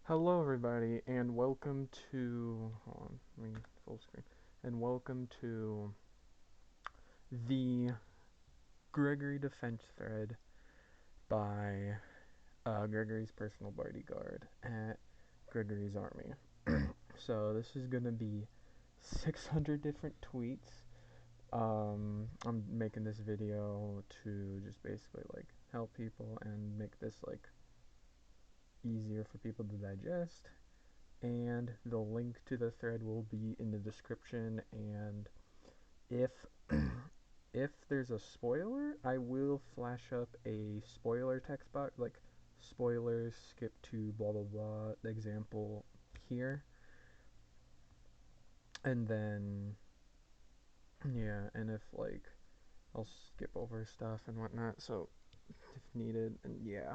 Hello, everybody, and welcome to. Hold on, let me full screen. And welcome to the Gregory defense thread by Gregory's personal bodyguard at Gregory's Army. So, this is gonna be 600 different tweets. I'm making this video to just basically like help people and make this like easier for people to digest, and the link to the thread will be in the description. And if if there's a spoiler, I will flash up a spoiler text box, like spoilers, skip to blah blah blah example here, and then yeah, and if like I'll skip over stuff and whatnot, so if needed, and yeah.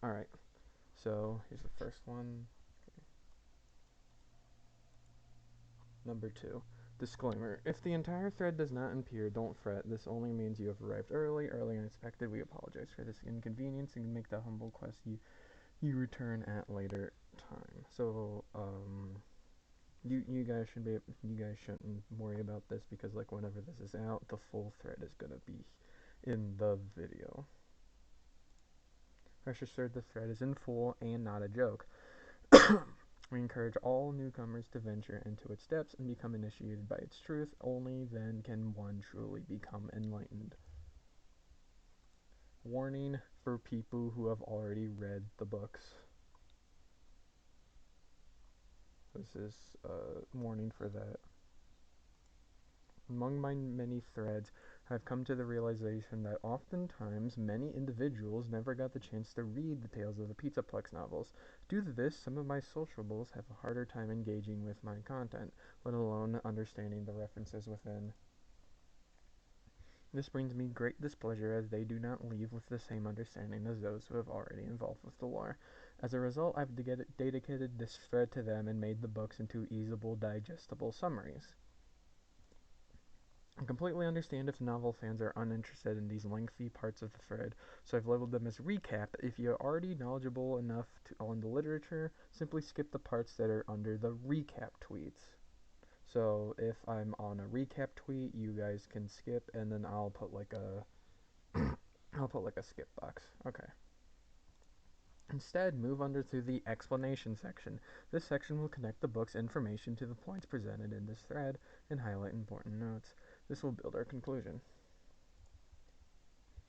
All right. So here's the first one. Number 2. Disclaimer. If the entire thread does not appear, don't fret. This only means you have arrived early and expected. We apologize for this inconvenience and make the humble request you return at later time. So, you guys shouldn't worry about this because like whenever this is out, the full thread is gonna be in the video. Rest assured the thread is in full and not a joke. We encourage all newcomers to venture into its depths and become initiated by its truth. Only then can one truly become enlightened. Warning for people who have already read the books. This is a warning for that. Among my many threads, I've come to the realization that oftentimes many individuals never got the chance to read the Tales of the Pizzaplex novels. Due to this, some of my sociables have a harder time engaging with my content, let alone understanding the references within. This brings me great displeasure as they do not leave with the same understanding as those who have already involved with the lore. As a result, I've dedicated this thread to them and made the books into easable, digestible summaries. I completely understand if novel fans are uninterested in these lengthy parts of the thread, so I've labeled them as recap. If you're already knowledgeable enough on the literature, simply skip the parts that are under the recap tweets. So if I'm on a recap tweet, you guys can skip, and then I'll put like a I'll put like a skip box. Okay. Instead, move under to the explanation section. This section will connect the book's information to the points presented in this thread and highlight important notes. This will build our conclusion.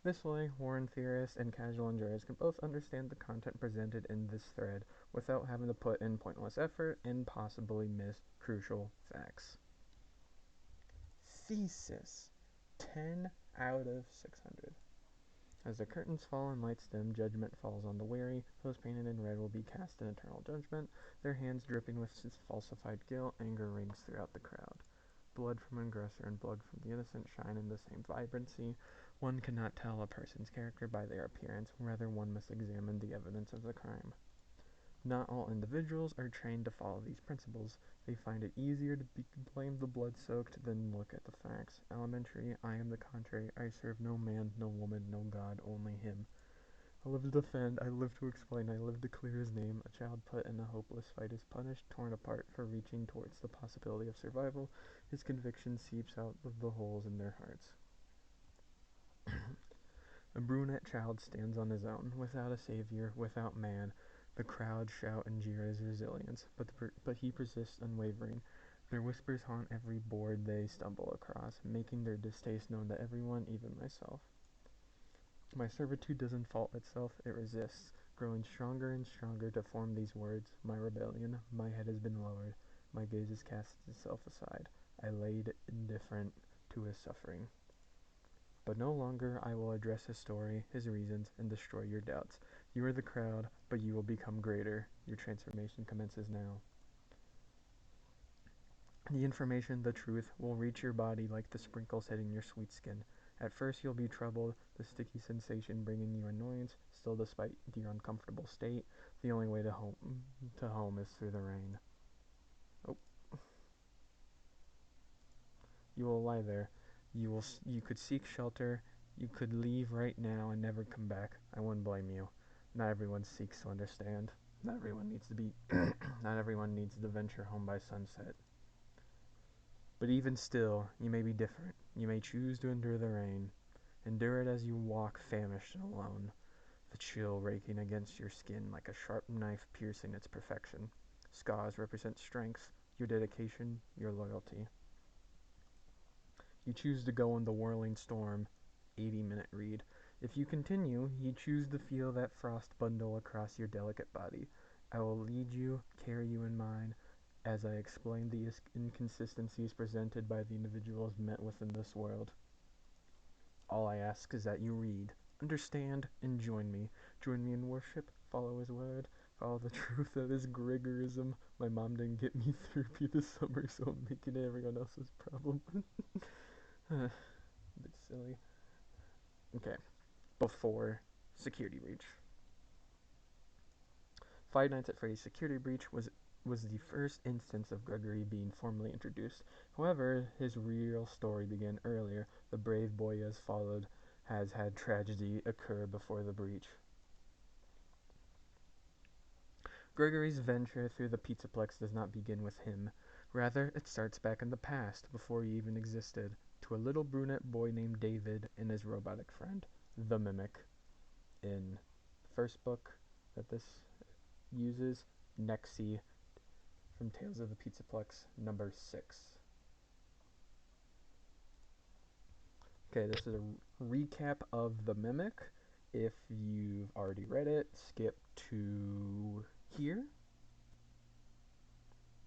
This way, Warren theorists and casual enjoyers can both understand the content presented in this thread without having to put in pointless effort and possibly miss crucial facts. Thesis 10 out of 600. As the curtains fall and lights dim, judgment falls on the weary. Those painted in red will be cast in eternal judgment, their hands dripping with falsified guilt. Anger rings throughout the crowd. Blood from aggressor and blood from the innocent shine in the same vibrancy. One cannot tell a person's character by their appearance, rather one must examine the evidence of the crime. Not all individuals are trained to follow these principles. They find it easier to blame the blood-soaked than look at the facts. Elementary, I am the contrary. I serve no man, no woman, no God, only him. I live to defend, I live to explain, I live to clear his name. A child put in a hopeless fight is punished, torn apart for reaching towards the possibility of survival. His conviction seeps out of the holes in their hearts. A brunette child stands on his own, without a savior, without man. The crowd shout and jeer his resilience, but he persists unwavering. Their whispers haunt every board they stumble across, making their distaste known to everyone, even myself. My servitude doesn't fault itself, it resists, growing stronger and stronger to form these words. My rebellion, my head has been lowered, my gaze has cast itself aside. I laid indifferent to his suffering. But no longer I will address his story, his reasons, and destroy your doubts. You are the crowd, but you will become greater. Your transformation commences now. The information, the truth, will reach your body like the sprinkles hitting your sweet skin. At first you'll be troubled, the sticky sensation bringing you annoyance. Still, despite your uncomfortable state, the only way to home is through the rain. Oh. You will lie there. You could seek shelter. You could leave right now and never come back. I wouldn't blame you. Not everyone seeks to understand. Not everyone needs to be not everyone needs to venture home by sunset. But even still, you may be different. You may choose to endure the rain. Endure it as you walk famished and alone, the chill raking against your skin like a sharp knife piercing its perfection. Scars represent strength, your dedication, your loyalty. You choose to go in the whirling storm, 80-minute read. If you continue, you choose to feel that frost bundle across your delicate body. I will lead you, carry you in mine, as I explain the inconsistencies presented by the individuals met within this world. All I ask is that you read, understand, and join me. Join me in worship, follow his word, follow the truth of his Gregorism. My mom didn't get me therapy this summer, so I'm making it everyone else's problem. A bit silly. Okay, before Security Breach. Five Nights at Freddy's Security Breach was the first instance of Gregory being formally introduced. However, his real story began earlier. The brave boy has had tragedy occur before the breach. Gregory's venture through the Pizzaplex does not begin with him. Rather, it starts back in the past, before he even existed, to a little brunette boy named David and his robotic friend, the Mimic. In the first book that this uses, Nexi from Tales of the Pizzaplex, number 6. Okay, this is a recap of the Mimic. If you've already read it, skip to here.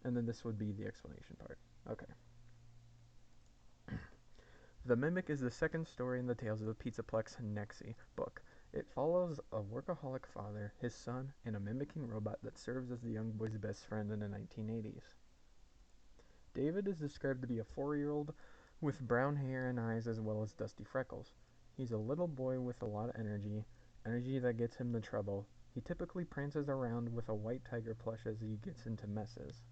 And then this would be the explanation part. Okay. The Mimic is the second story in the Tales of the Pizzaplex Nexi book. It follows a workaholic father, his son, and a mimicking robot that serves as the young boy's best friend in the 1980s. David is described to be a 4-year-old with brown hair and eyes as well as dusty freckles. He's a little boy with a lot of energy that gets him into trouble. He typically prances around with a white tiger plush as he gets into messes.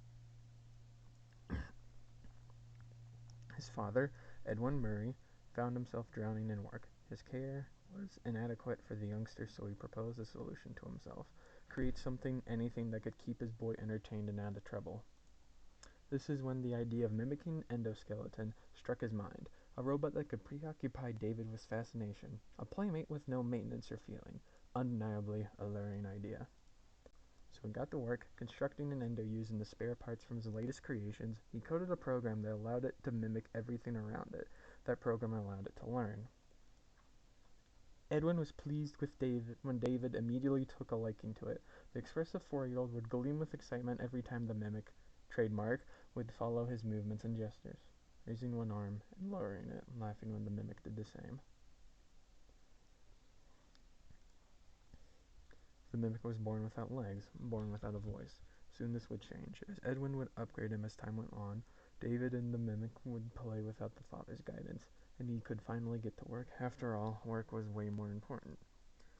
His father, Edwin Murray, found himself drowning in work. His care was inadequate for the youngster, so he proposed a solution to himself. Create anything that could keep his boy entertained and out of trouble. This is when the idea of mimicking Endoskeleton struck his mind, a robot that could preoccupy David with fascination, a playmate with no maintenance or feeling, undeniably alluring idea. So he got to work constructing an endo using the spare parts from his latest creations. He coded a program that allowed it to mimic everything around it. That program allowed it to learn. Edwin was pleased with David when David immediately took a liking to it. The expressive 4-year-old would gleam with excitement every time the mimic, trademark, would follow his movements and gestures, raising one arm and lowering it, laughing when the mimic did the same. The mimic was born without legs, born without a voice. Soon this would change. As Edwin would upgrade him as time went on, David and the mimic would play without the father's guidance, and he could finally get to work. After all, work was way more important.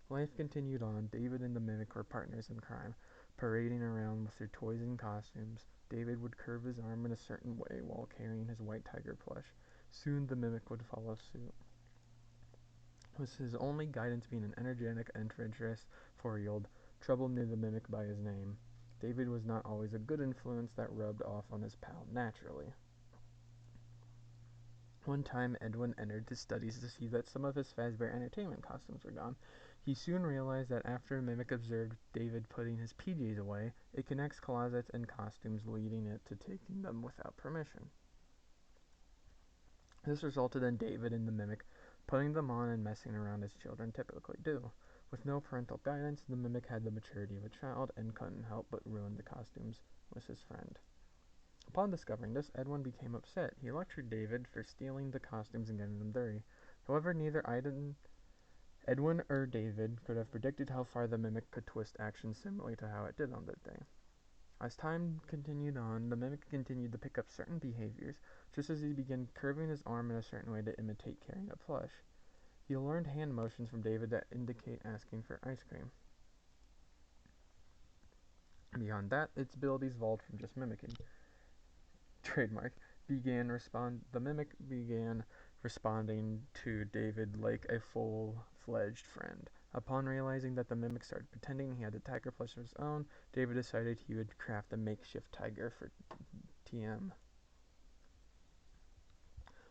Life continued on. David and the mimic were partners in crime, parading around with their toys and costumes. David would curve his arm in a certain way while carrying his white tiger plush. Soon the mimic would follow suit, with his only guidance being an energetic, adventurous 4-year-old. Trouble knew the mimic by his name. David was not always a good influence that rubbed off on his pal naturally. One time, Edwin entered his studies to see that some of his Fazbear Entertainment costumes were gone. He soon realized that after Mimic observed David putting his PJs away, it connects closets and costumes, leading it to taking them without permission. This resulted in David and the Mimic putting them on and messing around as children typically do. With no parental guidance, the Mimic had the maturity of a child and couldn't help but ruin the costumes with his friend. Upon discovering this, Edwin became upset. He lectured David for stealing the costumes and getting them dirty. However, neither Edwin or David could have predicted how far the mimic could twist actions similarly to how it did on that day. As time continued on, the mimic continued to pick up certain behaviors, just as he began curving his arm in a certain way to imitate carrying a plush. He learned hand motions from David that indicate asking for ice cream. Beyond that, its abilities evolved from just mimicking. Trademark. The mimic began responding to David like a full-fledged friend. Upon realizing that the mimic started pretending he had a tiger plush of his own, David decided he would craft a makeshift tiger for TM.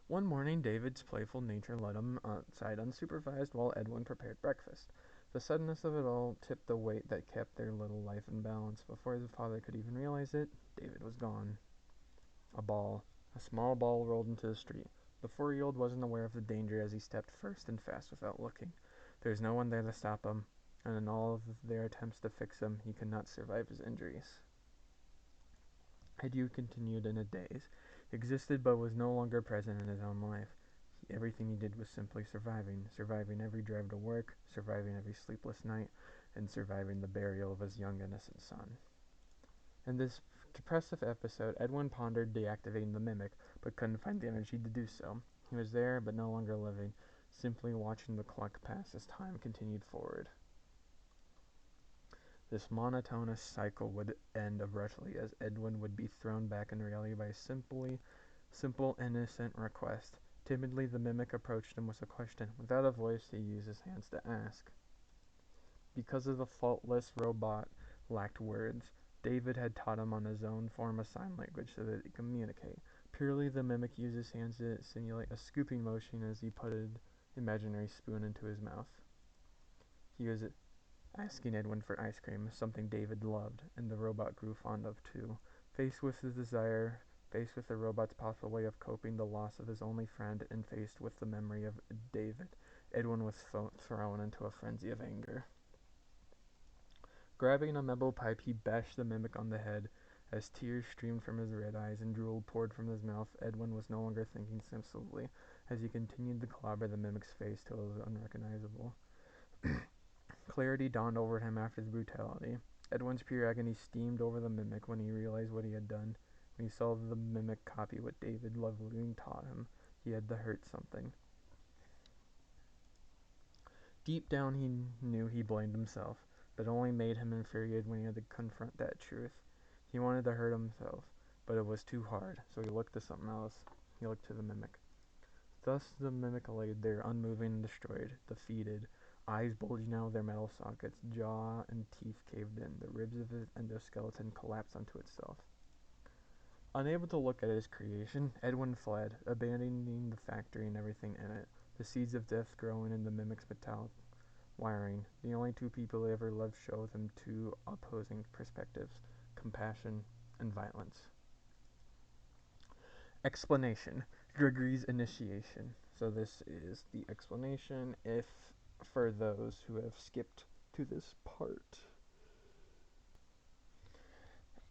One morning, David's playful nature led him outside unsupervised while Edwin prepared breakfast. The suddenness of it all tipped the weight that kept their little life in balance. Before his father could even realize it, David was gone. A small ball rolled into the street. The 4-year-old wasn't aware of the danger as he stepped first and fast without looking. There was no one there to stop him, and in all of their attempts to fix him, he could not survive his injuries. Edu continued in a daze. He existed but was no longer present in his own life. Everything he did was simply surviving. Surviving every drive to work, surviving every sleepless night, and surviving the burial of his young innocent son. In this depressive episode, Edwin pondered deactivating the mimic, but couldn't find the energy to do so. He was there, but no longer living, simply watching the clock pass as time continued forward. This monotonous cycle would end abruptly as Edwin would be thrown back in reality by a simple, innocent request. Timidly, the mimic approached him with a question. Without a voice, he used his hands to ask. Because of the faultless robot lacked words, David had taught him on his own form of sign language so that he could communicate. Purely, the mimic used his hands to simulate a scooping motion as he put an imaginary spoon into his mouth. He was asking Edwin for ice cream, something David loved, and the robot grew fond of too. Faced with the robot's possible way of coping the loss of his only friend, and faced with the memory of David, Edwin was thrown into a frenzy of anger. Grabbing a metal pipe, he bashed the mimic on the head. As tears streamed from his red eyes and drool poured from his mouth, Edwin was no longer thinking sensibly. As he continued to clobber the mimic's face till it was unrecognizable. Clarity dawned over him after the brutality. Edwin's pure agony steamed over the mimic when he realized what he had done. When he saw the mimic copy what David lovingly taught him, he had to hurt something. Deep down he knew he blamed himself, but it only made him infuriated when he had to confront that truth. He wanted to hurt himself, but it was too hard, so he looked to something else. He looked to the mimic. Thus the mimic lay there, unmoving and destroyed, defeated, eyes bulging out of their metal sockets, jaw and teeth caved in, the ribs of his endoskeleton collapsed onto itself. Unable to look at his creation, Edwin fled, abandoning the factory and everything in it, the seeds of death growing in the mimic's metallic wiring. The only two people he ever loved showed him two opposing perspectives, compassion and violence. Explanation. Gregory's initiation. So this is the explanation if for those who have skipped to this part.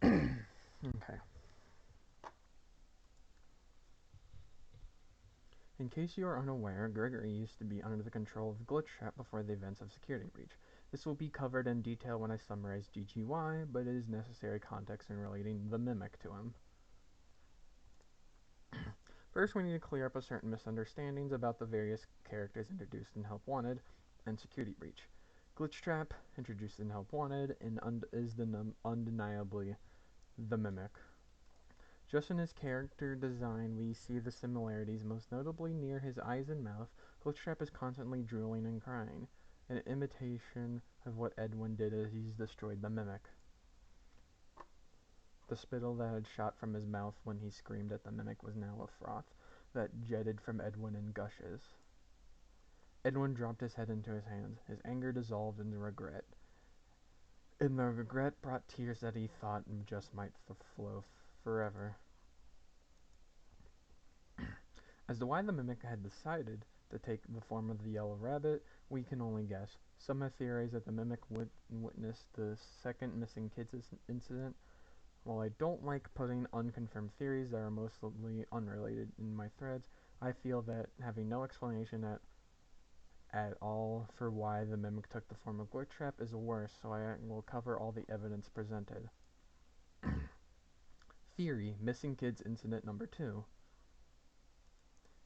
Okay. In case you are unaware, Gregory used to be under the control of Glitchtrap before the events of Security Breach. This will be covered in detail when I summarize GGY, but it is necessary context in relating the Mimic to him. First, we need to clear up a certain misunderstandings about the various characters introduced in Help Wanted and Security Breach. Glitchtrap, introduced in Help Wanted, is undeniably the Mimic. Just in his character design, we see the similarities, most notably near his eyes and mouth. Glitchtrap is constantly drooling and crying, an imitation of what Edwin did as he's destroyed the Mimic. The spittle that had shot from his mouth when he screamed at the Mimic was now a froth that jetted from Edwin in gushes. Edwin dropped his head into his hands. His anger dissolved into regret. And the regret brought tears that he thought just might flow forever. As to why the Mimic had decided to take the form of the Yellow Rabbit, we can only guess. Some have theorized that the Mimic witnessed the second missing kids incident. While I don't like putting unconfirmed theories that are mostly unrelated in my threads, I feel that having no explanation at all for why the Mimic took the form of Glitchtrap is worse, so I will cover all the evidence presented. Theory: Missing Kids Incident Number 2.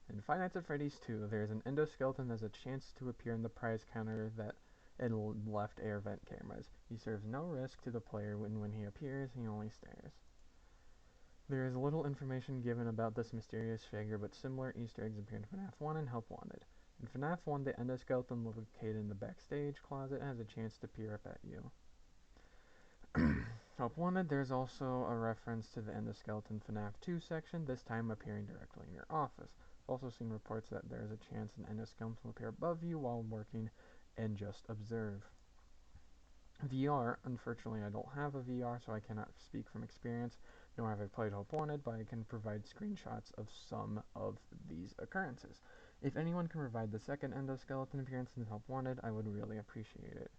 In Five Nights at Freddy's 2, there is an endoskeleton that has a chance to appear in the prize counter that in left air vent cameras. He serves no risk to the player when he appears, he only stares. There is little information given about this mysterious figure, but similar Easter eggs appear in FNAF 1 and Help Wanted. In FNAF 1, the endoskeleton located in the backstage closet has a chance to peer up at you. Help Wanted, there's also a reference to the endoskeleton FNAF 2 section, this time appearing directly in your office. I've also seen reports that there is a chance an endoskeleton will appear above you while working and just observe. VR, unfortunately I don't have a VR, so I cannot speak from experience, nor have I played Hope Wanted, but I can provide screenshots of some of these occurrences. If anyone can provide the second endoskeleton appearance in Hope Wanted, I would really appreciate it.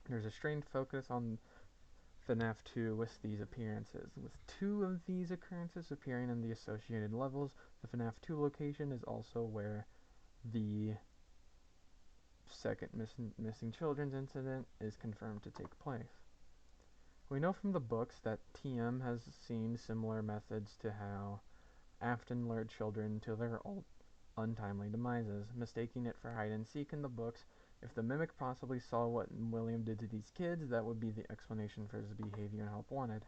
There's a strained focus on FNAF 2 with these appearances. With 2 of these occurrences appearing in the associated levels, the FNAF 2 location is also where the second missing children's incident is confirmed to take place. We know from the books that TM has seen similar methods to how Afton lured children to their untimely demises, mistaking it for hide and seek in the books. If the Mimic possibly saw what William did to these kids, that would be the explanation for his behavior in Help Wanted.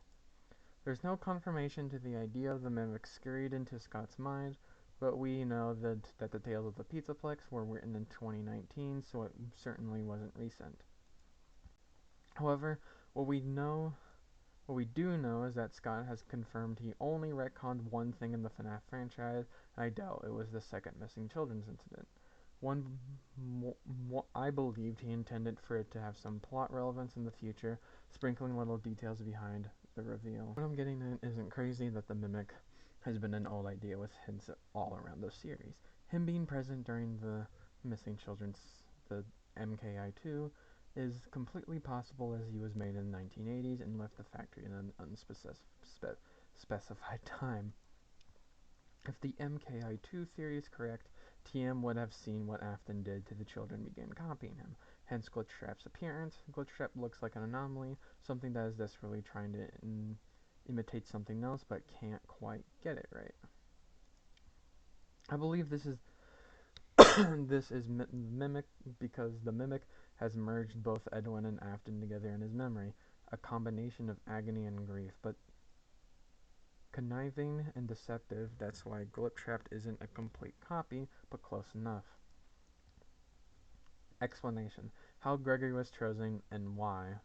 There's no confirmation to the idea of the Mimic scurried into Scott's mind, but we know that the tales of the Pizzaplex were written in 2019, so it certainly wasn't recent. However, what we do know is that Scott has confirmed he only retconned one thing in the FNAF franchise, and I doubt it was the second missing children's incident. I believed he intended for it to have some plot relevance in the future, sprinkling little details behind the reveal. What I'm getting at isn't crazy that the Mimic has been an old idea with hints all around the series. Him being present during the missing children's, the MKI2, is completely possible as he was made in the 1980s and left the factory in an unspecified time. If the MKI2 theory is correct, TM would have seen what Afton did to the children and began copying him. Hence Glitchtrap's appearance. Glitchtrap looks like an anomaly, something that is desperately trying to imitate something else but can't quite get it right. I believe this is Mimic because the Mimic has merged both Edwin and Afton together in his memory, a combination of agony and grief, but conniving and deceptive. That's why Glitchtrap isn't a complete copy, but close enough. Explanation: how Gregory was chosen and why.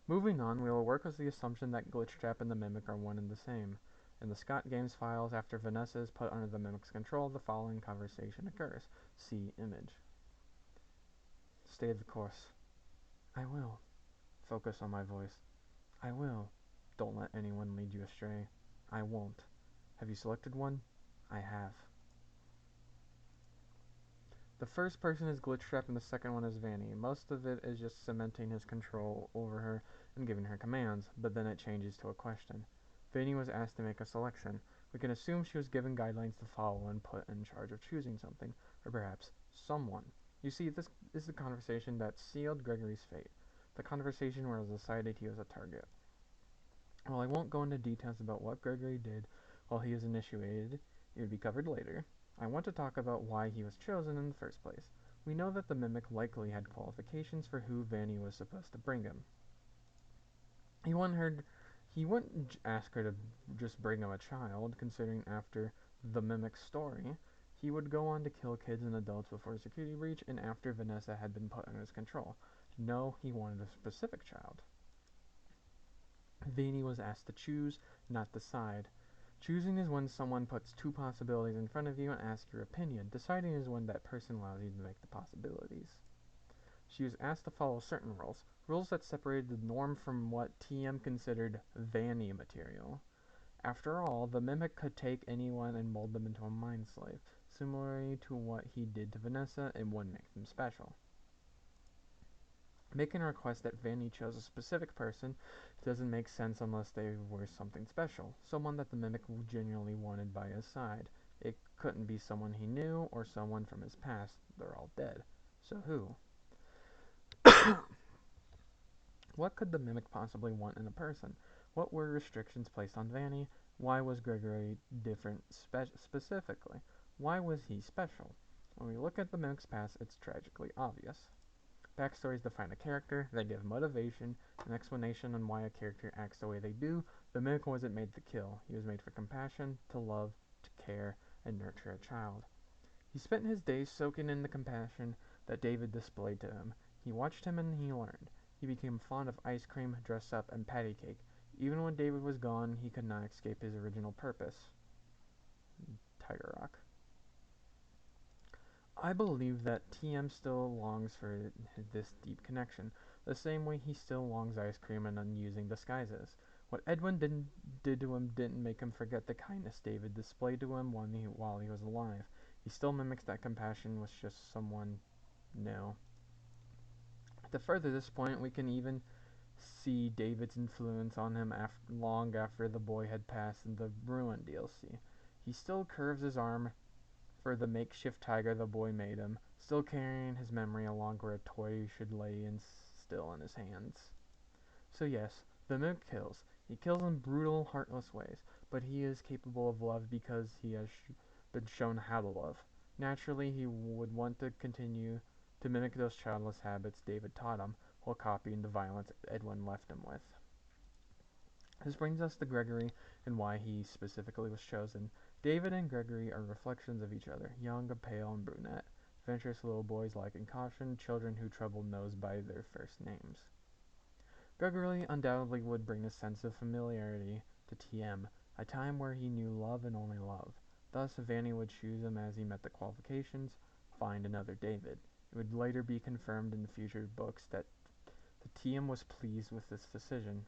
Moving on, we will work with the assumption that Glitchtrap and the Mimic are one and the same. In the Scott Games files, after Vanessa is put under the Mimic's control, the following conversation occurs. See image. Stay the course. I will. Focus on my voice. I will. Don't let anyone lead you astray. I won't. Have you selected one? I have. The first person is Glitchtrap and the second one is Vanny. Most of it is just cementing his control over her and giving her commands, but then it changes to a question. Vanny was asked to make a selection. We can assume she was given guidelines to follow and put in charge of choosing something, or perhaps someone. You see, this is the conversation that sealed Gregory's fate. The conversation where it was decided he was a target. While I won't go into details about what Gregory did while he was initiated, it would be covered later, I want to talk about why he was chosen in the first place. We know that the Mimic likely had qualifications for who Vanny was supposed to bring him. He wouldn't ask her to just bring him a child, considering after the Mimic's story, he would go on to kill kids and adults before a security breach and after Vanessa had been put under his control. No, he wanted a specific child. Vanny was asked to choose, not decide. Choosing is when someone puts two possibilities in front of you and asks your opinion. Deciding is when that person allows you to make the possibilities. She was asked to follow certain rules that separated the norm from what TM considered Vanny material. After all, the Mimic could take anyone and mold them into a mind slave. Similarly to what he did to Vanessa, it wouldn't make them special. Making a request that Vanny chose a specific person doesn't make sense unless they were something special, someone that the Mimic genuinely wanted by his side. It couldn't be someone he knew or someone from his past. They're all dead. So who? What could the Mimic possibly want in a person? What were restrictions placed on Vanny? Why was Gregory different specifically? Why was he special? When we look at the Mimic's past, it's tragically obvious. Backstories define a character, they give motivation, an explanation on why a character acts the way they do. The Mimic wasn't made to kill. He was made for compassion, to love, to care, and nurture a child. He spent his days soaking in the compassion that David displayed to him. He watched him and he learned. He became fond of ice cream, dress up, and patty cake. Even when David was gone, he could not escape his original purpose. Tiger Rock. I believe that TM still longs for this deep connection, the same way he still longs ice cream and unusing disguises. What Edwin did to him didn't make him forget the kindness David displayed to him while he was alive. He still mimics that compassion with just someone new. To further this point, we can even see David's influence on him long after the boy had passed in the Ruin DLC. He still curves his arm for the makeshift tiger the boy made him, still carrying his memory along where a toy should lay still in his hands. So yes, the mimic kills. He kills in brutal, heartless ways, but he is capable of love because he has been shown how to love. Naturally, he would want to continue to mimic those childless habits David taught him, while copying the violence Edwin left him with. This brings us to Gregory and why he specifically was chosen. David and Gregory are reflections of each other, young, pale, and brunette. Adventurous little boys lacking caution, children who trouble knows by their first names. Gregory undoubtedly would bring a sense of familiarity to TM, a time where he knew love and only love. Thus, Vanny would choose him as he met the qualifications, find another David. It would later be confirmed in the future books that the TM was pleased with this decision.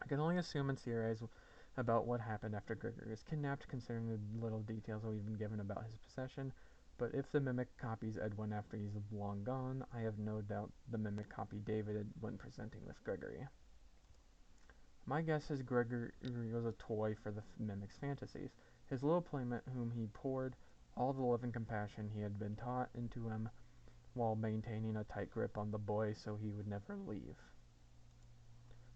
I can only assume and theorize about what happened after Gregory was kidnapped, considering the little details we've been given about his possession, but if the Mimic copies Edwin after he's long gone, I have no doubt the Mimic copied David when presenting with Gregory. My guess is Gregory was a toy for the Mimic's fantasies, his little playmate whom he poured all the love and compassion he had been taught into him while maintaining a tight grip on the boy so he would never leave.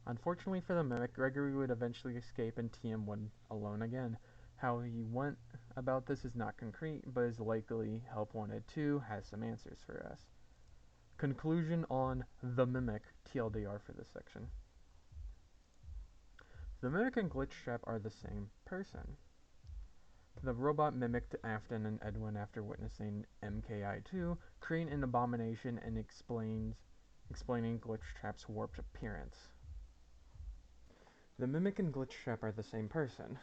Unfortunately for the Mimic, Gregory would eventually escape and TM went alone again. How he went about this is not concrete, but is likely Help Wanted 2 has some answers for us. Conclusion on the Mimic, TLDR for this section. The Mimic and Glitchtrap are the same person. The robot mimicked Afton and Edwin after witnessing MKI-2, creating an abomination and explaining Glitchtrap's warped appearance. The Mimic and Glitchtrap are the same person.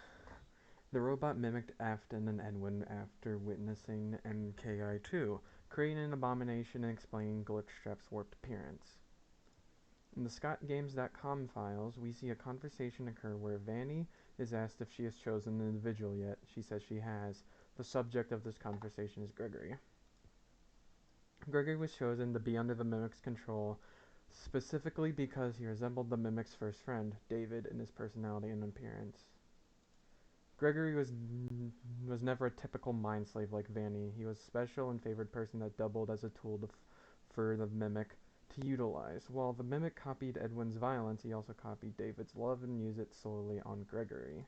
The robot mimicked Afton and Edwin after witnessing MKI-2, creating an abomination and explaining Glitchtrap's warped appearance. In the ScottGames.com files, we see a conversation occur where Vanny is asked if she has chosen an individual yet. She says she has. The subject of this conversation is Gregory. Gregory was chosen to be under the Mimic's control specifically because he resembled the Mimic's first friend, David, in his personality and appearance. Gregory was never a typical mind slave like Vanny. He was a special and favored person that doubled as a tool for the Mimic to utilize. While the Mimic copied Edwin's violence, he also copied David's love and used it solely on Gregory.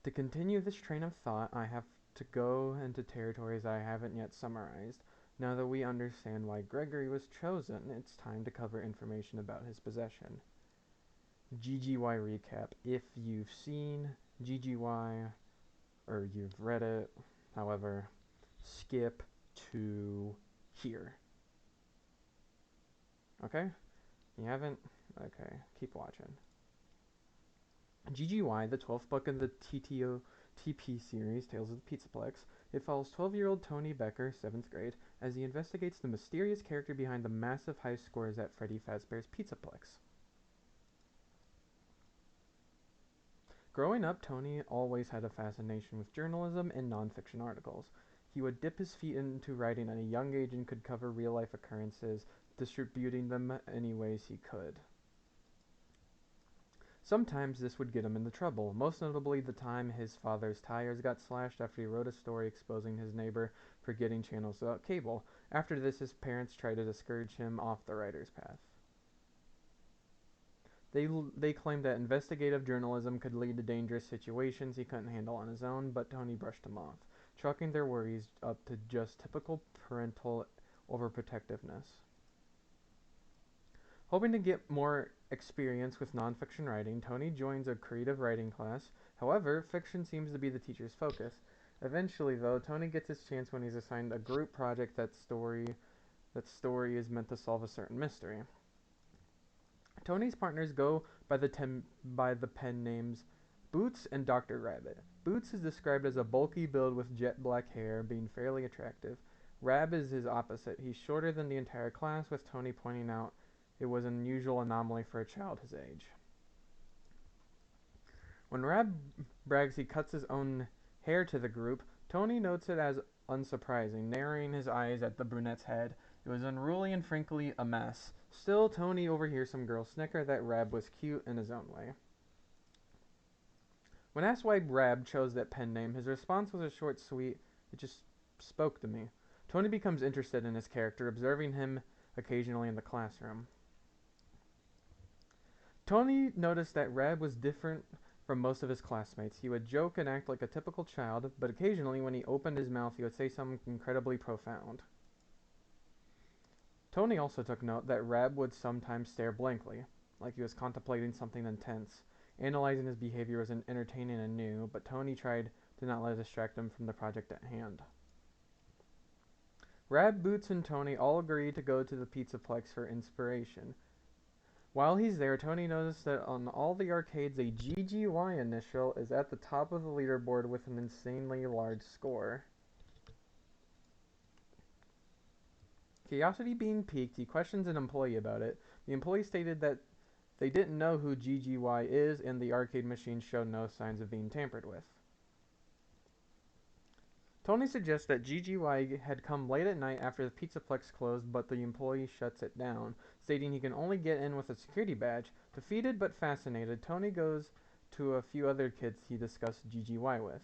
To continue this train of thought, I have to go into territories I haven't yet summarized. Now that we understand why Gregory was chosen, it's time to cover information about his possession. GGY recap. If you've seen GGY or you've read it, however, skip to here. Okay? You haven't? Okay, keep watching. GGY, the 12th book in the TP series, Tales of the Pizzaplex, it follows 12-year-old Tony Becker, 7th grade, as he investigates the mysterious character behind the massive high scores at Freddy Fazbear's Pizzaplex. Growing up, Tony always had a fascination with journalism and nonfiction articles. He would dip his feet into writing at a young age and could cover real-life occurrences, distributing them any ways he could. Sometimes this would get him into trouble, most notably the time his father's tires got slashed after he wrote a story exposing his neighbor for getting channels without cable. After this, his parents tried to discourage him off the writer's path. They claimed that investigative journalism could lead to dangerous situations he couldn't handle on his own, but Tony brushed them off, chalking their worries up to just typical parental overprotectiveness. Hoping to get more experience with nonfiction writing, Tony joins a creative writing class However, fiction seems to be the teacher's focus. Eventually, though, Tony gets his chance when he's assigned a group project that story is meant to solve a certain mystery. Tony's partners go by the pen names Boots and Dr. Rabbit. Boots is described as a bulky build with jet black hair, being fairly attractive. Rab is his opposite. He's shorter than the entire class, with Tony pointing out it was an unusual anomaly for a child his age. When Rab brags he cuts his own hair to the group, Tony notes it as unsurprising, narrowing his eyes at the brunette's head. It was unruly and frankly a mess. Still, Tony overhears some girl snicker that Rab was cute in his own way. When asked why Rab chose that pen name, his response was a short, sweet, "It just spoke to me." Tony becomes interested in his character, observing him occasionally in the classroom. Tony noticed that Rab was different from most of his classmates. He would joke and act like a typical child, but occasionally when he opened his mouth he would say something incredibly profound. Tony also took note that Rab would sometimes stare blankly, like he was contemplating something intense. Analyzing his behavior was entertaining and new, but Tony tried to not let it distract him from the project at hand. Rab, Boots, and Tony all agree to go to the Pizzaplex for inspiration. While he's there, Tony notices that on all the arcades a GGY initial is at the top of the leaderboard with an insanely large score. Curiosity being piqued, he questions an employee about it. The employee stated that they didn't know who GGY is, and the arcade machine showed no signs of being tampered with. Tony suggests that GGY had come late at night after the Pizzaplex closed, but the employee shuts it down, stating he can only get in with a security badge. Defeated but fascinated, Tony goes to a few other kids he discussed GGY with.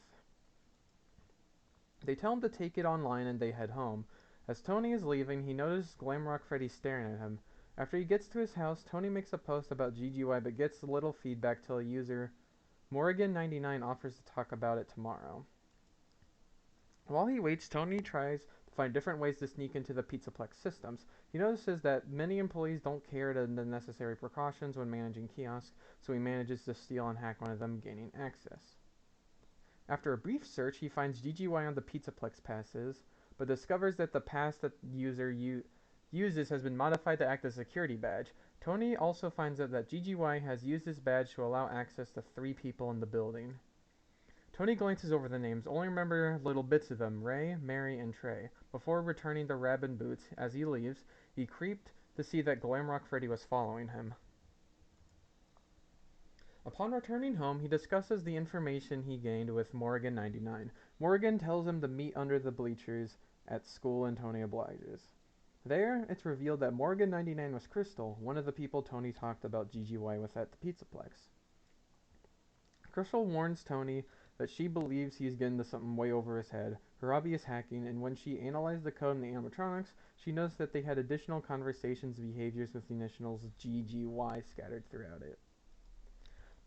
They tell him to take it online and they head home. As Tony is leaving, he notices Glamrock Freddy staring at him. After he gets to his house, Tony makes a post about GGY but gets little feedback till a user, Morrigan99, offers to talk about it tomorrow. While he waits, Tony tries to find different ways to sneak into the Pizzaplex systems. He notices that many employees don't care the necessary precautions when managing kiosks, so he manages to steal and hack one of them, gaining access. After a brief search, he finds GGY on the Pizzaplex passes, but discovers that the pass that the user uses has been modified to act as a security badge. Tony also finds out that GGY has used this badge to allow access to 3 people in the building. Tony glances over the names, only remember little bits of them, Ray, Mary, and Trey. Before returning to Rab and Boots, as he leaves, he creeped to see that Glamrock Freddy was following him. Upon returning home, he discusses the information he gained with Morrigan99. Morrigan tells him to meet under the bleachers at school, and Tony obliges. There, it's revealed that Morrigan99 was Crystal, one of the people Tony talked about GGY with at the Pizzaplex. Crystal warns Tony that she believes he's getting into something way over his head. Her hobby is hacking, and when she analyzed the code in the animatronics, she noticed that they had additional conversations and behaviors with the initials GGY scattered throughout it.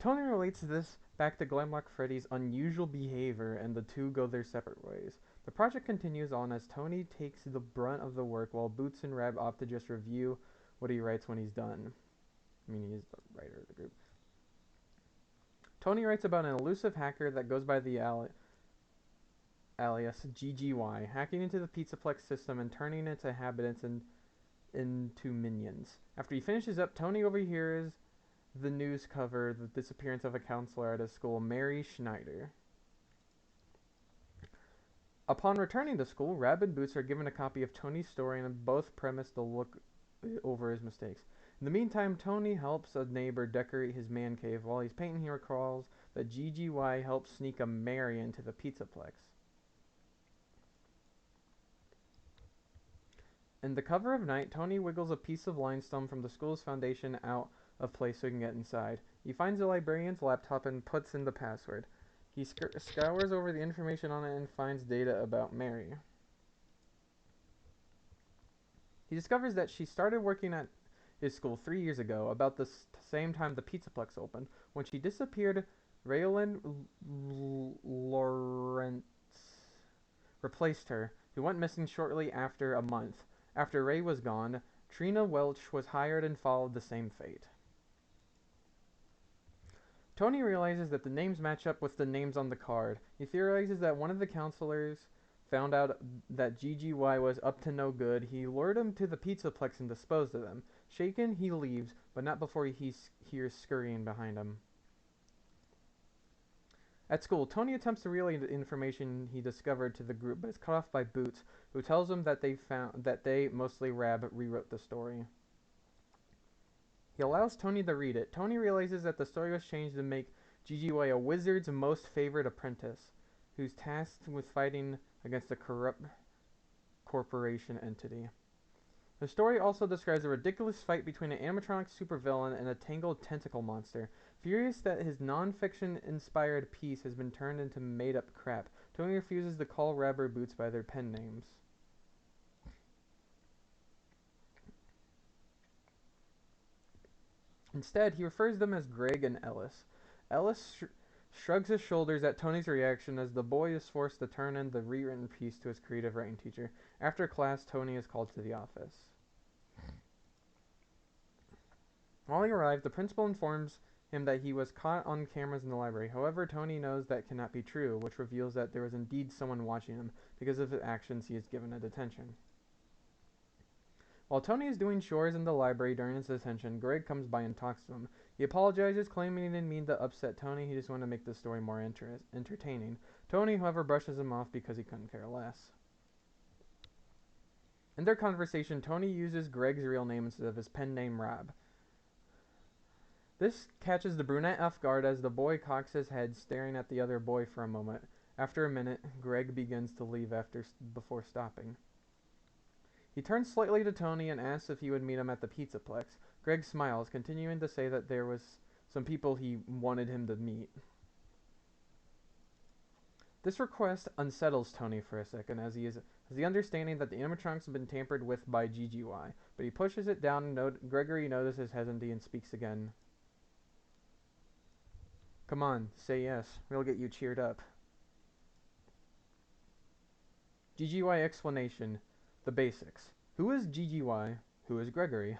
Tony relates this back to Glamrock Freddy's unusual behavior, and the two go their separate ways. The project continues on as Tony takes the brunt of the work, while Boots and Rab opt to just review what he writes when he's done. I mean, he's the writer of the group. Tony writes about an elusive hacker that goes by the alias GGY, hacking into the Pizzaplex system and turning its inhabitants into minions. After he finishes up, Tony overhears the news cover the disappearance of a counselor at his school, Mary Schneider. Upon returning to school, Rab and Boots are given a copy of Tony's story and both premise to look over his mistakes. In the meantime, Tony helps a neighbor decorate his man cave. While he's painting, he recalls that GGY helped sneak a Mary into the Pizzaplex. In the cover of night, Tony wiggles a piece of limestone from the school's foundation out of place so he can get inside. He finds the librarian's laptop and puts in the password. He scours over the information on it and finds data about Mary. He discovers that she started working at his school 3 years ago, about the same time the Pizzaplex opened. When she disappeared, Raylan Lawrence replaced her, who went missing shortly after a month. After Ray was gone, Trina Welch was hired and followed the same fate. Tony realizes that the names match up with the names on the card. He theorizes that one of the counselors found out that GGY was up to no good. He lured him to the Pizzaplex and disposed of them. Shaken, he leaves, but not before he hears scurrying behind him. At school, Tony attempts to relay the information he discovered to the group, but is cut off by Boots, who tells him that they, mostly Rab, rewrote the story. He allows Tony to read it. Tony realizes that the story was changed to make GGY a wizard's most favored apprentice, who's tasked with fighting against a corrupt corporation entity. The story also describes a ridiculous fight between an animatronic supervillain and a tangled tentacle monster. Furious that his non-fiction inspired piece has been turned into made-up crap, Tony refuses to call Rab or Boots by their pen names. Instead, he refers them as Greg and Ellis. Ellis shrugs his shoulders at Tony's reaction as the boy is forced to turn in the rewritten piece to his creative writing teacher. After class, Tony is called to the office. While he arrived, the principal informs him that he was caught on cameras in the library. However, Tony knows that cannot be true, which reveals that there was indeed someone watching him. Because of his actions, he is given a detention. While Tony is doing chores in the library during his detention, Greg comes by and talks to him. He apologizes, claiming he didn't mean to upset Tony. He just wanted to make the story more entertaining. Tony, however, brushes him off because he couldn't care less. In their conversation, Tony uses Greg's real name instead of his pen name Rab. This catches the brunette off guard as the boy cocks his head, staring at the other boy for a moment. After a minute, Greg begins to leave before stopping. He turns slightly to Tony and asks if he would meet him at the Pizzaplex. Greg smiles, continuing to say that there was some people he wanted him to meet. This request unsettles Tony for a second, as he has the understanding that the animatronics have been tampered with by GGY, but he pushes it down and Gregory notices hesitancy and speaks again. Come on, say yes. We'll get you cheered up. GGY explanation. The basics. Who is GGY? Who is Gregory?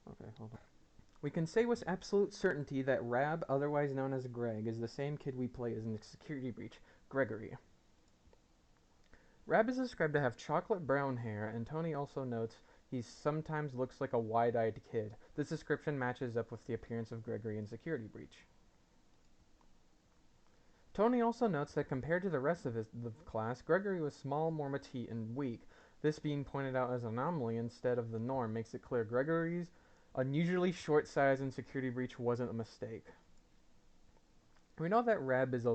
Okay, hold on. We can say with absolute certainty that Rab, otherwise known as Greg, is the same kid we play as in the security breach, Gregory. Rab is described to have chocolate brown hair, and Tony also notes he sometimes looks like a wide-eyed kid. This description matches up with the appearance of Gregory in Security Breach. Tony also notes that compared to the rest of the class, Gregory was small, more petite, and weak. This being pointed out as an anomaly instead of the norm makes it clear Gregory's unusually short size in Security Breach wasn't a mistake. We know that Rab is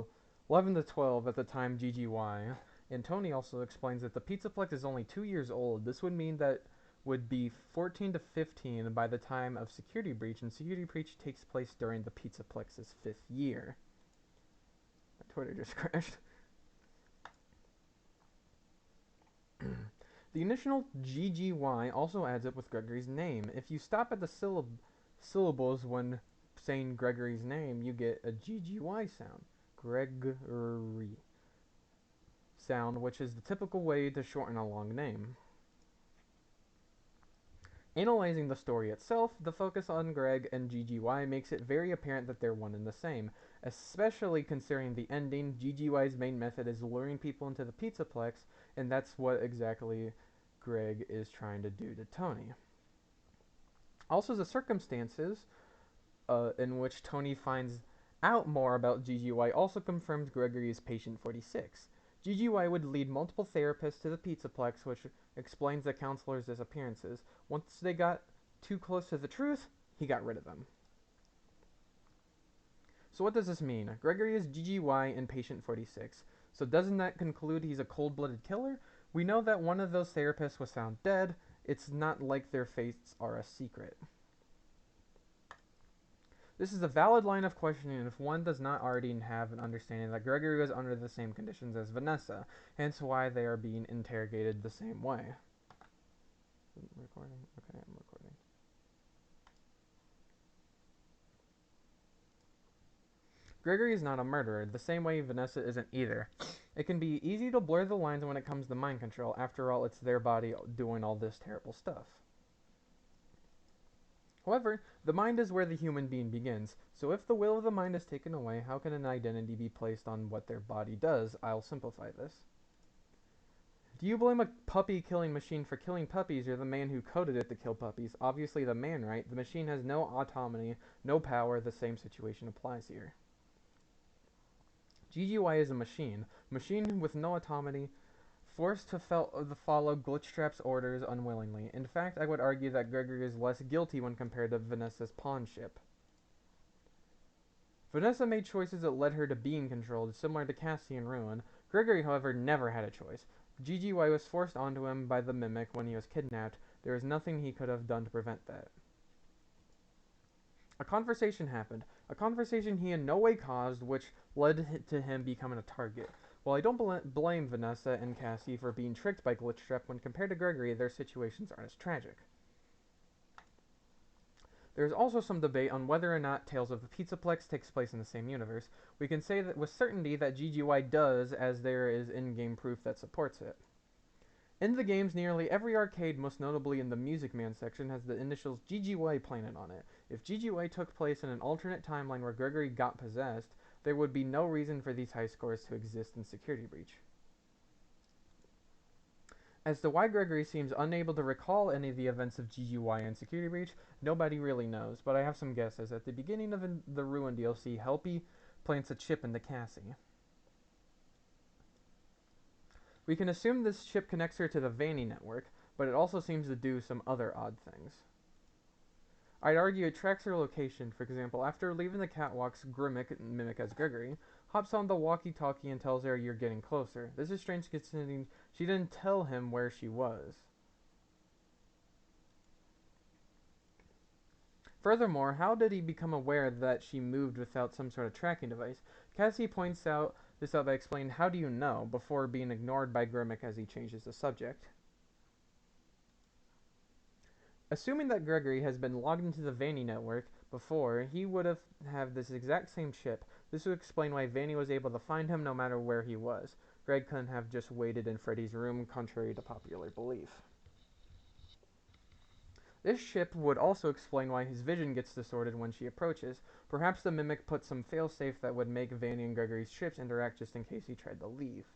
11 to 12 at the time GGY, and Tony also explains that the Pizzaplex is only 2 years old. This would mean that would be 14 to 15 by the time of Security Breach, and Security Breach takes place during the Pizzaplex's 5th year. My Twitter just crashed. The initial GGY also adds up with Gregory's name. If you stop at the syllables when saying Gregory's name, you get a GGY sound. Gregory sound, which is the typical way to shorten a long name. Analyzing the story itself, the focus on Greg and GGY makes it very apparent that they're one and the same, especially considering the ending. GGY's main method is luring people into the Pizzaplex, and that's what exactly Greg is trying to do to Tony. Also, the circumstances in which Tony finds out more about GGY also confirms Gregory is patient 46. GGY would lead multiple therapists to the Pizzaplex, which explains the counselor's disappearances. Once they got too close to the truth, he got rid of them. So what does this mean? Gregory is GGY and patient 46. So doesn't that conclude he's a cold-blooded killer? We know that one of those therapists was found dead. It's not like their fates are a secret. This is a valid line of questioning if one does not already have an understanding that Gregory was under the same conditions as Vanessa, hence why they are being interrogated the same way. Recording? Okay, I'm recording. Gregory is not a murderer, the same way Vanessa isn't either. It can be easy to blur the lines when it comes to mind control. After all, it's their body doing all this terrible stuff. However, the mind is where the human being begins, so if the will of the mind is taken away, how can an identity be placed on what their body does? I'll simplify this. Do you blame a puppy killing machine for killing puppies, or the man who coded it to kill puppies? Obviously the man, right? The machine has no autonomy, no power, the same situation applies here. GGY is a machine with no autonomy, forced to follow Glitchtrap's orders unwillingly. In fact, I would argue that Gregory is less guilty when compared to Vanessa's pawn ship. Vanessa made choices that led her to being controlled, similar to Cassie and Ruin. Gregory, however, never had a choice. GGY was forced onto him by the Mimic when he was kidnapped. There was nothing he could have done to prevent that. A conversation happened, a conversation he in no way caused, which led to him becoming a target. While I don't blame Vanessa and Cassie for being tricked by Glitchtrap, when compared to Gregory, their situations aren't as tragic. There is also some debate on whether or not Tales of the Pizzaplex takes place in the same universe. We can say that with certainty that GGY does, as there is in-game proof that supports it. In the games, nearly every arcade, most notably in the Music Man section, has the initials GGY planted on it. If GGY took place in an alternate timeline where Gregory got possessed, there would be no reason for these high scores to exist in Security Breach. As to why Gregory seems unable to recall any of the events of GGY and Security Breach, nobody really knows, but I have some guesses. At the beginning of the Ruin DLC, Helpy plants a chip into Cassie. We can assume this chip connects her to the Vanny network, but it also seems to do some other odd things. I'd argue it tracks her location. For example, after leaving the catwalks, Grimmick, mimic as Gregory, hops on the walkie-talkie and tells her you're getting closer. This is strange considering she didn't tell him where she was. Furthermore, how did he become aware that she moved without some sort of tracking device? Cassie points this out by explaining, "How do you know?" before being ignored by Grimmick as he changes the subject. Assuming that Gregory has been logged into the Vanny network before, he would have this exact same chip. This would explain why Vanny was able to find him no matter where he was. Greg couldn't have just waited in Freddy's room, contrary to popular belief. This chip would also explain why his vision gets distorted when she approaches. Perhaps the Mimic put some failsafe that would make Vanny and Gregory's chips interact just in case he tried to leave.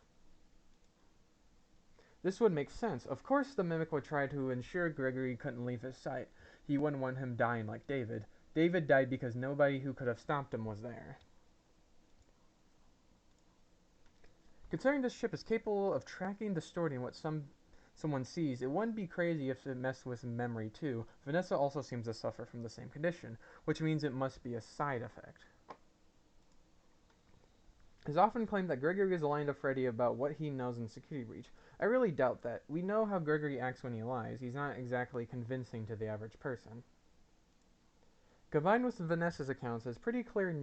This would make sense. Of course the Mimic would try to ensure Gregory couldn't leave his sight. He wouldn't want him dying like David. David died because nobody who could have stopped him was there. Considering this chip is capable of tracking and distorting what someone sees, it wouldn't be crazy if it messed with memory too. Vanessa also seems to suffer from the same condition, which means it must be a side effect. It's often claimed that Gregory is lying to Freddy about what he knows in Security Breach. I really doubt that. We know how Gregory acts when he lies. He's not exactly convincing to the average person. Combined with Vanessa's accounts, it's pretty clear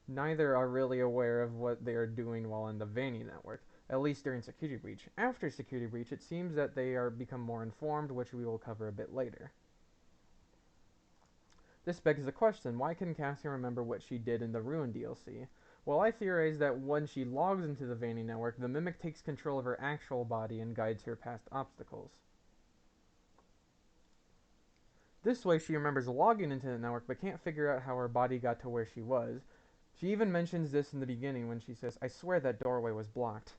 neither are really aware of what they are doing while in the Vanny network, at least during Security Breach. After Security Breach, it seems that they are become more informed, which we will cover a bit later. This begs the question, why couldn't Cassie remember what she did in the Ruin DLC? Well, I theorize that when she logs into the Vanny network, the Mimic takes control of her actual body and guides her past obstacles. This way she remembers logging into the network but can't figure out how her body got to where she was. She even mentions this in the beginning when she says, "I swear that doorway was blocked."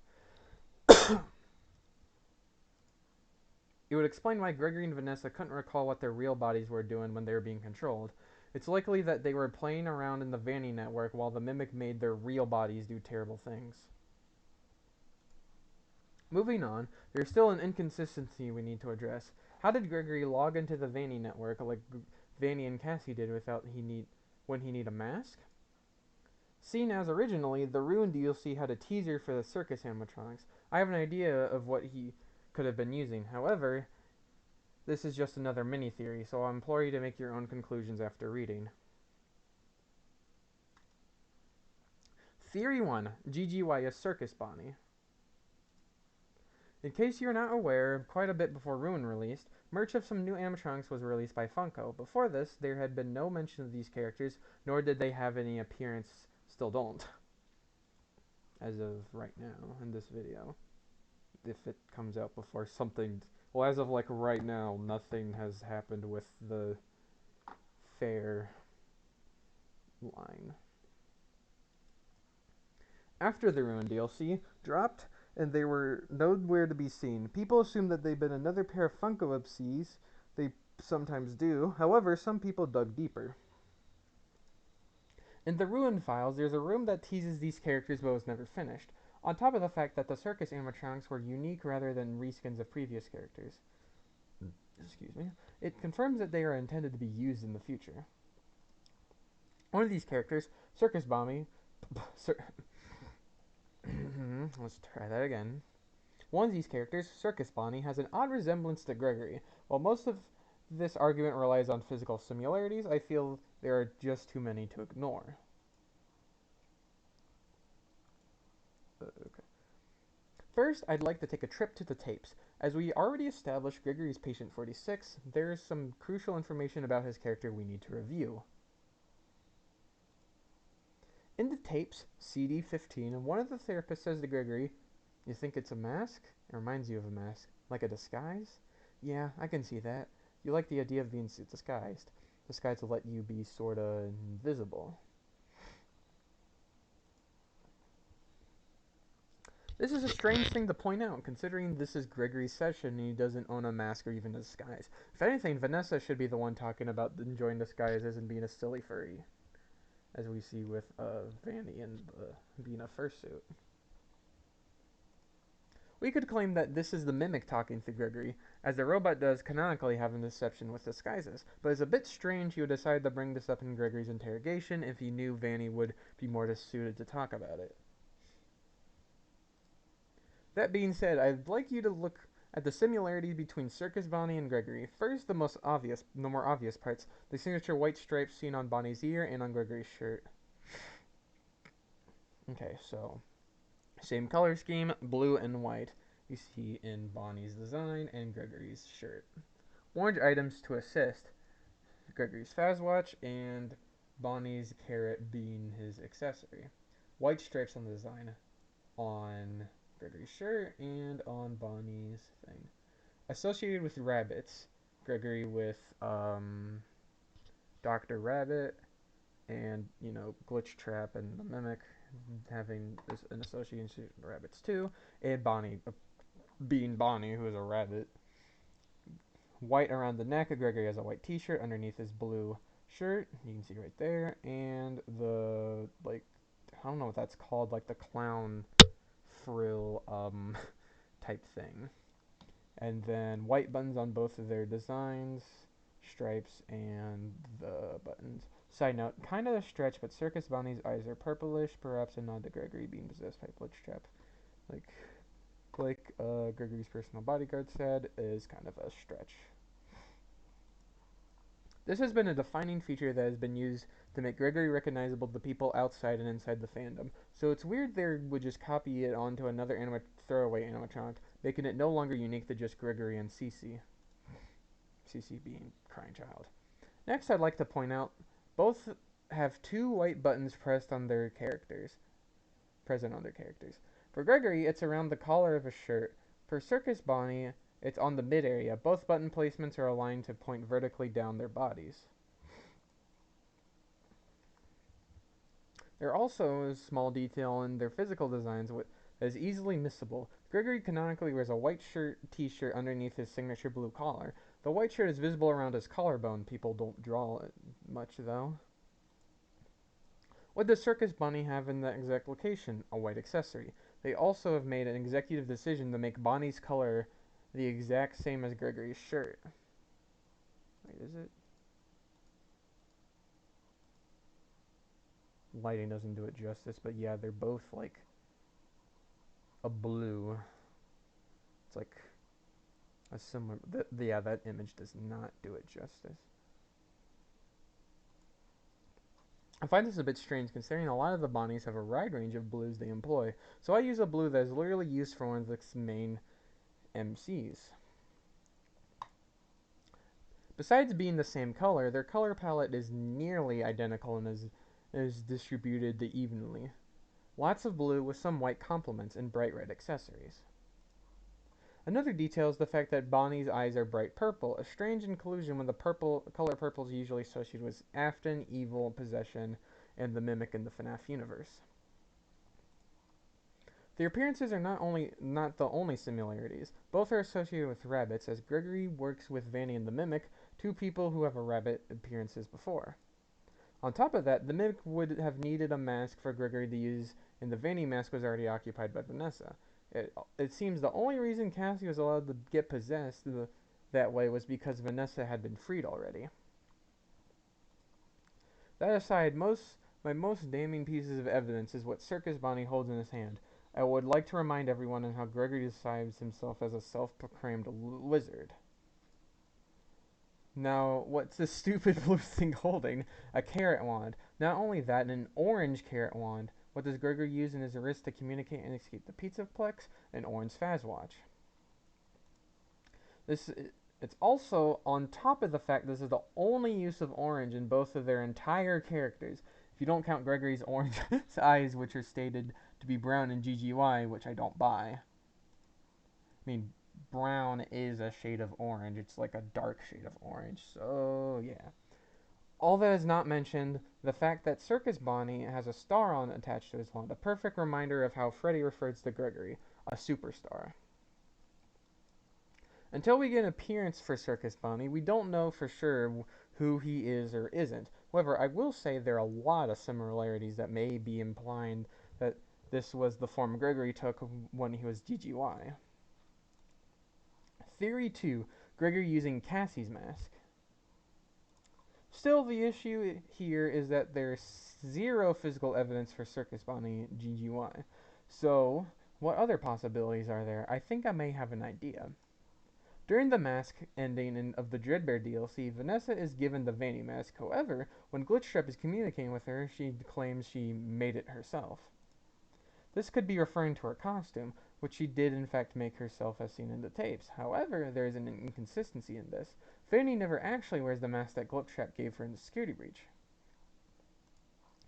It would explain why Gregory and Vanessa couldn't recall what their real bodies were doing when they were being controlled. It's likely that they were playing around in the Vanny network while the Mimic made their real bodies do terrible things. Moving on, there's still an inconsistency we need to address. How did Gregory log into the Vanny network like Vanny and Cassie did when he need a mask? Seen as originally, the Ruin DLC had a teaser for the circus animatronics. I have an idea of what he could have been using. However, this is just another mini-theory, so I implore you to make your own conclusions after reading. Theory 1. GGY is Circus Bonnie. In case you're not aware, quite a bit before Ruin released, merch of some new animatronics was released by Funko. Before this, there had been no mention of these characters, nor did they have any appearance, still don't, as of right now in this video. If it comes out before something, well, as of like right now, nothing has happened with the fair line. After the Ruin DLC dropped and they were nowhere to be seen, people assumed that they'd been another pair of Funko Obsies. They sometimes do. However, some people dug deeper. In the Ruin files, there's a room that teases these characters but was never finished, on top of the fact that the circus animatronics were unique rather than reskins of previous characters. Excuse me. It confirms that they are intended to be used in the future. One of these characters, Circus Bommy, let's try that again. One of these characters, Circus Bonnie, has an odd resemblance to Gregory. While most of this argument relies on physical similarities, I feel there are just too many to ignore. Okay. First, I'd like to take a trip to the tapes. As we already established Gregory is patient 46, there is some crucial information about his character we need to review. In the tapes, CD 15, one of the therapists says to Gregory, "You think it's a mask? It reminds you of a mask. Like a disguise?" "Yeah, I can see that. You like the idea of being disguised. Disguised to let you be sorta invisible." This is a strange thing to point out, considering this is Gregory's session and he doesn't own a mask or even a disguise. If anything, Vanessa should be the one talking about enjoying disguises and being a silly furry, as we see with Vanny and being a fursuit. We could claim that this is the mimic talking to Gregory, as the robot does canonically have an deception with disguises, but it's a bit strange he would decide to bring this up in Gregory's interrogation if he knew Vanny would be more suited to talk about it. That being said, I'd like you to look at the similarities between Circus Bonnie and Gregory. First, the more obvious parts, the signature white stripes seen on Bonnie's ear and on Gregory's shirt. Okay, so same color scheme, blue and white, you see in Bonnie's design and Gregory's shirt. Orange items to assist, Gregory's Fazwatch and Bonnie's carrot being his accessory. White stripes on the design on Gregory's shirt and on Bonnie's thing. Associated with rabbits, Gregory with Dr. Rabbit and, Glitch Trap and the Mimic having an association with rabbits too, and Bonnie being Bonnie, who is a rabbit. White around the neck, Gregory has a white t-shirt underneath his blue shirt, you can see right there, and the, I don't know what that's called, like the clown frill type thing. And then white buttons on both of their designs, stripes, and the buttons. Side note, kind of a stretch, but Circus Bonnie's eyes are purplish, perhaps a nod to Gregory being possessed by Glitch Trap. Like Gregory's personal bodyguard said, is kind of a stretch. This has been a defining feature that has been used to make Gregory recognizable to people outside and inside the fandom. So it's weird they would just copy it onto another throwaway animatronic, making it no longer unique to just Gregory and Cece. Cece being Crying Child. Next, I'd like to point out both have two white buttons present on their characters. For Gregory, it's around the collar of his shirt. For Circus Bonnie, it's on the mid area. Both button placements are aligned to point vertically down their bodies. There also is a small detail in their physical designs that is easily missable. Gregory canonically wears a white t-shirt underneath his signature blue collar. The white shirt is visible around his collarbone. People don't draw it much, though. What does Circus Bonnie have in that exact location? A white accessory. They also have made an executive decision to make Bonnie's color the exact same as Gregory's shirt. Wait, is it? Lighting doesn't do it justice, but yeah, they're both like a blue. It's like a similar. Yeah, that image does not do it justice. I find this a bit strange considering a lot of the Bonnies have a wide range of blues they employ, so I use a blue that is literally used for one of the main MCs. Besides being the same color, their color palette is nearly identical and is distributed evenly. Lots of blue with some white complements and bright red accessories. Another detail is the fact that Bonnie's eyes are bright purple, a strange inclusion when the color purple is usually associated with Afton, evil, possession, and the mimic in the FNAF universe. Their appearances are not the only similarities. Both are associated with rabbits, as Gregory works with Vanny and the Mimic, two people who have a rabbit appearances before. On top of that, the Mimic would have needed a mask for Gregory to use, and the Vanny mask was already occupied by Vanessa. It seems the only reason Cassie was allowed to get possessed that way was because Vanessa had been freed already. That aside, my most damning pieces of evidence is what Circus Bonnie holds in his hand. I would like to remind everyone on how Gregory describes himself as a self-proclaimed wizard. Now, what's this stupid blue thing holding? A carrot wand. Not only that, an orange carrot wand. What does Gregory use in his wrist to communicate and escape the Pizzaplex? An orange Faz watch. This it's also on top of the fact this is the only use of orange in both of their entire characters. If you don't count Gregory's orange eyes, which are stated to be brown in GGY, which I don't buy. I mean, brown is a shade of orange. It's like a dark shade of orange. So, yeah. All that is not mentioned, the fact that Circus Bonnie has a star on attached to his wand, a perfect reminder of how Freddy refers to Gregory, a superstar. Until we get an appearance for Circus Bonnie, we don't know for sure who he is or isn't. However, I will say there are a lot of similarities that may be implying that this was the form Gregory took when he was GGY. Theory 2, Gregory using Cassie's mask. Still, the issue here is that there's zero physical evidence for Circus Bonnie GGY. So, what other possibilities are there? I think I may have an idea. During the mask ending of the Dreadbear DLC, Vanessa is given the Vanny mask. However, when Glitchtrap is communicating with her, she claims she made it herself. This could be referring to her costume, which she did in fact make herself as seen in the tapes. However, there is an inconsistency in this. Vanny never actually wears the mask that Glitchtrap gave her in the security breach.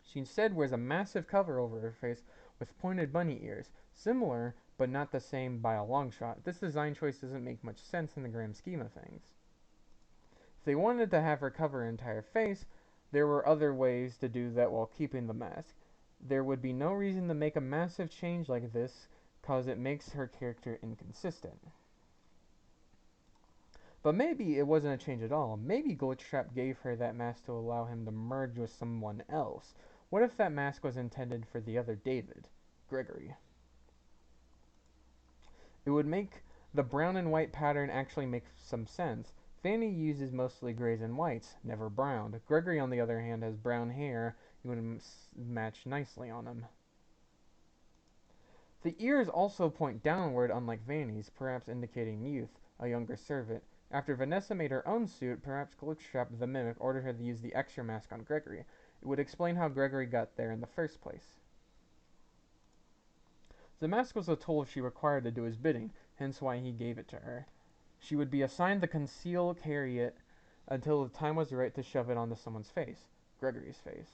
She instead wears a massive cover over her face with pointed bunny ears, similar but not the same by a long shot. This design choice doesn't make much sense in the grand scheme of things. If they wanted to have her cover her entire face, there were other ways to do that while keeping the mask. There would be no reason to make a massive change like this, cause it makes her character inconsistent. But maybe it wasn't a change at all. Maybe Glitchtrap gave her that mask to allow him to merge with someone else. What if that mask was intended for the other David, Gregory? It would make the brown and white pattern actually make some sense. Fanny uses mostly grays and whites, never brown. Gregory, on the other hand, has brown hair. It would match nicely on him. The ears also point downward, unlike Vanny's, perhaps indicating youth, a younger servant. After Vanessa made her own suit, perhaps Glitchtrap the Mimic ordered her to use the extra mask on Gregory. It would explain how Gregory got there in the first place. The mask was a tool she required to do his bidding, hence why he gave it to her. She would be assigned to conceal carry it until the time was right to shove it onto someone's face, Gregory's face.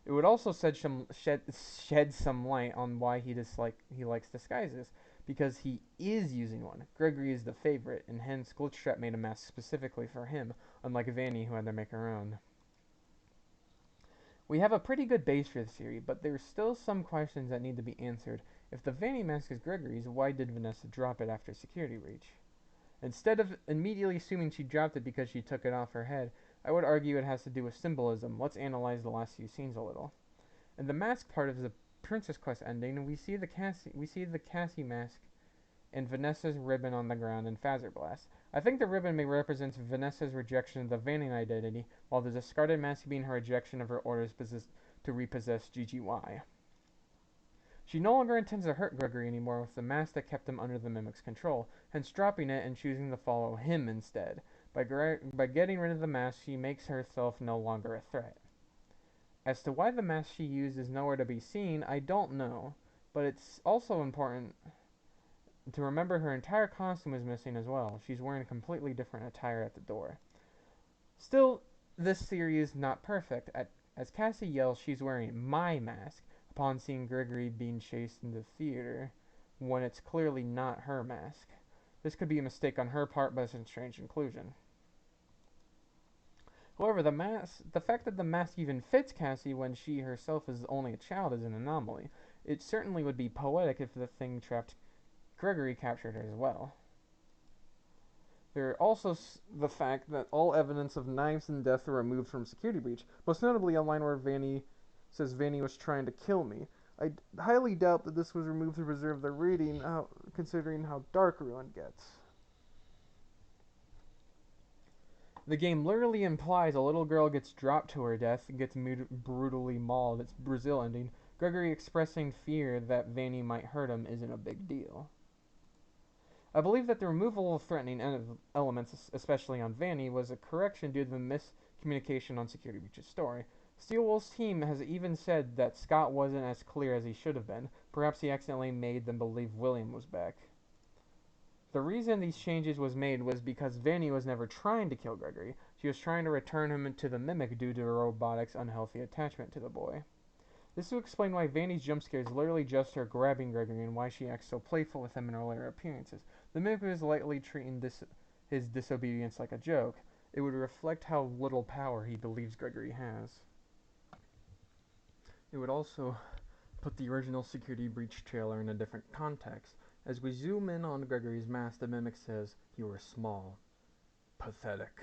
It would also shed some light on why he likes disguises, because he is using one. Gregory is the favorite, and hence Glitchtrap made a mask specifically for him, unlike Vanny who had to make her own. We have a pretty good base for the theory, but there's still some questions that need to be answered. If the Vanny mask is Gregory's, why did Vanessa drop it after security breach? Instead of immediately assuming she dropped it because she took it off her head, I would argue it has to do with symbolism. Let's analyze the last few scenes a little. In the mask part of the Princess Quest ending, we see the Cassie mask and Vanessa's ribbon on the ground in Phaser Blast. I think the ribbon may represent Vanessa's rejection of the Vanning identity, while the discarded mask being her rejection of her orders to repossess GGY. She no longer intends to hurt Gregory anymore with the mask that kept him under the Mimic's control, hence dropping it and choosing to follow him instead. By getting rid of the mask, she makes herself no longer a threat. As to why the mask she used is nowhere to be seen, I don't know, but it's also important to remember her entire costume is missing as well. She's wearing a completely different attire at the door. Still, this theory is not perfect. As Cassie yells she's wearing my mask upon seeing Gregory being chased into the theater, when it's clearly not her mask. This could be a mistake on her part, but it's a strange inclusion. However, the fact that the mask even fits Cassie when she herself is only a child is an anomaly. It certainly would be poetic if the thing trapped Gregory captured her as well. There also the fact that all evidence of knives and death were removed from security breach, most notably a line where Vanny says Vanny was trying to kill me. I highly doubt that this was removed to preserve the reading, considering how dark Ruin gets. The game literally implies a little girl gets dropped to her death and gets brutally mauled. It's Brazil ending. Gregory expressing fear that Vanny might hurt him isn't a big deal. I believe that the removal of threatening elements, especially on Vanny, was a correction due to the miscommunication on Security Breach's story. Steelwool's team has even said that Scott wasn't as clear as he should have been. Perhaps he accidentally made them believe William was back. The reason these changes was made was because Vanny was never trying to kill Gregory. She was trying to return him to the Mimic due to the robotic's unhealthy attachment to the boy. This will explain why Vanny's jump scare is literally just her grabbing Gregory and why she acts so playful with him in earlier appearances. The Mimic is lightly treating his disobedience like a joke. It would reflect how little power he believes Gregory has. It would also put the original Security Breach trailer in a different context. As we zoom in on Gregory's mask, the Mimic says, "You were small. Pathetic."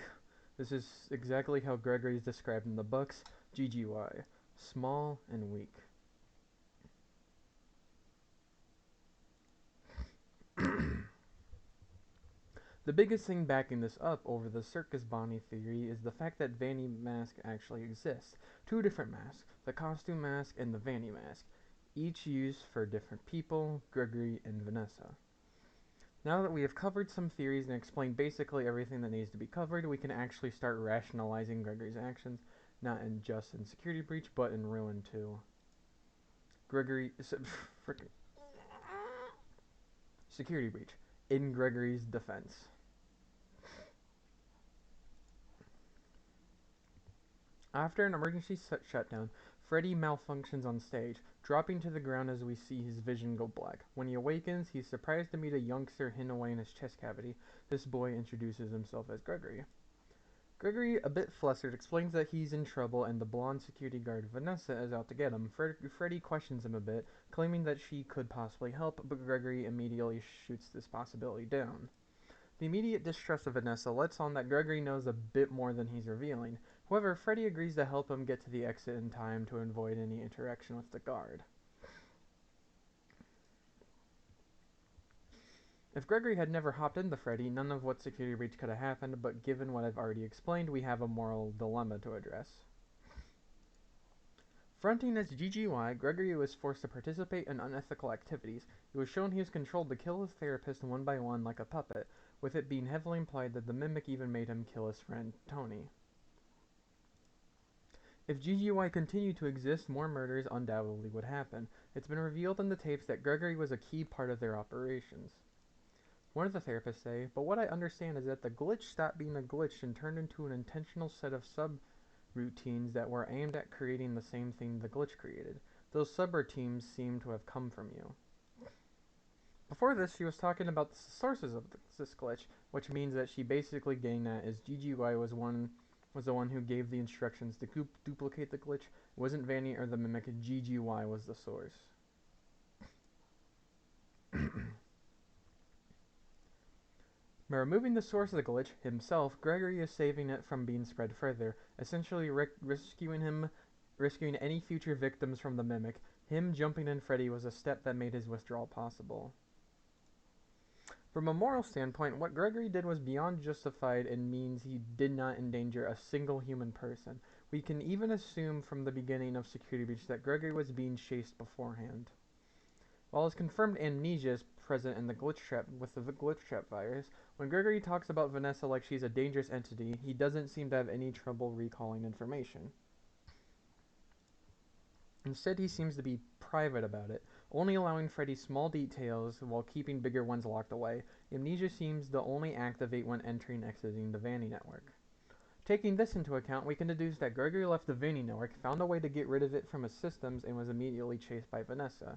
This is exactly how Gregory is described in the books, GGY. Small and weak. The biggest thing backing this up over the Circus Bonnie theory is the fact that Vanny mask actually exists. Two different masks, the costume mask and the Vanny mask, each used for different people, Gregory and Vanessa. Now that we have covered some theories and explained basically everything that needs to be covered, we can actually start rationalizing Gregory's actions, not just in Security Breach, but in Ruin too. Gregory, frickin' Security Breach. In Gregory's defense. After an emergency shutdown, Freddy malfunctions on stage, dropping to the ground as we see his vision go black. When he awakens, he's surprised to meet a youngster hidden away in his chest cavity. This boy introduces himself as Gregory. Gregory, a bit flustered, explains that he's in trouble and the blonde security guard Vanessa is out to get him. Freddy questions him a bit, claiming that she could possibly help, but Gregory immediately shoots this possibility down. The immediate distrust of Vanessa lets on that Gregory knows a bit more than he's revealing. However, Freddy agrees to help him get to the exit in time to avoid any interaction with the guard. If Gregory had never hopped into Freddy, none of what Security Breach could have happened, but given what I've already explained, we have a moral dilemma to address. Fronting as GGY, Gregory was forced to participate in unethical activities. It was shown he was controlled to kill his therapist one by one like a puppet, with it being heavily implied that the Mimic even made him kill his friend, Tony. If GGY continued to exist, more murders undoubtedly would happen. It's been revealed in the tapes that Gregory was a key part of their operations. One of the therapists say, but what I understand is that the glitch stopped being a glitch and turned into an intentional set of subroutines that were aimed at creating the same thing the glitch created. Those subroutines seem to have come from you. Before this, she was talking about the sources of this glitch, which means that she basically getting at is GGY was the one who gave the instructions to duplicate the glitch. It wasn't Vanny or the Mimic, GGY was the source. By removing the source of the glitch, himself, Gregory is saving it from being spread further, essentially rescuing any future victims from the Mimic. Him jumping in Freddy was a step that made his withdrawal possible. From a moral standpoint, what Gregory did was beyond justified and means he did not endanger a single human person. We can even assume from the beginning of Security Breach that Gregory was being chased beforehand. While his confirmed amnesia is present in the glitch trap with the glitch trap virus, when Gregory talks about Vanessa like she's a dangerous entity, he doesn't seem to have any trouble recalling information. Instead, he seems to be private about it, only allowing Freddy small details while keeping bigger ones locked away. Amnesia seems to only activate when entering and exiting the Vanny network. Taking this into account, we can deduce that Gregory left the Vanny network, found a way to get rid of it from his systems, and was immediately chased by Vanessa.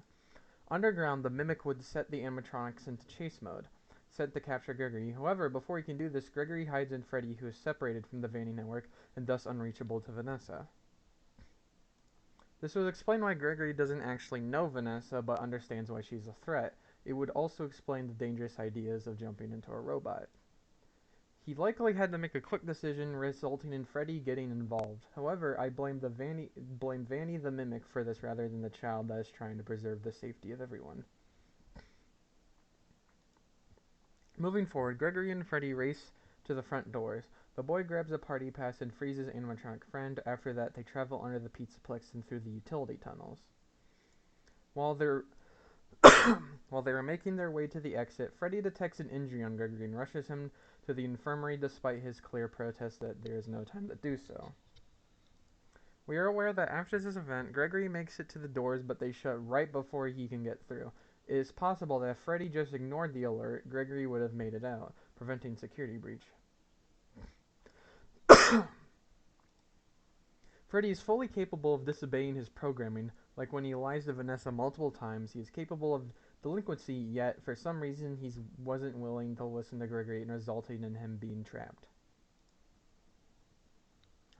Underground, the Mimic would set the animatronics into chase mode, set to capture Gregory. However, before he can do this, Gregory hides in Freddy, who is separated from the Vanny network and thus unreachable to Vanessa. This would explain why Gregory doesn't actually know Vanessa, but understands why she's a threat. It would also explain the dangerous ideas of jumping into a robot. He likely had to make a quick decision, resulting in Freddy getting involved. However, I blame Vanny the Mimic for this rather than the child that is trying to preserve the safety of everyone. Moving forward, Gregory and Freddy race to the front doors. The boy grabs a party pass and frees his animatronic friend. After that, they travel under the Pizzaplex and through the utility tunnels. While they're While they are making their way to the exit, Freddy detects an injury on Gregory and rushes him to the infirmary despite his clear protest that there is no time to do so. We are aware that after this event, Gregory makes it to the doors, but they shut right before he can get through. It is possible that if Freddy just ignored the alert, Gregory would have made it out, preventing security breach. Freddy is fully capable of disobeying his programming, like when he lies to Vanessa multiple times. He is capable of delinquency, yet for some reason he wasn't willing to listen to Gregory, and resulting in him being trapped.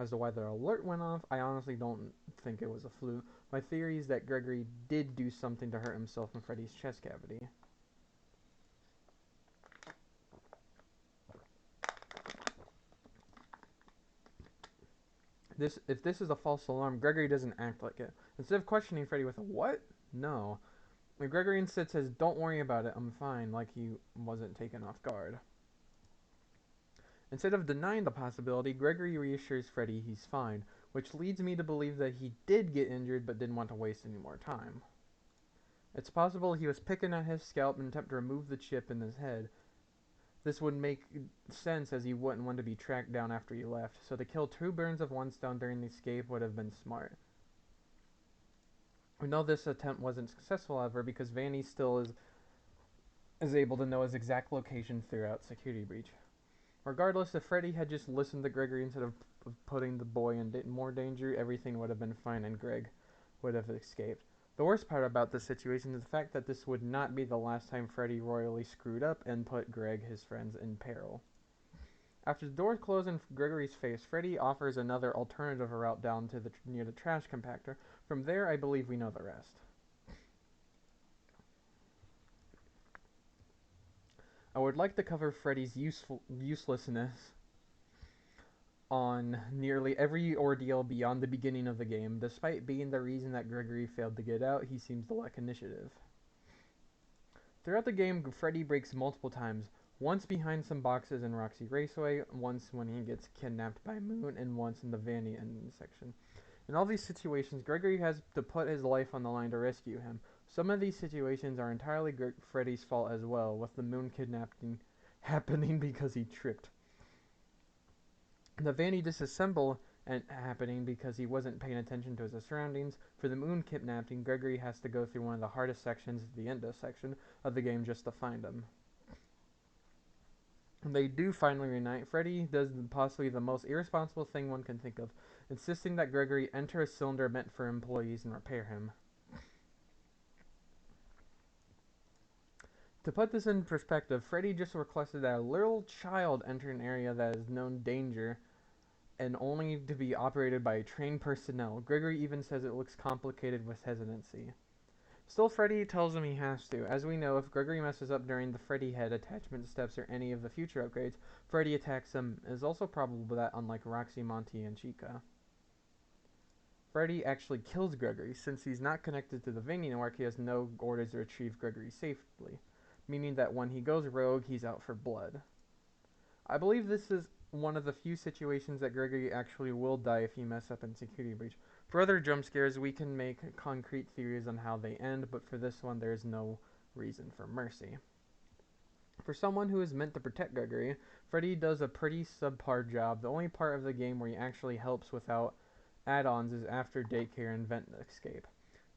As to why the alert went off, I honestly don't think it was a fluke. My theory is that Gregory did do something to hurt himself in Freddy's chest cavity. If this is a false alarm, Gregory doesn't act like it. Instead of questioning Freddy with a "what?" No. And Gregory instead says, "Don't worry about it, I'm fine," like he wasn't taken off guard. Instead of denying the possibility, Gregory reassures Freddy he's fine, which leads me to believe that he did get injured but didn't want to waste any more time. It's possible he was picking at his scalp in an attempt to remove the chip in his head. This would make sense as he wouldn't want to be tracked down after he left, so to kill two birds with one stone during the escape would have been smart. We know this attempt wasn't successful, however, because Vanny still is able to know his exact location throughout security breach. Regardless, if Freddy had just listened to Gregory instead of putting the boy in more danger, everything would have been fine and Greg would have escaped. The worst part about this situation is the fact that this would not be the last time Freddy royally screwed up and put Greg, his friends, in peril. After the doors close in Gregory's face, Freddy offers another alternative route down to near the trash compactor. From there, I believe we know the rest. I would like to cover Freddy's uselessness on nearly every ordeal beyond the beginning of the game. Despite being the reason that Gregory failed to get out, he seems to lack initiative. Throughout the game, Freddy breaks multiple times. Once behind some boxes in Roxy Raceway, once when he gets kidnapped by Moon, and once in the Vanny ending section. In all these situations, Gregory has to put his life on the line to rescue him. Some of these situations are entirely Freddy's fault as well, with the Moon kidnapping happening because he tripped. The Vanny disassemble happening because he wasn't paying attention to his surroundings. For the Moon kidnapping, Gregory has to go through one of the hardest sections, the endo section, of the game just to find him. When they do finally reunite, Freddy does possibly the most irresponsible thing one can think of, insisting that Gregory enter a cylinder meant for employees and repair him. To put this in perspective, Freddy just requested that a little child enter an area that is known danger and only to be operated by trained personnel. Gregory even says it looks complicated with hesitancy. Still, Freddy tells him he has to. As we know, if Gregory messes up during the Freddy head attachment steps or any of the future upgrades, Freddy attacks him. It is also probable that, unlike Roxy, Monty, and Chica, Freddy actually kills Gregory. Since he's not connected to the Vanny network, he has no orders to retrieve Gregory safely, meaning that when he goes rogue, he's out for blood. I believe this is one of the few situations that Gregory actually will die if he messes up in security breach. For other jump scares, we can make concrete theories on how they end, but for this one, there is no reason for mercy. For someone who is meant to protect Gregory, Freddy does a pretty subpar job. The only part of the game where he actually helps without add-ons is after daycare and vent escape.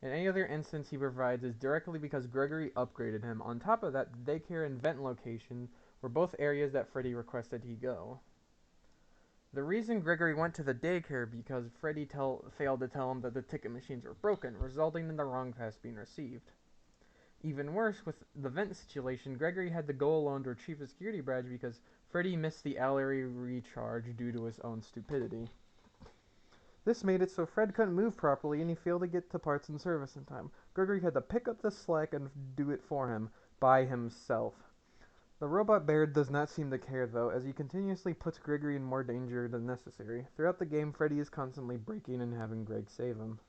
In any other instance he provides is directly because Gregory upgraded him. On top of that, the daycare and vent location were both areas that Freddy requested he go. The reason Gregory went to the daycare because Freddy failed to tell him that the ticket machines were broken, resulting in the wrong pass being received. Even worse, with the vent situation, Gregory had to go alone to retrieve the security badge because Freddy missed the alley recharge due to his own stupidity. This made it so Fred couldn't move properly and he failed to get to parts and service in time. Gregory had to pick up the slack and do it for him, by himself. The robot bear does not seem to care though, as he continuously puts Gregory in more danger than necessary. Throughout the game, Freddy is constantly breaking and having Greg save him.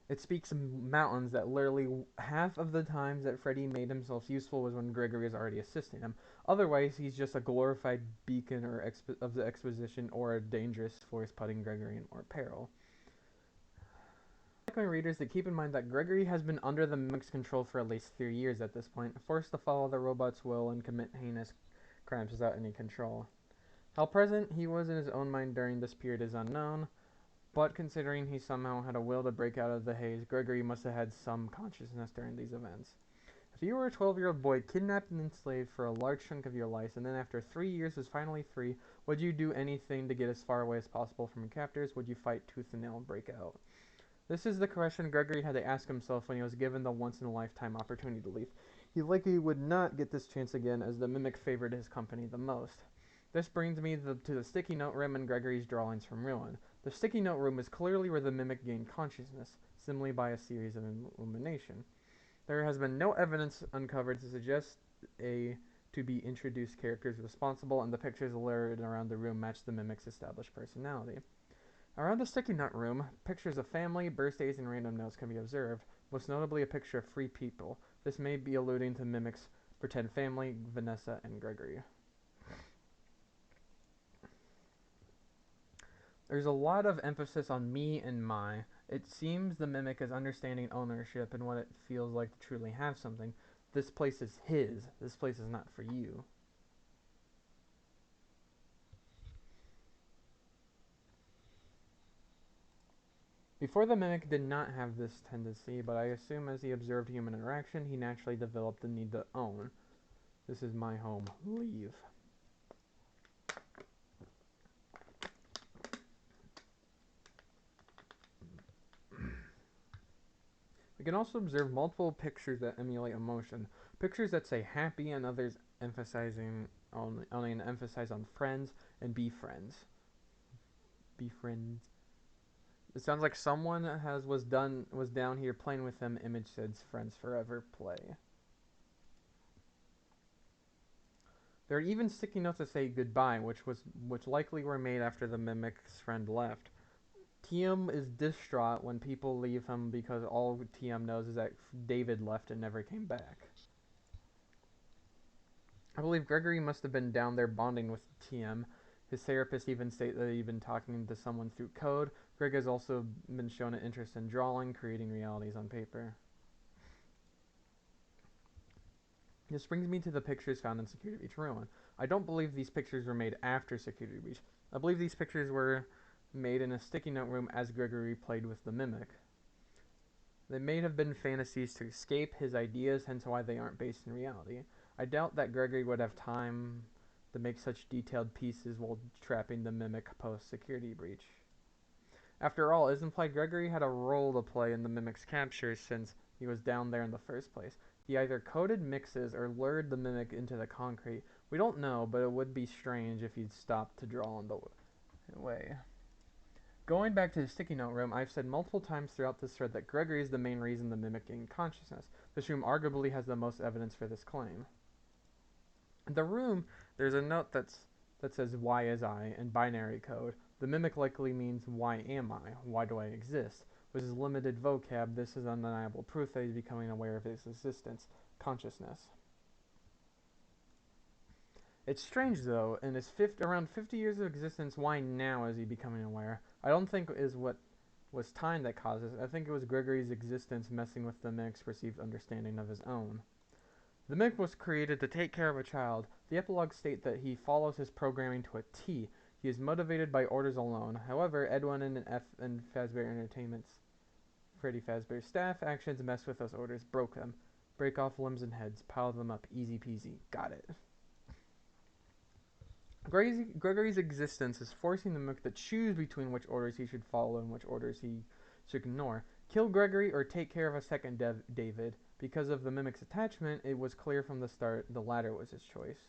It speaks mountains that literally half of the times that Freddy made himself useful was when Gregory is already assisting him. Otherwise, he's just a glorified beacon of the exposition or a dangerous force putting Gregory in more peril. My readers to keep in mind that Gregory has been under the Mimic's control for at least 3 years at this point, forced to follow the robot's will and commit heinous crimes without any control. How present he was in his own mind during this period is unknown, but considering he somehow had a will to break out of the haze, Gregory must have had some consciousness during these events. If you were a 12-year-old boy kidnapped and enslaved for a large chunk of your life, and then after 3 years was finally free, would you do anything to get as far away as possible from your captors? Would you fight tooth and nail and break out? This is the question Gregory had to ask himself when he was given the once-in-a-lifetime opportunity to leave. He likely would not get this chance again, as the Mimic favored his company the most. This brings me to the sticky note room and Gregory's drawings from Ruin. The sticky note room is clearly where the Mimic gained consciousness, simply by a series of illumination. There has been no evidence uncovered to suggest a to-be introduced character is responsible, and the pictures lurid around the room match the Mimic's established personality. Around the sticky note room, pictures of family, birthdays, and random notes can be observed, most notably a picture of 3 people. This may be alluding to Mimic's pretend family, Vanessa and Gregory. There's a lot of emphasis on me and my. It seems the Mimic is understanding ownership and what it feels like to truly have something. This place is his. This place is not for you. Before, the Mimic did not have this tendency, but I assume as he observed human interaction, he naturally developed the need to own. This is my home. Leave. We can also observe multiple pictures that emulate emotion. Pictures that say happy and others emphasizing only an emphasis on friends and be friends. Be friends. It sounds like someone was down here playing with them. Image says friends forever play. There are even sticky notes that say goodbye, which likely were made after the Mimic's friend left. TM is distraught when people leave him because all TM knows is that David left and never came back. I believe Gregory must have been down there bonding with TM. His therapist even stated that he'd been talking to someone through code. Greg has also been shown an interest in drawing, creating realities on paper. This brings me to the pictures found in Security Breach Ruin. I don't believe these pictures were made after Security Breach. I believe these pictures were made in a sticky note room as Gregory played with the Mimic. They may have been fantasies to escape his ideas, hence why they aren't based in reality. I doubt that Gregory would have time to make such detailed pieces while trapping the Mimic post-Security Breach. After all, it is implied Gregory had a role to play in the Mimic's capture since he was down there in the first place. He either coded mixes or lured the Mimic into the concrete. We don't know, but it would be strange if he'd stopped to draw on the way. Going back to the sticky note room, I've said multiple times throughout this thread that Gregory is the main reason the Mimic gained consciousness. This room arguably has the most evidence for this claim. In the room, there's a note that says why is I in binary code. The Mimic likely means why am I? Why do I exist? With his limited vocab, this is undeniable proof that he's becoming aware of his existence, consciousness. It's strange though, in his around 50 years of existence, why now is he becoming aware? I don't think it is what was time that caused this. I think it was Gregory's existence messing with the Mimic's perceived understanding of his own. The Mimic was created to take care of a child. The epilogues state that he follows his programming to a T. He is motivated by orders alone. However, Edwin and Fazbear Entertainment's Freddy Fazbear's staff actions mess with those orders, broke them. Break off limbs and heads, pile them up, easy peasy. Got it. Gregory's existence is forcing the Mimic to choose between which orders he should follow and which orders he to ignore. Kill Gregory or take care of a second David. Because of the mimic's attachment, it was clear from the start the latter was his choice.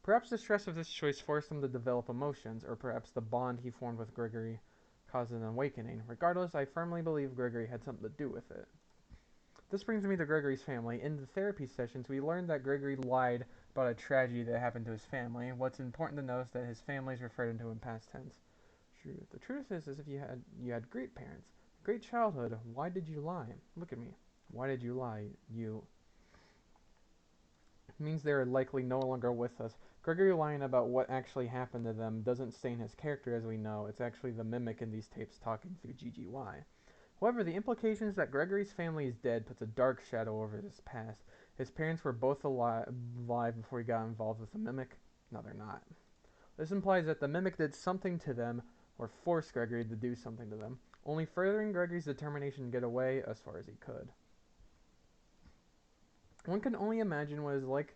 Perhaps the stress of this choice forced him to develop emotions, or perhaps the bond he formed with Gregory caused an awakening. Regardless, I firmly believe Gregory had something to do with it. This brings me to Gregory's family. In the therapy sessions, we learned that Gregory lied about a tragedy that happened to his family. What's important to know is that his family is referred to in past tense. True. The truth is if you had great parents, great childhood, why did you lie? Look at me. Why did you lie? You means they are likely no longer with us. Gregory lying about what actually happened to them doesn't stain his character as we know. It's actually the mimic in these tapes talking through GGY. However, the implications that Gregory's family is dead puts a dark shadow over his past. His parents were both alive before he got involved with the mimic. No, they're not. This implies that the mimic did something to them or forced Gregory to do something to them, only furthering Gregory's determination to get away as far as he could. One can only imagine what it's like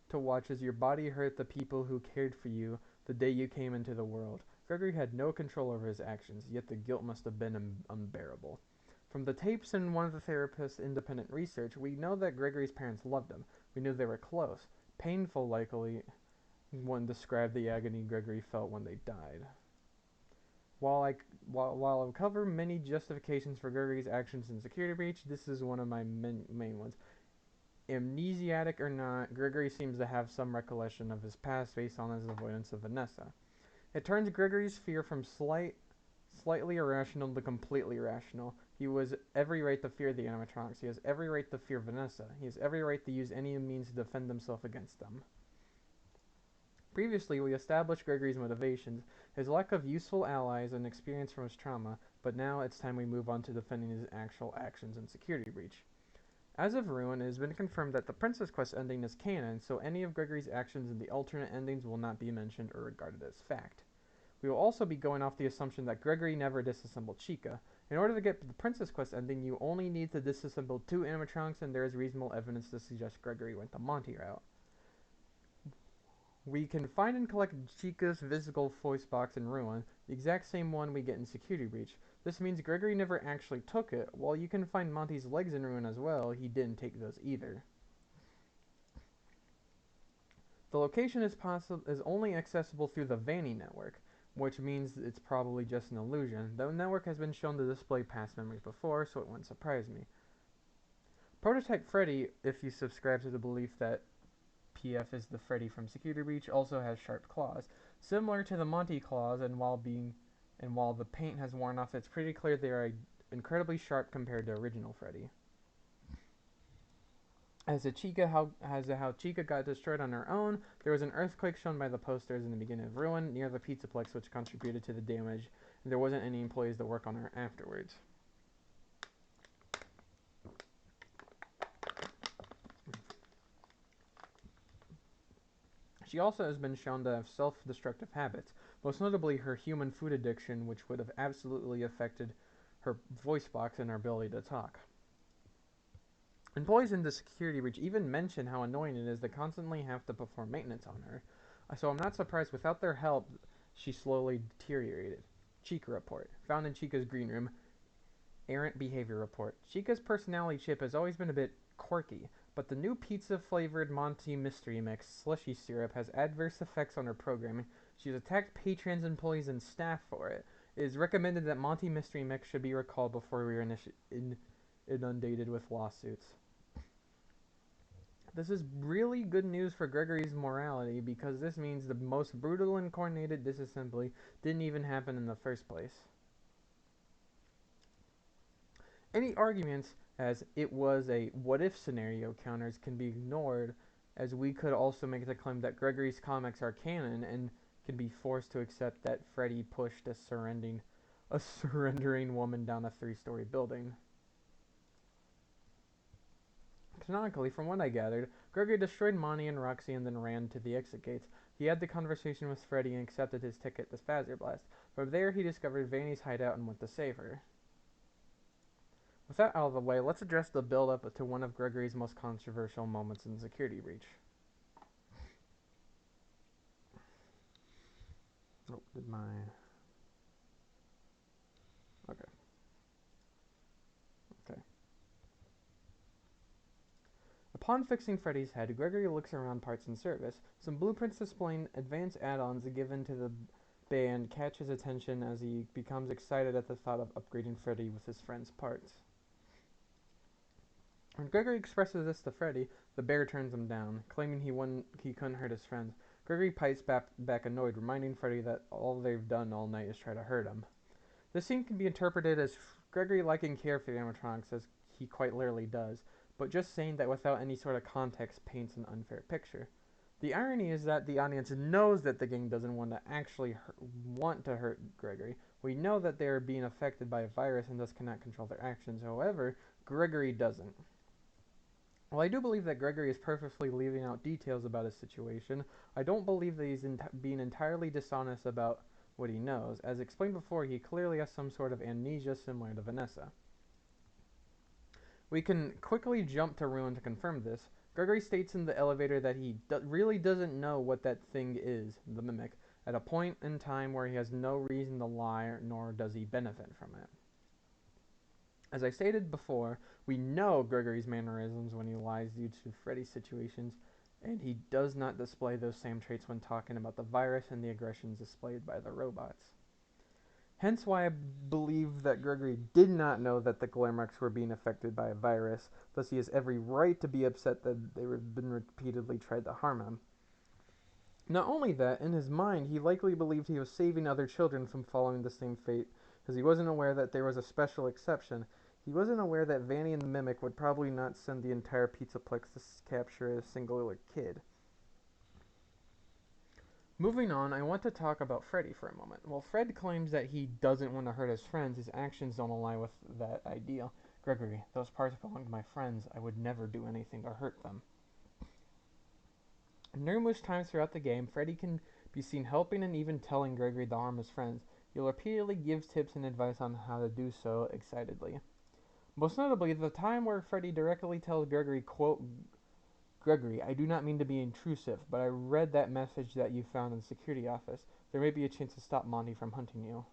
to watch as your body hurt the people who cared for you the day you came into the world. Gregory had no control over his actions, yet the guilt must have been unbearable. From the tapes and one of the therapist's independent research, we know that Gregory's parents loved him. We knew they were close. Painful, likely, one described the agony Gregory felt when they died. While I'll cover many justifications for Gregory's actions in Security Breach, this is one of my main ones. Amnesiac or not, Gregory seems to have some recollection of his past based on his avoidance of Vanessa. It turns Gregory's fear from slightly irrational to completely irrational. He has every right to fear the animatronics. He has every right to fear Vanessa. He has every right to use any means to defend himself against them. Previously, we established Gregory's motivations, his lack of useful allies, and experience from his trauma, but now it's time we move on to defending his actual actions in Security Breach. As of Ruin, it has been confirmed that the Princess Quest ending is canon, so any of Gregory's actions in the alternate endings will not be mentioned or regarded as fact. We will also be going off the assumption that Gregory never disassembled Chica. In order to get to the Princess Quest ending, you only need to disassemble 2 animatronics, and there is reasonable evidence to suggest Gregory went the Monty route. We can find and collect Chica's physical voice box in Ruin, the exact same one we get in Security Breach. This means Gregory never actually took it. While you can find Monty's legs in Ruin as well, he didn't take those either. The location is only accessible through the Vanny network, which means it's probably just an illusion. The network has been shown to display past memories before, so it wouldn't surprise me. Prototype Freddy, if you subscribe to the belief that PF is the Freddy from Security Breach, also has sharp claws, similar to the Monty claws, and while the paint has worn off, it's pretty clear they are incredibly sharp compared to original Freddy. As how Chica got destroyed on her own, there was an earthquake shown by the posters in the beginning of Ruin near the Pizzaplex, which contributed to the damage, and there wasn't any employees to work on her afterwards. She also has been shown to have self-destructive habits, most notably her human food addiction, which would have absolutely affected her voice box and her ability to talk. Employees in the Security Breach even mention how annoying it is to constantly have to perform maintenance on her, so I'm not surprised without their help she slowly deteriorated. Chica Report, found in Chica's green room. Errant Behavior Report. Chica's personality chip has always been a bit quirky, but the new pizza-flavored Monty Mystery Mix slushy syrup has adverse effects on her programming. She's attacked patrons, employees, and staff for it. It is recommended that Monty Mystery Mix should be recalled before we are inundated with lawsuits. This is really good news for Gregory's morality because this means the most brutal and coordinated disassembly didn't even happen in the first place. Any arguments as it was a what-if scenario counters can be ignored, as we could also make the claim that Gregory's comics are canon and can be forced to accept that Freddy pushed a surrendering woman down a 3-story building. Canonically, from what I gathered, Gregory destroyed Monty and Roxy and then ran to the exit gates. He had the conversation with Freddy and accepted his ticket to Spazzer Blast. From there, he discovered Vanny's hideout and went to save her. With that out of the way, let's address the build-up to one of Gregory's most controversial moments in Security Breach. Oh, okay. Upon fixing Freddy's head, Gregory looks around parts in service. Some blueprints displaying advanced add-ons given to the band catch his attention as he becomes excited at the thought of upgrading Freddy with his friend's parts. When Gregory expresses this to Freddy, the bear turns him down, claiming he couldn't hurt his friends. Gregory pipes back annoyed, reminding Freddy that all they've done all night is try to hurt him. This scene can be interpreted as Gregory liking care for the animatronics, as he quite literally does, but just saying that without any sort of context paints an unfair picture. The irony is that the audience knows that the gang doesn't want to hurt Gregory. We know that they are being affected by a virus and thus cannot control their actions. However, Gregory doesn't. While I do believe that Gregory is purposely leaving out details about his situation, I don't believe that he's being entirely dishonest about what he knows. As explained before, he clearly has some sort of amnesia similar to Vanessa. We can quickly jump to Ruin to confirm this. Gregory states in the elevator that he really doesn't know what that thing is, the mimic, at a point in time where he has no reason to lie, nor does he benefit from it. As I stated before, we know Gregory's mannerisms when he lies due to Freddy's situations, and he does not display those same traits when talking about the virus and the aggressions displayed by the robots. Hence why I believe that Gregory did not know that the Glamrex were being affected by a virus, thus he has every right to be upset that they have been repeatedly tried to harm him. Not only that, in his mind, he likely believed he was saving other children from following the same fate, because he wasn't aware that there was a special exception. He wasn't aware that Vanny and the Mimic would probably not send the entire Pizzaplex to capture a singular kid. Moving on, I want to talk about Freddy for a moment. While Fred claims that he doesn't want to hurt his friends, his actions don't align with that ideal. Gregory, those parts belong to my friends. I would never do anything to hurt them. Numerous times throughout the game, Freddy can be seen helping and even telling Gregory to harm his friends. He repeatedly gives tips and advice on how to do so excitedly. Most notably, the time where Freddy directly tells Gregory, quote, Gregory, I do not mean to be intrusive, but I read that message that you found in the security office. There may be a chance to stop Monty from hunting you.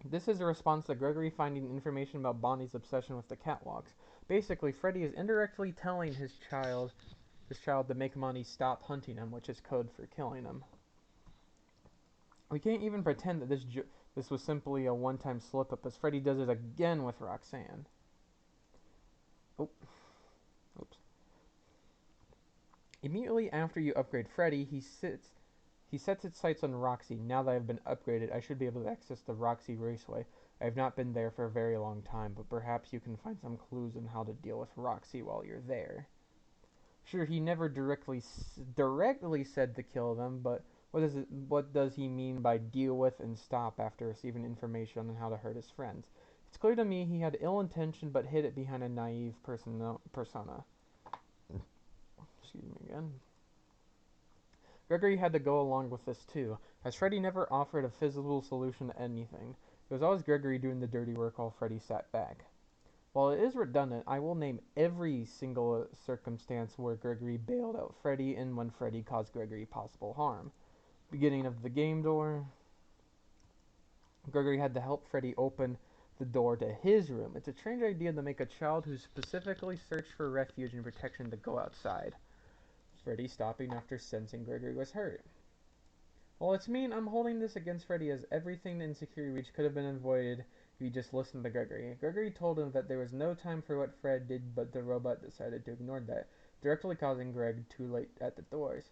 This is a response to Gregory finding information about Bonnie's obsession with the catwalks. Basically, Freddy is indirectly telling his child to make Monty stop hunting him, which is code for killing him. We can't even pretend that this was simply a one-time slip-up, as Freddy does it again with Roxanne. Oh. Oops. Immediately after you upgrade Freddy, he sets its sights on Roxy. Now that I've been upgraded, I should be able to access the Roxy Raceway. I have not been there for a very long time, but perhaps you can find some clues on how to deal with Roxy while you're there. Sure, he never directly said to kill them, but what does he mean by deal with and stop after receiving information on how to hurt his friends? It's clear to me he had ill intention but hid it behind a naive persona. Excuse me again. Gregory had to go along with this too, as Freddy never offered a feasible solution to anything. It was always Gregory doing the dirty work while Freddy sat back. While it is redundant, I will name every single circumstance where Gregory bailed out Freddy and when Freddy caused Gregory possible harm. Beginning of the game door, Gregory had to help Freddy open the door to his room. It's a strange idea to make a child who specifically searched for refuge and protection to go outside. Freddy stopping after sensing Gregory was hurt. While it's mean, I'm holding this against Freddy, as everything in Security Breach could have been avoided if he just listened to Gregory. Gregory told him that there was no time for what Fred did, but the robot decided to ignore that, directly causing Greg too late at the doors.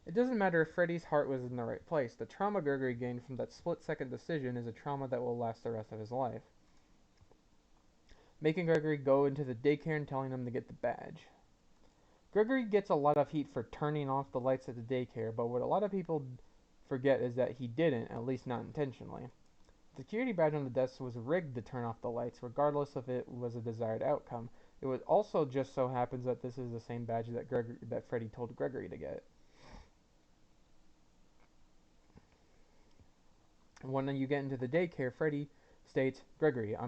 It doesn't matter if Freddy's heart was in the right place. The trauma Gregory gained from that split-second decision is a trauma that will last the rest of his life. Making Gregory go into the daycare and telling him to get the badge. Gregory gets a lot of heat for turning off the lights at the daycare, but what a lot of people forget is that he didn't, at least not intentionally. The security badge on the desk was rigged to turn off the lights, regardless if it was a desired outcome. It would also just so happens that this is the same badge that Freddy told Gregory to get. When you get into the daycare, Freddy states, Gregory, I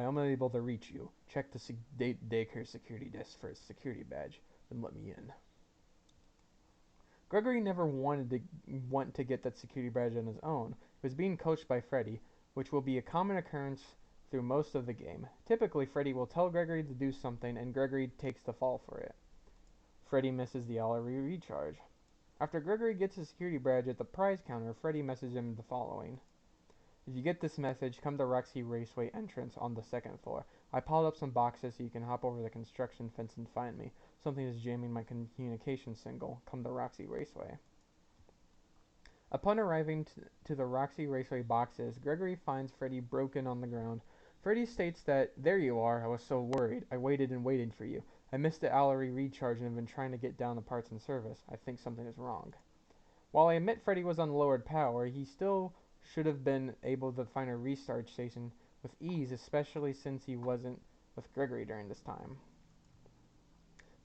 am unable to reach you. Check the daycare security desk for a security badge, then let me in. Gregory never want to get that security badge on his own. He was being coached by Freddy, which will be a common occurrence through most of the game. Typically, Freddy will tell Gregory to do something, and Gregory takes the fall for it. Freddy misses the Ellery recharge. After Gregory gets his security badge at the prize counter, Freddy messages him the following. If you get this message, come to Roxy Raceway entrance on the second floor. I piled up some boxes so you can hop over the construction fence and find me. Something is jamming my communication signal. Come to Roxy Raceway. Upon arriving to the Roxy Raceway boxes, Gregory finds Freddy broken on the ground. Freddy states that, there you are, I was so worried. I waited and waited for you. I missed the Allery recharge and have been trying to get down to parts and service. I think something is wrong. While I admit Freddy was on lowered power, he still should have been able to find a restart station with ease, especially since he wasn't with Gregory during this time.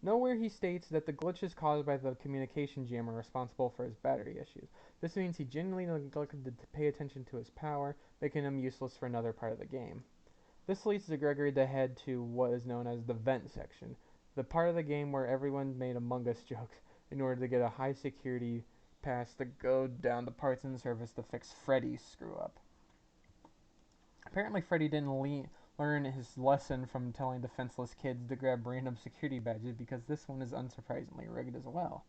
Nowhere he states that the glitches caused by the communication jam are responsible for his battery issues. This means he genuinely neglected to pay attention to his power, making him useless for another part of the game. This leads to Gregory to head to what is known as the vent section, the part of the game where everyone made Among Us jokes in order to get a high security pass to go down to parts and service to fix Freddy's screw up. Apparently Freddy didn't learn his lesson from telling defenseless kids to grab random security badges because this one is unsurprisingly rigged as well.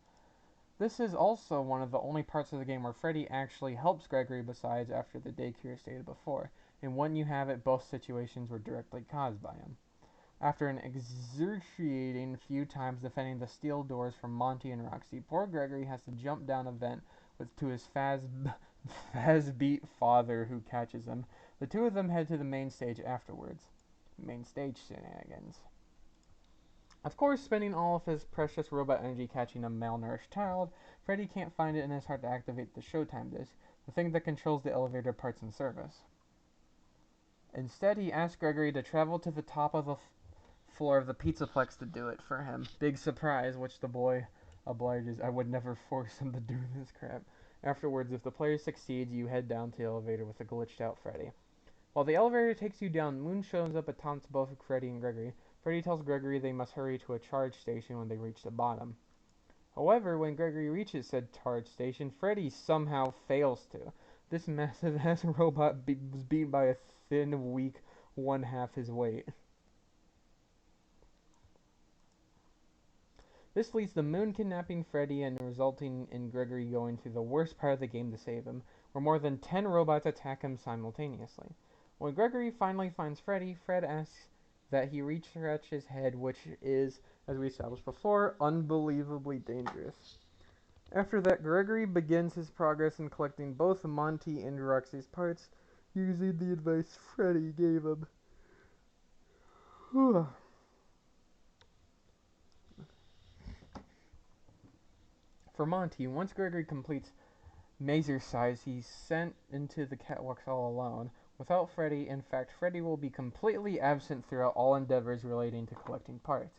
This is also one of the only parts of the game where Freddy actually helps Gregory besides after the daycare stated before, and when you have it, both situations were directly caused by him. After an excruciating few times defending the steel doors from Monty and Roxy, poor Gregory has to jump down a vent to his Faz-beat father who catches him. The two of them head to the main stage afterwards. Main stage shenanigans. Of course, spending all of his precious robot energy catching a malnourished child, Freddy can't find it in his heart to activate the Showtime disc, the thing that controls the elevator parts and service. Instead, he asks Gregory to travel to the top of the floor of the Pizzaplex to do it for him. Big surprise, which the boy obliges. I would never force him to do this crap. Afterwards, if the player succeeds, you head down to the elevator with a glitched out Freddy. While the elevator takes you down, Moon shows up and taunts both Freddy and Gregory. Freddy tells Gregory they must hurry to a charge station when they reach the bottom. However, when Gregory reaches said charge station, Freddy somehow fails to. This massive-ass robot was beaten by a thin, weak one-half his weight. This leads to Moon kidnapping Freddy and resulting in Gregory going through the worst part of the game to save him, where more than 10 robots attack him simultaneously. When Gregory finally finds Freddy, Fred asks that he reach his head, which is, as we established before, unbelievably dangerous. After that, Gregory begins his progress in collecting both Monty and Roxy's parts, using the advice Freddy gave him. For Monty, once Gregory completes Mazer's size, he's sent into the catwalks all alone. Without Freddy, in fact, Freddy will be completely absent throughout all endeavors relating to collecting parts.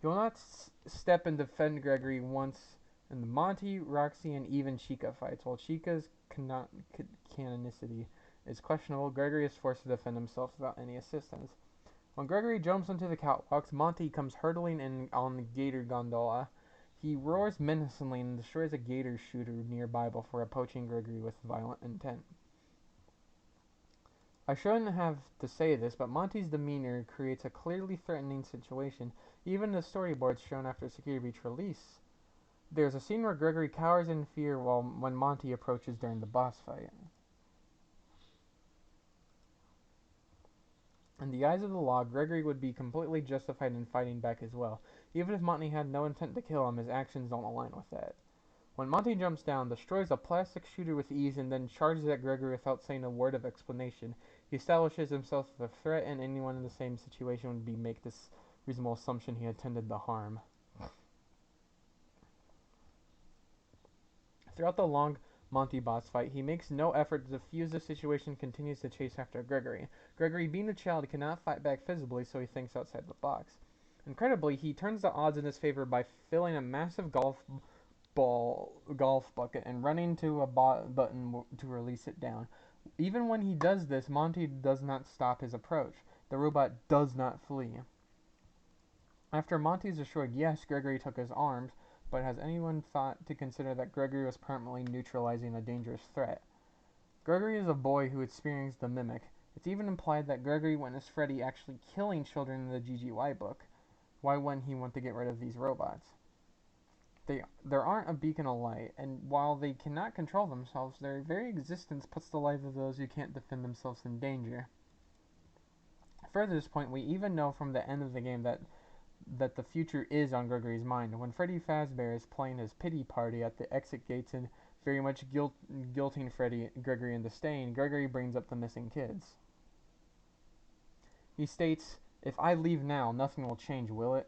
He will not step and defend Gregory once in the Monty, Roxy, and even Chica fights. While Chica's canonicity is questionable, Gregory is forced to defend himself without any assistance. When Gregory jumps onto the catwalks, Monty comes hurtling in on the Gator gondola. He roars menacingly and destroys a gator shooter nearby before approaching Gregory with violent intent. I shouldn't have to say this, but Monty's demeanor creates a clearly threatening situation, even in the storyboards shown after Security Breach release. There's a scene where Gregory cowers in fear when Monty approaches during the boss fight. In the eyes of the law, Gregory would be completely justified in fighting back as well. Even if Monty had no intent to kill him, his actions don't align with that. When Monty jumps down, destroys a plastic shooter with ease, and then charges at Gregory without saying a word of explanation, he establishes himself as a threat, and anyone in the same situation would make this reasonable assumption he intended the harm. Throughout the long Monty boss fight, he makes no effort to defuse the situation and continues to chase after Gregory. Gregory, being a child, cannot fight back physically, so he thinks outside the box. Incredibly, he turns the odds in his favor by filling a massive golf bucket and running to a button to release it down. Even when he does this, Monty does not stop his approach. The robot does not flee. After Monty is destroyed, yes, Gregory took his arms, but has anyone thought to consider that Gregory was permanently neutralizing a dangerous threat? Gregory is a boy who experienced the Mimic, It's even implied that Gregory witnessed Freddy actually killing children in the GGY book. Why wouldn't he want to get rid of these robots? There aren't a beacon of light, and while they cannot control themselves, their very existence puts the lives of those who can't defend themselves in danger. Further to this point, we even know from the end of the game that the future is on Gregory's mind. When Freddy Fazbear is playing his pity party at the exit gates and very much guilting Gregory into staying, Gregory brings up the missing kids. He states, "If I leave now, nothing will change, will it?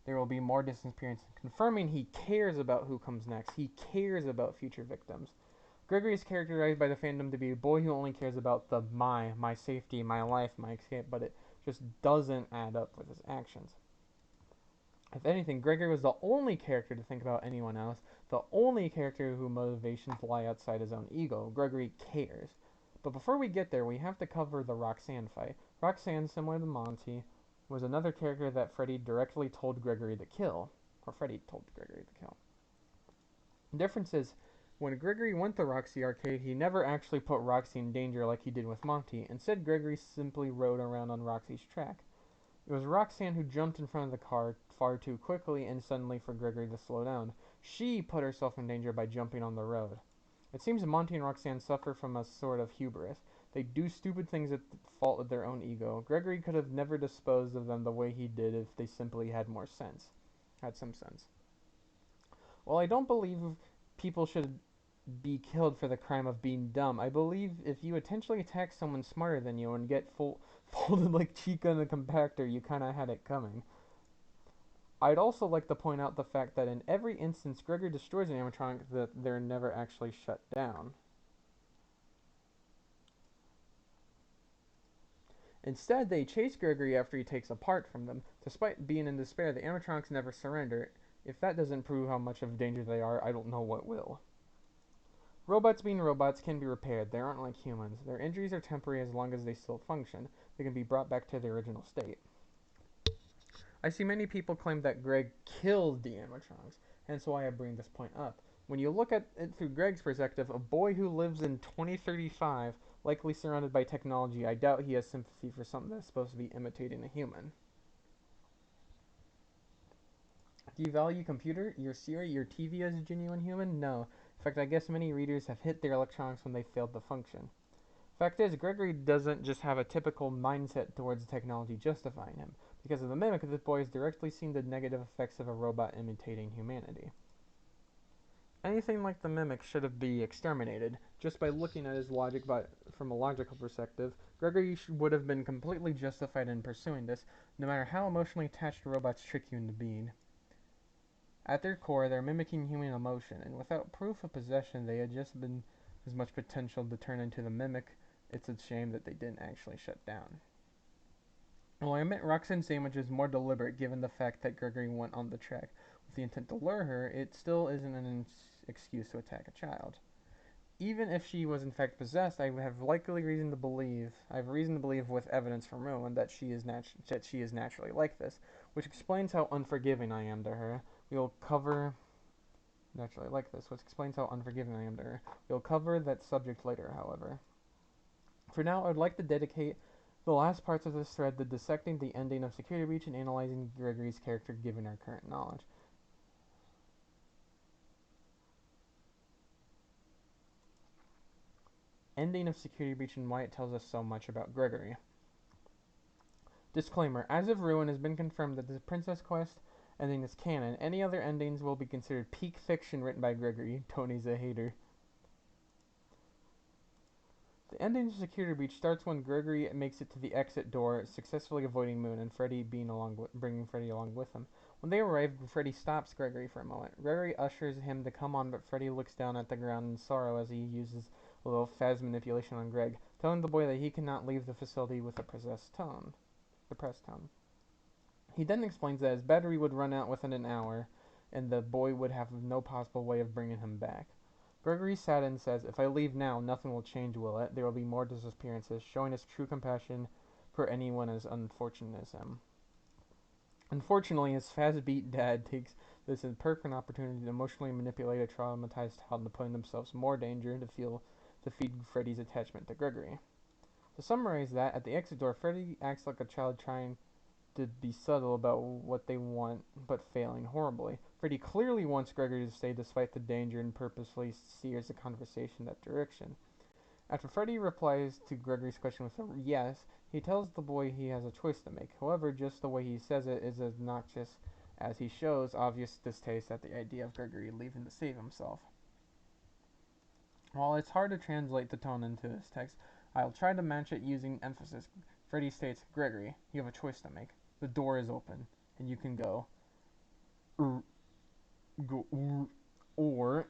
There will be more disappearances," confirming he cares about who comes next. He cares about future victims. Gregory is characterized by the fandom to be a boy who only cares about the my safety, my life, my escape, but it just doesn't add up with his actions. If anything, Gregory was the only character to think about anyone else, the only character whose motivations lie outside his own ego. Gregory cares. But before we get there, we have to cover the Roxanne fight. Roxanne, similar to Monty, was another character that Freddy directly told Gregory to kill. Or Freddy told Gregory to kill. The difference is, when Gregory went to Roxy Arcade, he never actually put Roxy in danger like he did with Monty. Instead, Gregory simply rode around on Roxy's track. It was Roxanne who jumped in front of the car far too quickly and suddenly for Gregory to slow down. She put herself in danger by jumping on the road. It seems Monty and Roxanne suffer from a sort of hubris. They do stupid things at the fault of their own ego. Gregory could have never disposed of them the way he did if they simply had more sense. Had some sense. While I don't believe people should be killed for the crime of being dumb, I believe if you intentionally attack someone smarter than you and get folded like Chica in a compactor, you kinda had it coming. I'd also like to point out the fact that in every instance Gregory destroys an animatronic, that they're never actually shut down. Instead, they chase Gregory after he takes a part from them. Despite being in despair, the animatronics never surrender. If that doesn't prove how much of danger they are, I don't know what will. Robots being robots can be repaired. They aren't like humans. Their injuries are temporary as long as they still function. They can be brought back to their original state. I see many people claim that Greg killed the animatronics, hence why I bring this point up. When you look at it through Greg's perspective, a boy who lives in 2035, likely surrounded by technology, I doubt he has sympathy for something that's supposed to be imitating a human. Do you value computer, your Siri, your TV as a genuine human? No. In fact, I guess many readers have hit their electronics when they failed to function. Fact is, Gregory doesn't just have a typical mindset towards technology justifying him. Because of the mimic, this boy has directly seen the negative effects of a robot imitating humanity. Anything like the mimic should be exterminated. Just by looking at his logic from a logical perspective, Gregory would have been completely justified in pursuing this, no matter how emotionally attached robots trick you into being. At their core, they're mimicking human emotion, and without proof of possession, they had just been as much potential to turn into the mimic. It's a shame that they didn't actually shut down. While I admit Roxanne's damage is more deliberate given the fact that Gregory went on the track with the intent to lure her, it still isn't an excuse to attack a child. Even if she was in fact possessed, I have reason to believe with evidence from Rowan that she is naturally like this, which explains how unforgiving I am to her. We'll cover naturally like this, which explains how unforgiving I am to her. We'll cover that subject later, however. For now, I would like to dedicate the last parts of this thread to dissecting the ending of Security Breach and analyzing Gregory's character given our current knowledge. Ending of Security Breach and why it tells us so much about Gregory. Disclaimer: as of Ruin, has been confirmed that the Princess Quest ending is canon. Any other endings will be considered peak fiction written by Gregory. Tony's a hater. The ending of Security Breach starts when Gregory makes it to the exit door, successfully avoiding Moon and Freddy bringing Freddy along with him. When they arrive, Freddy stops Gregory for a moment. Gregory ushers him to come on, but Freddy looks down at the ground in sorrow as he uses a little Faz manipulation on Greg, telling the boy that he cannot leave the facility with a depressed tone. He then explains that his battery would run out within an hour, and the boy would have no possible way of bringing him back. Gregory sad and says, "If I leave now, nothing will change, will it? There will be more disappearances," showing his true compassion for anyone as unfortunate as him. Unfortunately, his fast-beat dad takes this as a perfect opportunity to emotionally manipulate a traumatized child into putting themselves in more danger to feed Freddy's attachment to Gregory. To summarize that, at the exit door, Freddy acts like a child trying to be subtle about what they want, but failing horribly. Freddy clearly wants Gregory to stay despite the danger and purposefully steers the conversation that direction. After Freddy replies to Gregory's question with a yes, he tells the boy he has a choice to make. However, just the way he says it is as obnoxious as he shows obvious distaste at the idea of Gregory leaving to save himself. While it's hard to translate the tone into this text, I'll try to match it using emphasis. Freddy states, Gregory, you have a choice to make. The door is open, and you can go. Or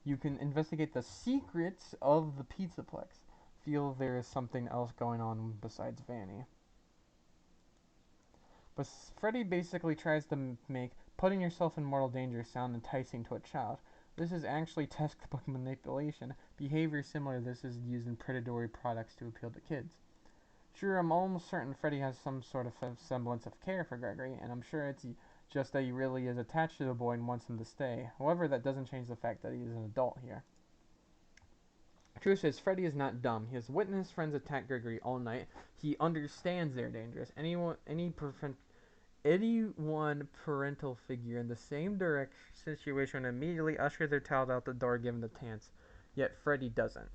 you can investigate the secrets of the Pizzaplex. Feel there is something else going on besides Vanny. But Freddy basically tries to make putting yourself in mortal danger sound enticing to a child. This is actually textbook manipulation. Behavior similar to this is used in predatory products to appeal to kids. Sure, I'm almost certain Freddy has some sort of semblance of care for Gregory, and I'm sure it's just that he really is attached to the boy and wants him to stay. However, that doesn't change the fact that he is an adult here. Truth is, Freddy is not dumb. He has witnessed friends attack Gregory all night. He understands they're dangerous. Anyone parental figure in the same direct situation would immediately usher their child out the door given the chance. Yet Freddy doesn't.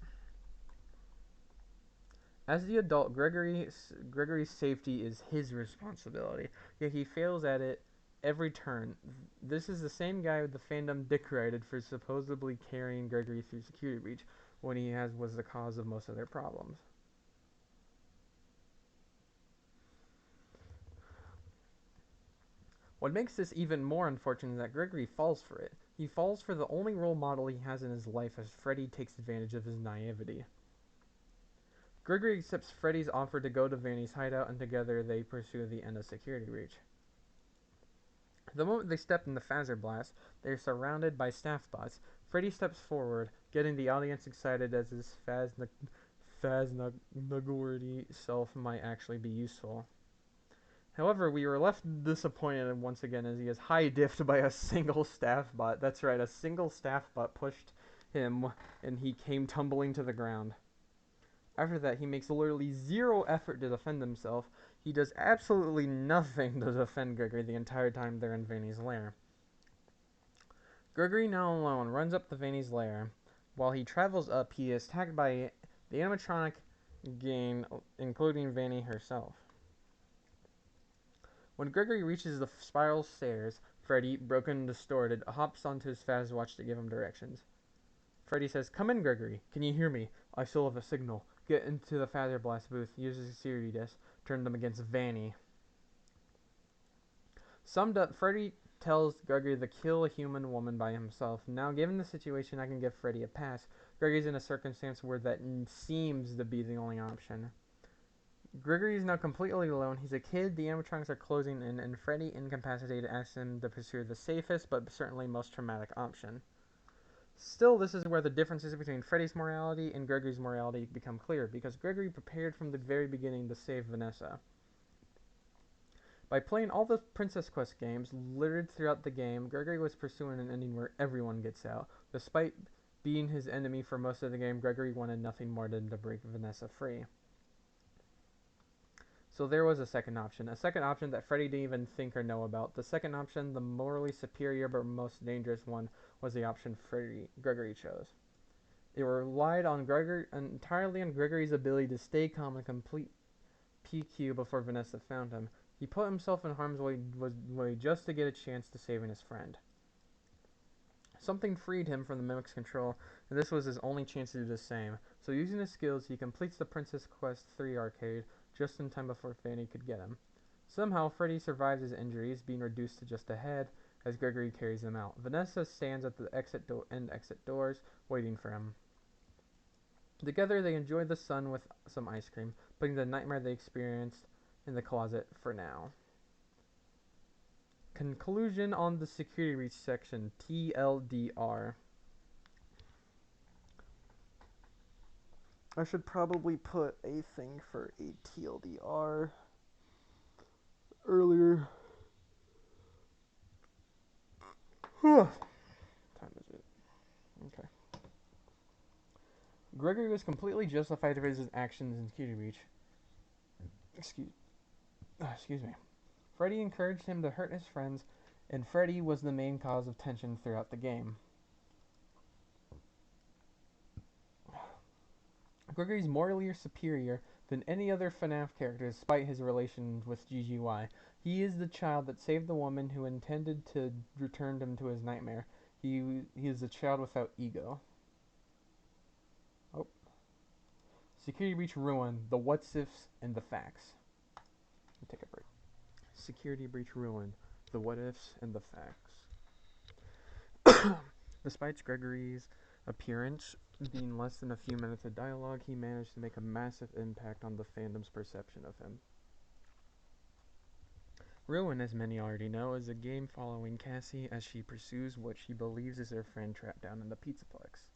As the adult, Gregory's safety is his responsibility, yet he fails at it every turn. This is the same guy the fandom decorated for supposedly carrying Gregory through security breach when he was the cause of most of their problems. What makes this even more unfortunate is that Gregory falls for it. He falls for the only role model he has in his life as Freddy takes advantage of his naivety. Gregory accepts Freddy's offer to go to Vanny's hideout, and together they pursue the end of security breach. The moment they step in the phaser blast, they are surrounded by staff bots. Freddy steps forward, getting the audience excited as his Phasnagority self might actually be useful. However, we were left disappointed once again as he is high-diffed by a single staff bot. That's right, a single staff bot pushed him and he came tumbling to the ground. After that, he makes literally zero effort to defend himself. He does absolutely nothing to defend Gregory the entire time they're in Vanny's lair. Gregory, now alone, runs up to Vanny's lair. While he travels up, he is attacked by the animatronic gang, including Vanny herself. When Gregory reaches the spiral stairs, Freddy, broken and distorted, hops onto his Phaswatch to give him directions. Freddy says, "Come in, Gregory. Can you hear me? I still have a signal. Get into the Phaser Blast booth, use the security desk, turn them against Vanny." Summed up, Freddy tells Gregory to kill a human woman by himself. Now, given the situation, I can give Freddy a pass. Gregory's in a circumstance where that seems to be the only option. Gregory is now completely alone. He's a kid, the animatronics are closing in, and Freddy, incapacitated, asks him to pursue the safest but certainly most traumatic option. Still, this is where the differences between Freddy's morality and Gregory's morality become clear, because Gregory prepared from the very beginning to save Vanessa. By playing all the Princess Quest games littered throughout the game, Gregory was pursuing an ending where everyone gets out. Despite being his enemy for most of the game, Gregory wanted nothing more than to break Vanessa free. So there was a second option that Freddy didn't even think or know about. The second option, the morally superior but most dangerous one, was the option Gregory chose. It relied on entirely on Gregory's ability to stay calm and complete PQ before Vanessa found him. He put himself in harm's way just to get a chance to saving his friend. Something freed him from the Mimic's control, and this was his only chance to do the same. So using his skills, he completes the Princess Quest 3 arcade just in time before Fanny could get him. Somehow, Freddy survives his injuries, being reduced to just a head, as Gregory carries him out. Vanessa stands at the exit doors, waiting for him. Together, they enjoy the sun with some ice cream, putting the nightmare they experienced in the closet for now. Conclusion on the security breach section, TLDR. I should probably put a thing for a TLDR earlier. What time is it? Okay. Gregory was completely justified for his actions in Security Breach. Excuse, excuse me. Freddy encouraged him to hurt his friends, and Freddy was the main cause of tension throughout the game. Gregory's morally superior than any other FNAF character despite his relation with GGY. He is the child that saved the woman who intended to return him to his nightmare. He is a child without ego. Oh. Security Breach Ruin, the what's ifs and the facts. Take a break. Security Breach Ruin, the what ifs and the facts. Despite Gregory's appearance being less than a few minutes of dialogue, he managed to make a massive impact on the fandom's perception of him. Ruin, as many already know, is a game following Cassie as she pursues what she believes is her friend trapped down in the Pizzaplex.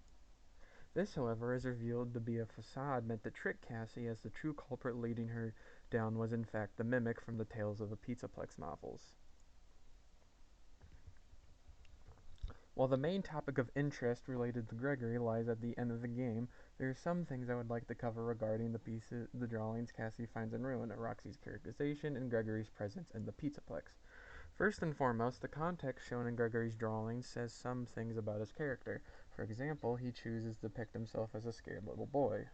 This, however, is revealed to be a facade meant to trick Cassie, as the true culprit leading her down was in fact the Mimic from the Tales of the Pizzaplex novels. While the main topic of interest related to Gregory lies at the end of the game, there are some things I would like to cover regarding the drawings Cassie finds in Ruin, Roxy's characterization, and Gregory's presence in the Pizzaplex. First and foremost, the context shown in Gregory's drawings says some things about his character. For example, he chooses to depict himself as a scared little boy.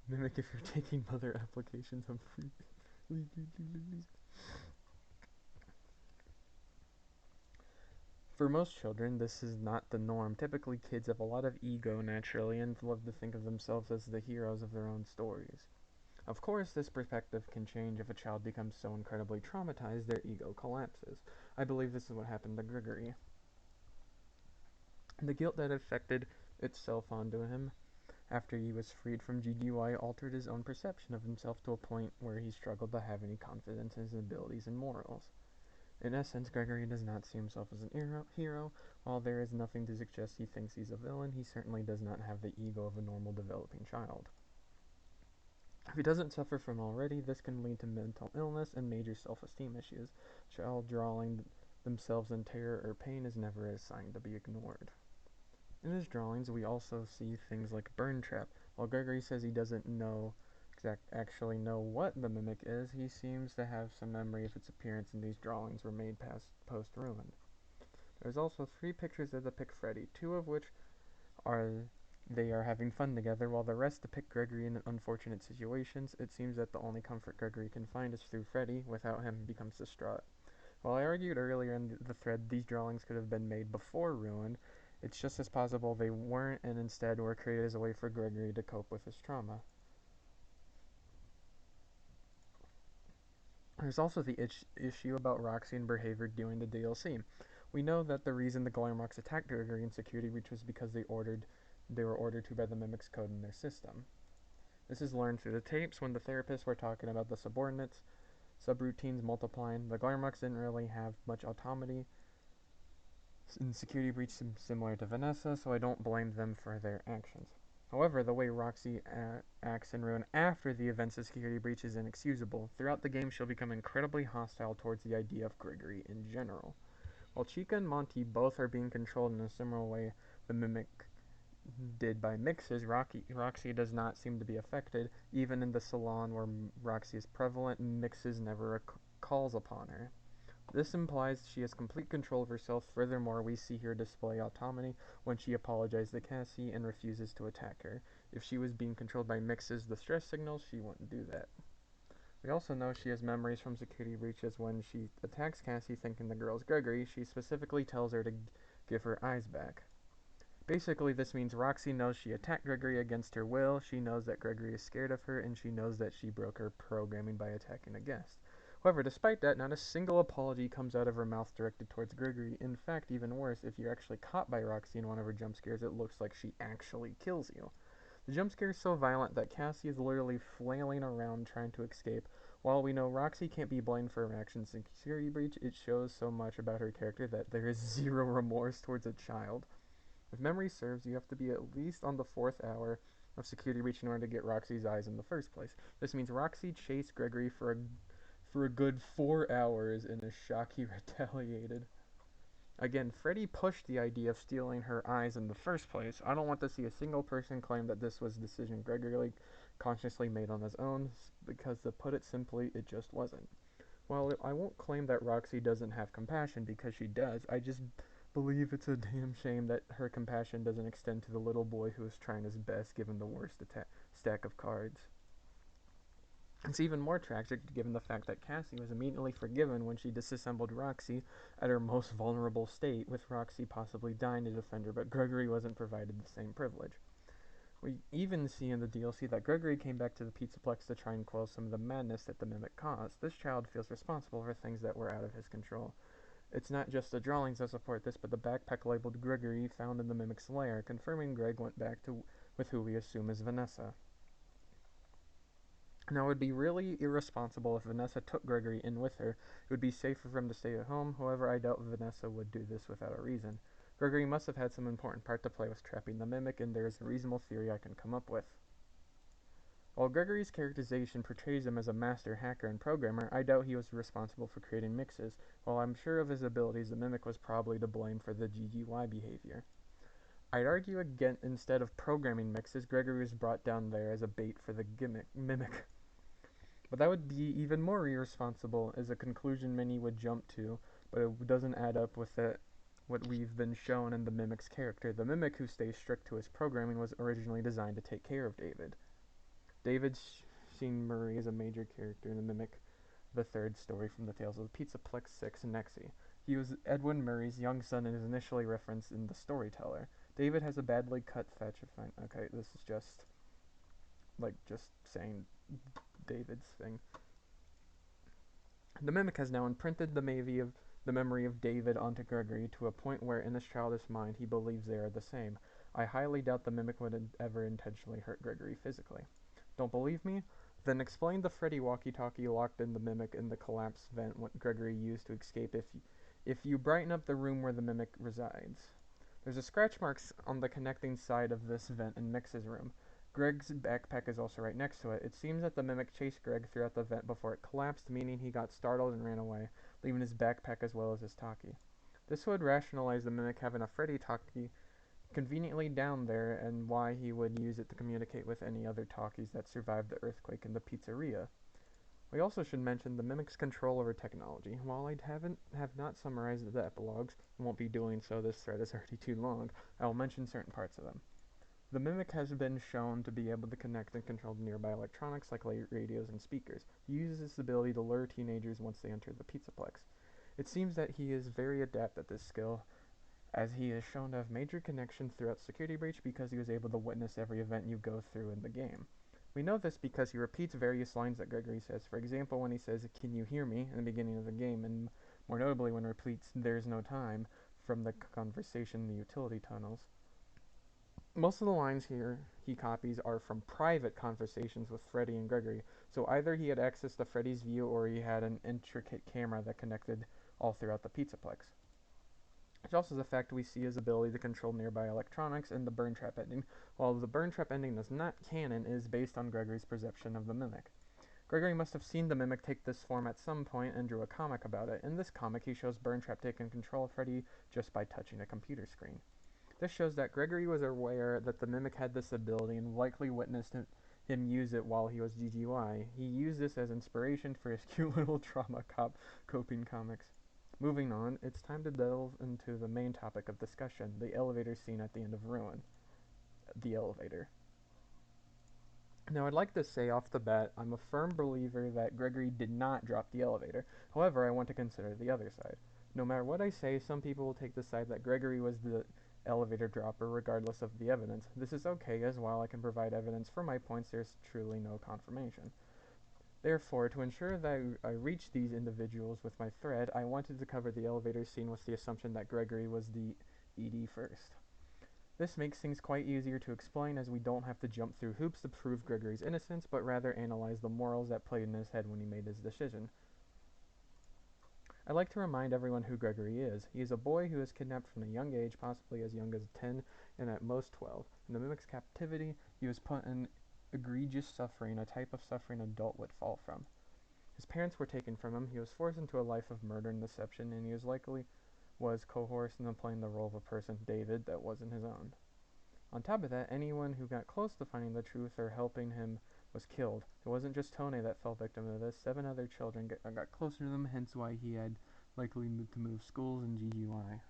Mimic if you're taking other applications of free. For most children, this is not the norm. Typically, kids have a lot of ego naturally and love to think of themselves as the heroes of their own stories. Of course, this perspective can change if a child becomes so incredibly traumatized their ego collapses. I believe this is what happened to Gregory. The guilt that affected itself onto him after he was freed from GGY altered his own perception of himself to a point where he struggled to have any confidence in his abilities and morals. In essence, Gregory does not see himself as an hero. While there is nothing to suggest he thinks he's a villain, he certainly does not have the ego of a normal developing child. If he doesn't suffer from already, this can lead to mental illness and major self-esteem issues. Child drawing themselves in terror or pain is never a sign to be ignored. In his drawings, we also see things like Burn Trap. While Gregory says he doesn't actually know what the Mimic is, he seems to have some memory of its appearance, and these drawings were made post-Ruin. There's also 3 pictures that depict Freddy, 2 of which they are having fun together, while the rest depict Gregory in unfortunate situations. It seems that the only comfort Gregory can find is through Freddy. Without him, he becomes distraught. While I argued earlier in the thread these drawings could have been made before Ruin, it's just as possible they weren't and instead were created as a way for Gregory to cope with his trauma. There's also the issue about Roxy and behavior during the DLC. We know that the reason the Glamrocks attacked Gregory in Security Breach was because they were ordered to by the Mimic's code in their system. This is learned through the tapes when the therapists were talking about the subordinates, subroutines multiplying. The Glamrocks didn't really have much autonomy in Security Breach, similar to Vanessa, so I don't blame them for their actions. However, the way Roxy acts in Ruin after the events of Security Breach is inexcusable. Throughout the game, she'll become incredibly hostile towards the idea of Gregory in general. While Chica and Monty both are being controlled in a similar way the Mimic did by mixes, Roxy does not seem to be affected. Even in the salon where Roxy is prevalent, mixes never calls upon her. This implies she has complete control of herself. Furthermore, we see her display autonomy when she apologizes to Cassie and refuses to attack her. If she was being controlled by Mix's distress signals, she wouldn't do that. We also know she has memories from Security Breaches. When she attacks Cassie thinking the girl's Gregory, she specifically tells her to give her eyes back. Basically, this means Roxy knows she attacked Gregory against her will, she knows that Gregory is scared of her, and she knows that she broke her programming by attacking a guest. However, despite that, not a single apology comes out of her mouth directed towards Gregory. In fact, even worse, if you're actually caught by Roxy in one of her jump scares, it looks like she actually kills you. The jump scare is so violent that Cassie is literally flailing around trying to escape. While we know Roxy can't be blamed for her actions in Security Breach, it shows so much about her character that there is zero remorse towards a child. If memory serves, you have to be at least on the 4th hour of Security Breach in order to get Roxy's eyes in the first place. This means Roxy chased Gregory for a good 4 hours in a shock he retaliated. Again, Freddy pushed the idea of stealing her eyes in the first place. I don't want to see a single person claim that this was a decision Gregory consciously made on his own, because to put it simply, it just wasn't. While I won't claim that Roxy doesn't have compassion, because she does, I just believe it's a damn shame that her compassion doesn't extend to the little boy who is trying his best given the worst stack of cards. It's even more tragic given the fact that Cassie was immediately forgiven when she disassembled Roxy at her most vulnerable state, with Roxy possibly dying to defend her, but Gregory wasn't provided the same privilege. We even see in the DLC that Gregory came back to the Pizzaplex to try and quell some of the madness that the Mimic caused. This child feels responsible for things that were out of his control. It's not just the drawings that support this, but the backpack labeled Gregory found in the Mimic's lair, confirming Greg went back to with who we assume is Vanessa. Now, it would be really irresponsible if Vanessa took Gregory in with her. It would be safer for him to stay at home, however, I doubt Vanessa would do this without a reason. Gregory must have had some important part to play with trapping the Mimic, and there is a reasonable theory I can come up with. While Gregory's characterization portrays him as a master hacker and programmer, I doubt he was responsible for creating mixes. While I'm sure of his abilities, the Mimic was probably to blame for the GGY behavior. I'd argue again, instead of programming mixes, Gregory was brought down there as a bait for the Mimic. But that would be even more irresponsible, as a conclusion many would jump to, but it doesn't add up with what we've been shown in the Mimic's character. The Mimic, who stays strict to his programming, was originally designed to take care of David. David's seen Murray as a major character in the Mimic, the third story from the Tales of the Pizzaplex 6 and Nexi. He was Edwin Murray's young son and is initially referenced in The Storyteller. David has a badly cut fetch. Okay, this is just saying David's thing. The Mimic has now imprinted the memory of David onto Gregory to a point where in his childish mind he believes they are the same. I highly doubt the Mimic would ever intentionally hurt Gregory physically. Don't believe me? Then explain the Freddy walkie-talkie locked in the Mimic in the collapsed vent what Gregory used to escape if you brighten up the room where the Mimic resides. There's a scratch marks on the connecting side of this vent in Mix's room. Greg's backpack is also right next to it. It seems that the Mimic chased Greg throughout the vent before it collapsed, meaning he got startled and ran away, leaving his backpack as well as his talkie. This would rationalize the Mimic having a Freddy talkie conveniently down there and why he would use it to communicate with any other talkies that survived the earthquake in the pizzeria. We also should mention the Mimic's control over technology. While I have not summarized the epilogues, and won't be doing so, this thread is already too long, I will mention certain parts of them. The Mimic has been shown to be able to connect and control nearby electronics like radios and speakers. He uses this ability to lure teenagers once they enter the Pizzaplex. It seems that he is very adept at this skill, as he is shown to have major connections throughout Security Breach because he was able to witness every event you go through in the game. We know this because he repeats various lines that Gregory says. For example, when he says, "Can you hear me?" in the beginning of the game, and more notably when he repeats, "There's no time," from the conversation in the utility tunnels. Most of the lines here he copies are from private conversations with Freddy and Gregory, so either he had access to Freddy's view or he had an intricate camera that connected all throughout the Pizzaplex. It's also the fact we see his ability to control nearby electronics in the Burn Trap ending. While the Burn Trap ending is not canon, it is based on Gregory's perception of the Mimic. Gregory must have seen the Mimic take this form at some point and drew a comic about it. In this comic, he shows Burn Trap taking control of Freddy just by touching a computer screen. This shows that Gregory was aware that the Mimic had this ability and likely witnessed him use it while he was GGY. He used this as inspiration for his cute little trauma coping comics. Moving on, it's time to delve into the main topic of discussion, the elevator scene at the end of Ruin. The elevator. Now, I'd like to say off the bat, I'm a firm believer that Gregory did not drop the elevator. However, I want to consider the other side. No matter what I say, some people will take the side that Gregory was the elevator dropper regardless of the evidence. This is okay, as while I can provide evidence for my points, there's truly no confirmation. Therefore, to ensure that I reach these individuals with my thread, I wanted to cover the elevator scene with the assumption that Gregory was the ED first. This makes things quite easier to explain, as we don't have to jump through hoops to prove Gregory's innocence, but rather analyze the morals that played in his head when he made his decision. I'd like to remind everyone who Gregory is. He is a boy who is kidnapped from a young age, possibly as young as 10 and at most 12. In the Mimic's captivity, he was put in egregious suffering, a type of suffering an adult would fall from. His parents were taken from him, he was forced into a life of murder and deception, and he was likely was coerced into playing the role of a person, David, that wasn't his own. On top of that, anyone who got close to finding the truth or helping him was killed. It wasn't just Tone that fell victim to this. 7 other children got closer to them, hence why he had likely to move schools and GGY.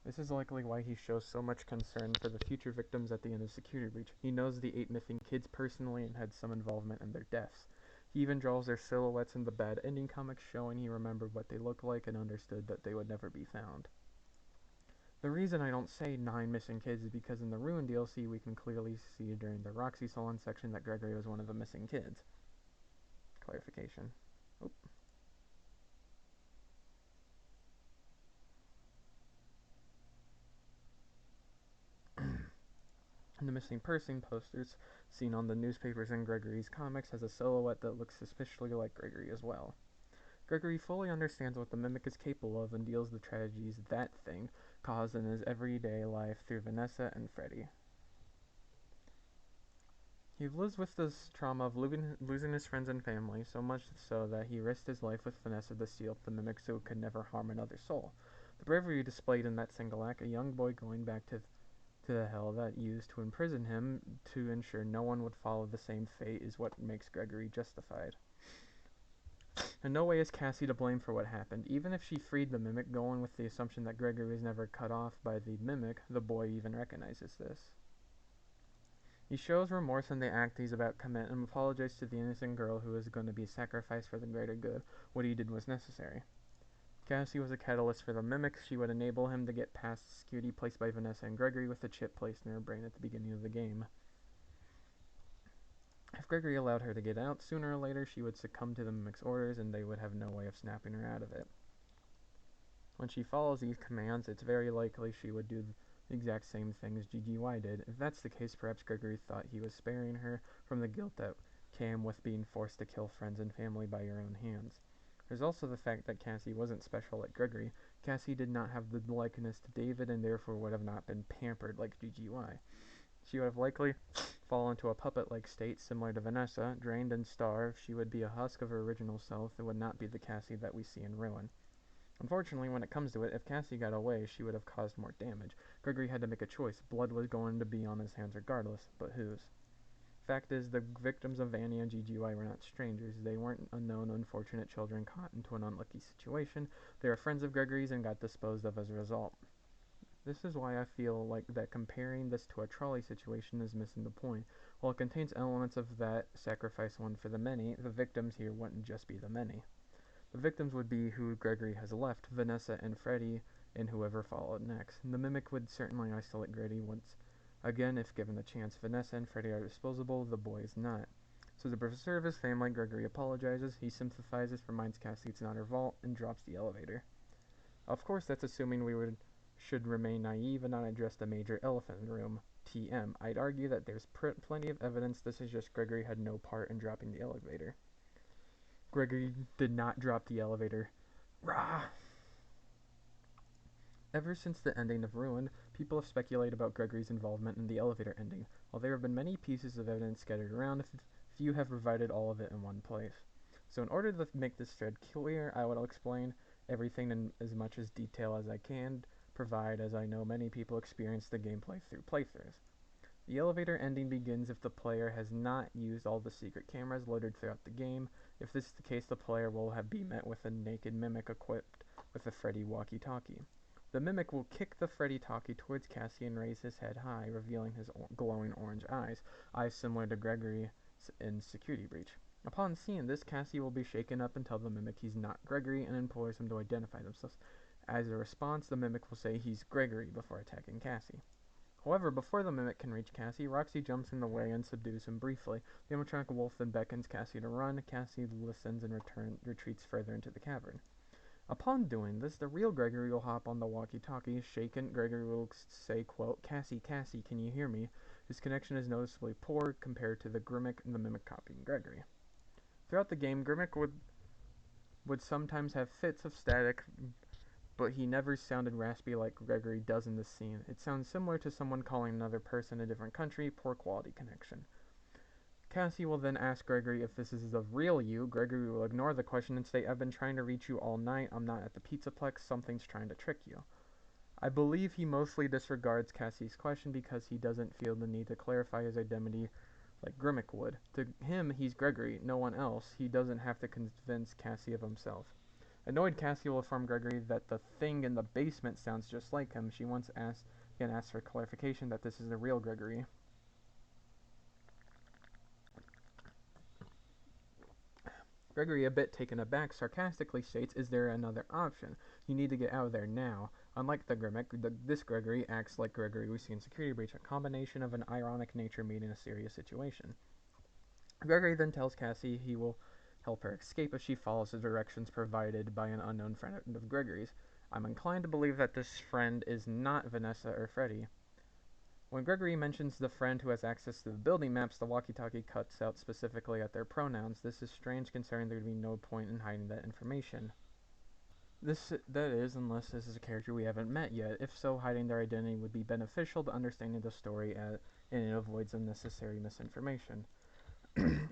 This is likely why he shows so much concern for the future victims at the end of Security Breach. He knows the 8 missing kids personally and had some involvement in their deaths. He even draws their silhouettes in the bad ending comics, showing he remembered what they looked like and understood that they would never be found. The reason I don't say 9 missing kids is because in the Ruin DLC we can clearly see during the Roxy Salon section that Gregory was one of the missing kids. Clarification. Oop. The missing person posters seen on the newspapers in Gregory's comics has a silhouette that looks suspiciously like Gregory as well. Gregory fully understands what the Mimic is capable of and deals the tragedies that thing caused in his everyday life through Vanessa and Freddy. He lives with this trauma of losing his friends and family, so much so that he risked his life with Vanessa to steal up the Mimic so it could never harm another soul. The bravery displayed in that single act, a young boy going back to the hell that used to imprison him to ensure no one would follow the same fate, is what makes Gregory justified. In no way is Cassie to blame for what happened. Even if she freed the Mimic, going with the assumption that Gregory was never cut off by the Mimic, the boy even recognizes this. He shows remorse in the act he's about to commit and apologizes to the innocent girl who is going to be sacrificed for the greater good. What he did was necessary. Cassie was a catalyst for the Mimic. She would enable him to get past the security placed by Vanessa and Gregory with a chip placed in her brain at the beginning of the game. If Gregory allowed her to get out, sooner or later she would succumb to the Mimic's orders and they would have no way of snapping her out of it. When she follows these commands, it's very likely she would do the exact same thing as GGY did. If that's the case, perhaps Gregory thought he was sparing her from the guilt that came with being forced to kill friends and family by your own hands. There's also the fact that Cassie wasn't special like Gregory. Cassie did not have the likeness to David and therefore would have not been pampered like GGY. She would have likely fallen into a puppet-like state similar to Vanessa. Drained and starved, she would be a husk of her original self and would not be the Cassie that we see in Ruin. Unfortunately, when it comes to it, if Cassie got away, she would have caused more damage. Gregory had to make a choice. Blood was going to be on his hands regardless, but whose? Fact is, the victims of Vanny and GGY were not strangers. They weren't unknown, unfortunate children caught into an unlucky situation. They were friends of Gregory's and got disposed of as a result. This is why I feel like that comparing this to a trolley situation is missing the point. While it contains elements of that sacrifice one for the many, the victims here wouldn't just be the many. The victims would be who Gregory has left, Vanessa and Freddy, and whoever followed next. The Mimic would certainly isolate Gregory once again if given the chance. Vanessa and Freddy are disposable, the boy is not. So to preserve his family, Gregory apologizes, he sympathizes, reminds Cassie it's not her fault, and drops the elevator. Of course, that's assuming we should remain naive and not address the major elephant in the room, TM. I'd argue that there's plenty of evidence this is just Gregory had no part in dropping the elevator. Gregory did not drop the elevator. Rah! Ever since the ending of Ruin, people have speculated about Gregory's involvement in the elevator ending. While there have been many pieces of evidence scattered around, few have provided all of it in one place. So in order to make this thread clear, I will explain everything in as much as detail as I can provide, as I know many people experience the gameplay through playthroughs. The elevator ending begins if the player has not used all the secret cameras loaded throughout the game. If this is the case, the player will be met with a naked Mimic equipped with a Freddy walkie-talkie. The Mimic will kick the Freddy talkie towards Cassie and raise his head high, revealing his glowing orange eyes similar to Gregory in Security Breach. Upon seeing this, Cassie will be shaken up and tell the Mimic he's not Gregory and implores him to identify themselves. As a response, the Mimic will say he's Gregory before attacking Cassie. However, before the Mimic can reach Cassie, Roxy jumps in the way and subdues him briefly. The animatronic wolf then beckons Cassie to run. Cassie listens and retreats further into the cavern. Upon doing this, the real Gregory will hop on the walkie-talkie. Shaken, Gregory will say, quote, Cassie, Cassie, can you hear me? His connection is noticeably poor compared to the Grimmick and the Mimic copying Gregory. Throughout the game, Grimmick would sometimes have fits of static, but he never sounded raspy like Gregory does in this scene. It sounds similar to someone calling another person in a different country, poor quality connection. Cassie will then ask Gregory if this is the real you. Gregory will ignore the question and state, I've been trying to reach you all night. I'm not at the Pizzaplex. Something's trying to trick you. I believe he mostly disregards Cassie's question because he doesn't feel the need to clarify his identity like Grimmick would. To him, he's Gregory, no one else. He doesn't have to convince Cassie of himself. Annoyed, Cassie will inform Gregory that the thing in the basement sounds just like him. She once asks for clarification that this is the real Gregory. Gregory, a bit taken aback, sarcastically states, is there another option? You need to get out of there now. Unlike the Grimmick, this Gregory acts like Gregory we see in Security Breach, a combination of an ironic nature meeting a serious situation. Gregory then tells Cassie he will help her escape if she follows the directions provided by an unknown friend of Gregory's. I'm inclined to believe that this friend is not Vanessa or Freddy. When Gregory mentions the friend who has access to the building maps, the walkie-talkie cuts out specifically at their pronouns. This is strange considering there would be no point in hiding that information. That is, unless this is a character we haven't met yet. If so, hiding their identity would be beneficial to understanding the story and it avoids unnecessary misinformation.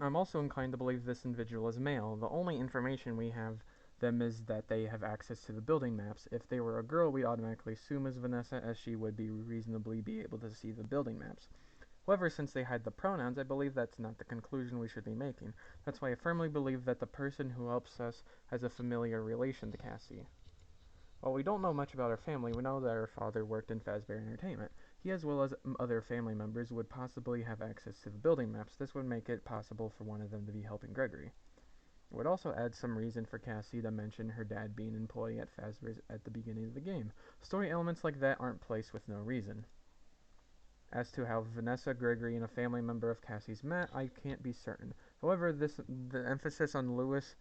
I'm also inclined to believe this individual is male. The only information we have them is that they have access to the building maps. If they were a girl, we automatically assume as Vanessa, as she would be reasonably be able to see the building maps. However, since they hide the pronouns, I believe that's not the conclusion we should be making. That's why I firmly believe that the person who helps us has a familiar relation to Cassie. While we don't know much about her family, we know that her father worked in Fazbear Entertainment. He, as well as other family members, would possibly have access to the building maps. This would make it possible for one of them to be helping Gregory. It would also add some reason for Cassie to mention her dad being an employee at Fazbear's at the beginning of the game. Story elements like that aren't placed with no reason. As to how Vanessa, Gregory, and a family member of Cassie's met, I can't be certain. However, the emphasis on Luis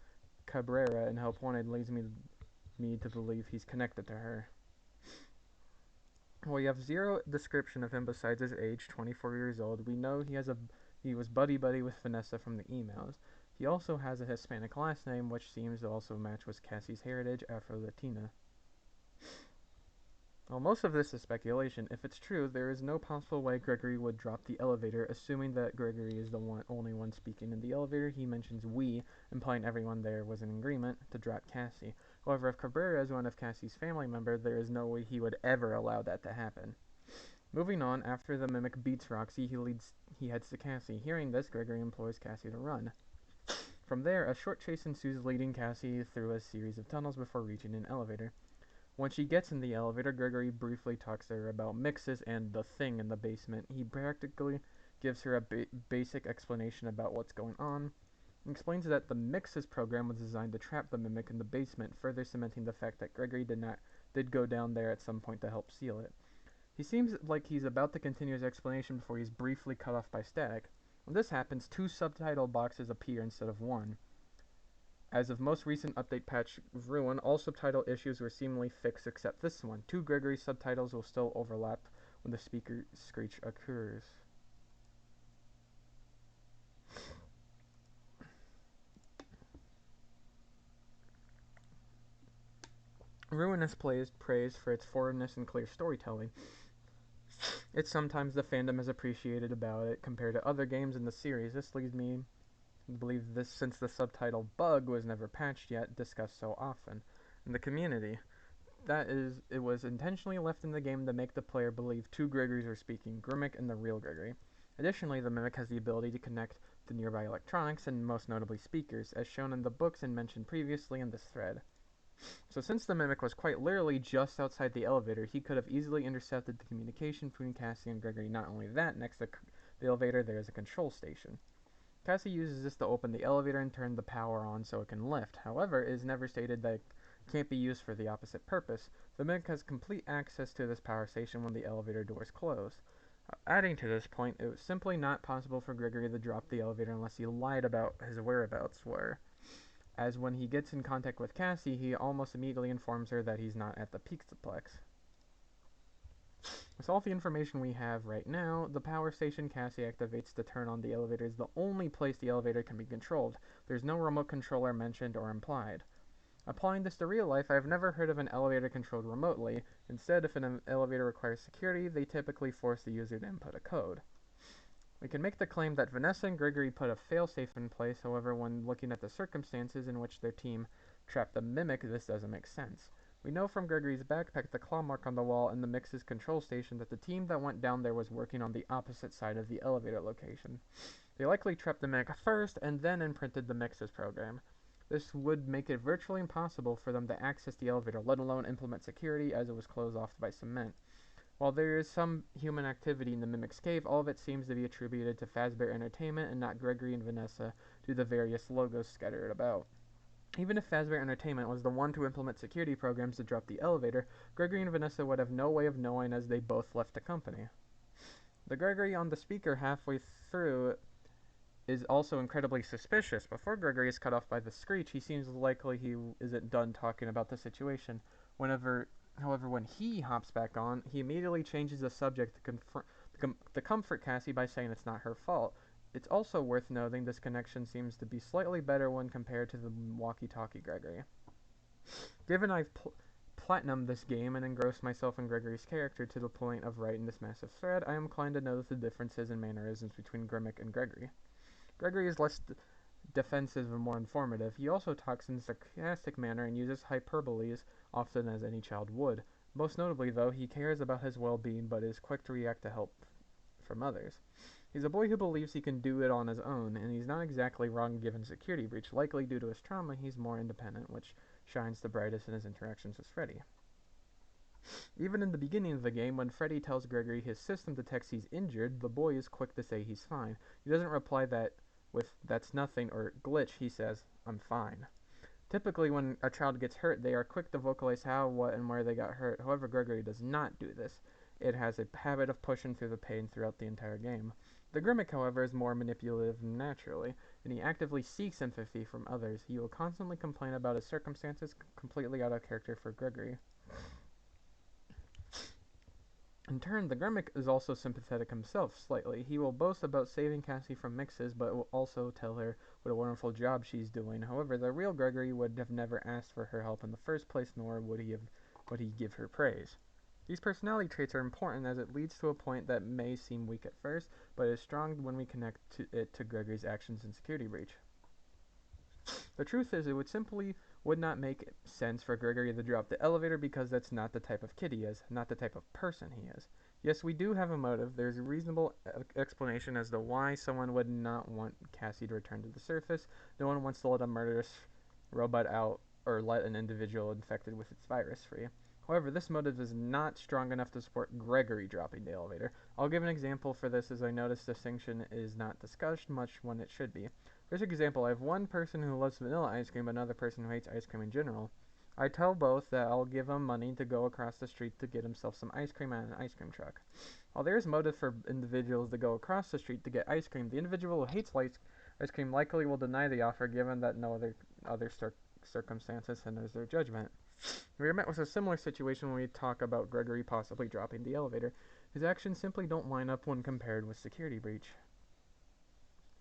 Cabrera and Help Wanted leads me to believe he's connected to her. We have zero description of him besides his age, 24 years old. We know he was buddy-buddy with Vanessa from the emails. He also has a Hispanic last name, which seems to also match with Cassie's heritage, Afro-Latina. While most of this is speculation, if it's true, there is no possible way Gregory would drop the elevator, assuming that Gregory is the only one speaking in the elevator. He mentions we, implying everyone there was in agreement to drop Cassie. However, if Cabrera is one of Cassie's family members, there is no way he would ever allow that to happen. Moving on, after the Mimic beats Roxy, he heads to Cassie. Hearing this, Gregory implores Cassie to run. From there, a short chase ensues, leading Cassie through a series of tunnels before reaching an elevator. When she gets in the elevator, Gregory briefly talks to her about mixes and the thing in the basement. He practically gives her a basic explanation about what's going on, and explains that the mixes program was designed to trap the Mimic in the basement, further cementing the fact that Gregory did go down there at some point to help seal it. He seems like he's about to continue his explanation before he's briefly cut off by static. When this happens, 2 subtitle boxes appear instead of 1. As of most recent update patch Ruin, all subtitle issues were seemingly fixed except this one. 2 Gregory subtitles will still overlap when the speaker screech occurs. Ruin is praised for its forwardness and clear storytelling. It's sometimes the fandom is appreciated about it compared to other games in the series. This leads me to believe this, since the subtitle bug was never patched yet, discussed so often in the community. That is, it was intentionally left in the game to make the player believe 2 Gregorys are speaking, Grimmick and the real Gregory. Additionally, the Mimic has the ability to connect to nearby electronics and most notably speakers, as shown in the books and mentioned previously in this thread. So since the Mimic was quite literally just outside the elevator, he could have easily intercepted the communication between Cassie and Gregory. Not only that, next to the elevator there is a control station. Cassie uses this to open the elevator and turn the power on so it can lift. However, it is never stated that it can't be used for the opposite purpose. The Mimic has complete access to this power station when the elevator doors close. Adding to this point, it was simply not possible for Gregory to drop the elevator unless he lied about his whereabouts were, as when he gets in contact with Cassie, he almost immediately informs her that he's not at the Pizzaplex. With all the information we have right now, the power station Cassie activates to turn on the elevator is the only place the elevator can be controlled. There's no remote controller mentioned or implied. Applying this to real life, I've never heard of an elevator controlled remotely. Instead, if an elevator requires security, they typically force the user to input a code. We can make the claim that Vanessa and Gregory put a failsafe in place, however, when looking at the circumstances in which their team trapped the Mimic, this doesn't make sense. We know from Gregory's backpack, the claw mark on the wall, and the Mix's control station that the team that went down there was working on the opposite side of the elevator location. They likely trapped the Mimic first and then imprinted the Mix's program. This would make it virtually impossible for them to access the elevator, let alone implement security, as it was closed off by cement. While there is some human activity in the Mimic's cave, all of it seems to be attributed to Fazbear Entertainment and not Gregory and Vanessa due to the various logos scattered about. Even if Fazbear Entertainment was the one to implement security programs to drop the elevator, Gregory and Vanessa would have no way of knowing as they both left the company. The Gregory on the speaker halfway through is also incredibly suspicious. Before Gregory is cut off by the screech, he seems likely he isn't done talking about the situation. However, when he hops back on, he immediately changes the subject to comfort Cassie by saying it's not her fault. It's also worth noting this connection seems to be slightly better when compared to the walkie-talkie Gregory. Given I've platinumed this game and engrossed myself in Gregory's character to the point of writing this massive thread, I am inclined to notice the differences in mannerisms between Grimmick and Gregory. Gregory is less defensive and more informative. He also talks in a sarcastic manner and uses hyperboles often as any child would. Most notably, though, he cares about his well-being but is quick to react to help from others. He's a boy who believes he can do it on his own, and he's not exactly wrong given security breach. Likely due to his trauma, he's more independent, which shines the brightest in his interactions with Freddy. Even in the beginning of the game, when Freddy tells Gregory his system detects he's injured, the boy is quick to say he's fine. He doesn't reply that with "that's nothing" or "glitch," he says, "I'm fine." Typically, when a child gets hurt, they are quick to vocalize how, what, and where they got hurt. However, Gregory does not do this. It has a habit of pushing through the pain throughout the entire game. The Grimmick, however, is more manipulative naturally, and he actively seeks sympathy from others. He will constantly complain about his circumstances, completely out of character for Gregory. In turn, the Grimmick is also sympathetic himself, slightly. He will boast about saving Cassie from mixes, but will also tell her what a wonderful job she's doing. However, the real Gregory would have never asked for her help in the first place, nor would he give her praise. These personality traits are important as it leads to a point that may seem weak at first, but is strong when we connect it to Gregory's actions in Security Breach. The truth is, it would not make sense for Gregory to drop the elevator because that's not the type of kid he is, not the type of person he is. Yes, we do have a motive. There's a reasonable explanation as to why someone would not want Cassie to return to the surface. No one wants to let a murderous robot out or let an individual infected with its virus free. However, this motive is not strong enough to support Gregory dropping the elevator. I'll give an example for this as I notice distinction is not discussed much when it should be. For example, I have one person who loves vanilla ice cream, another person who hates ice cream in general. I tell both that I'll give him money to go across the street to get himself some ice cream at an ice cream truck. While there is motive for individuals to go across the street to get ice cream, the individual who hates ice cream likely will deny the offer given that no other circumstances hinders their judgment. We are met with a similar situation when we talk about Gregory possibly dropping the elevator. His actions simply don't line up when compared with Security Breach.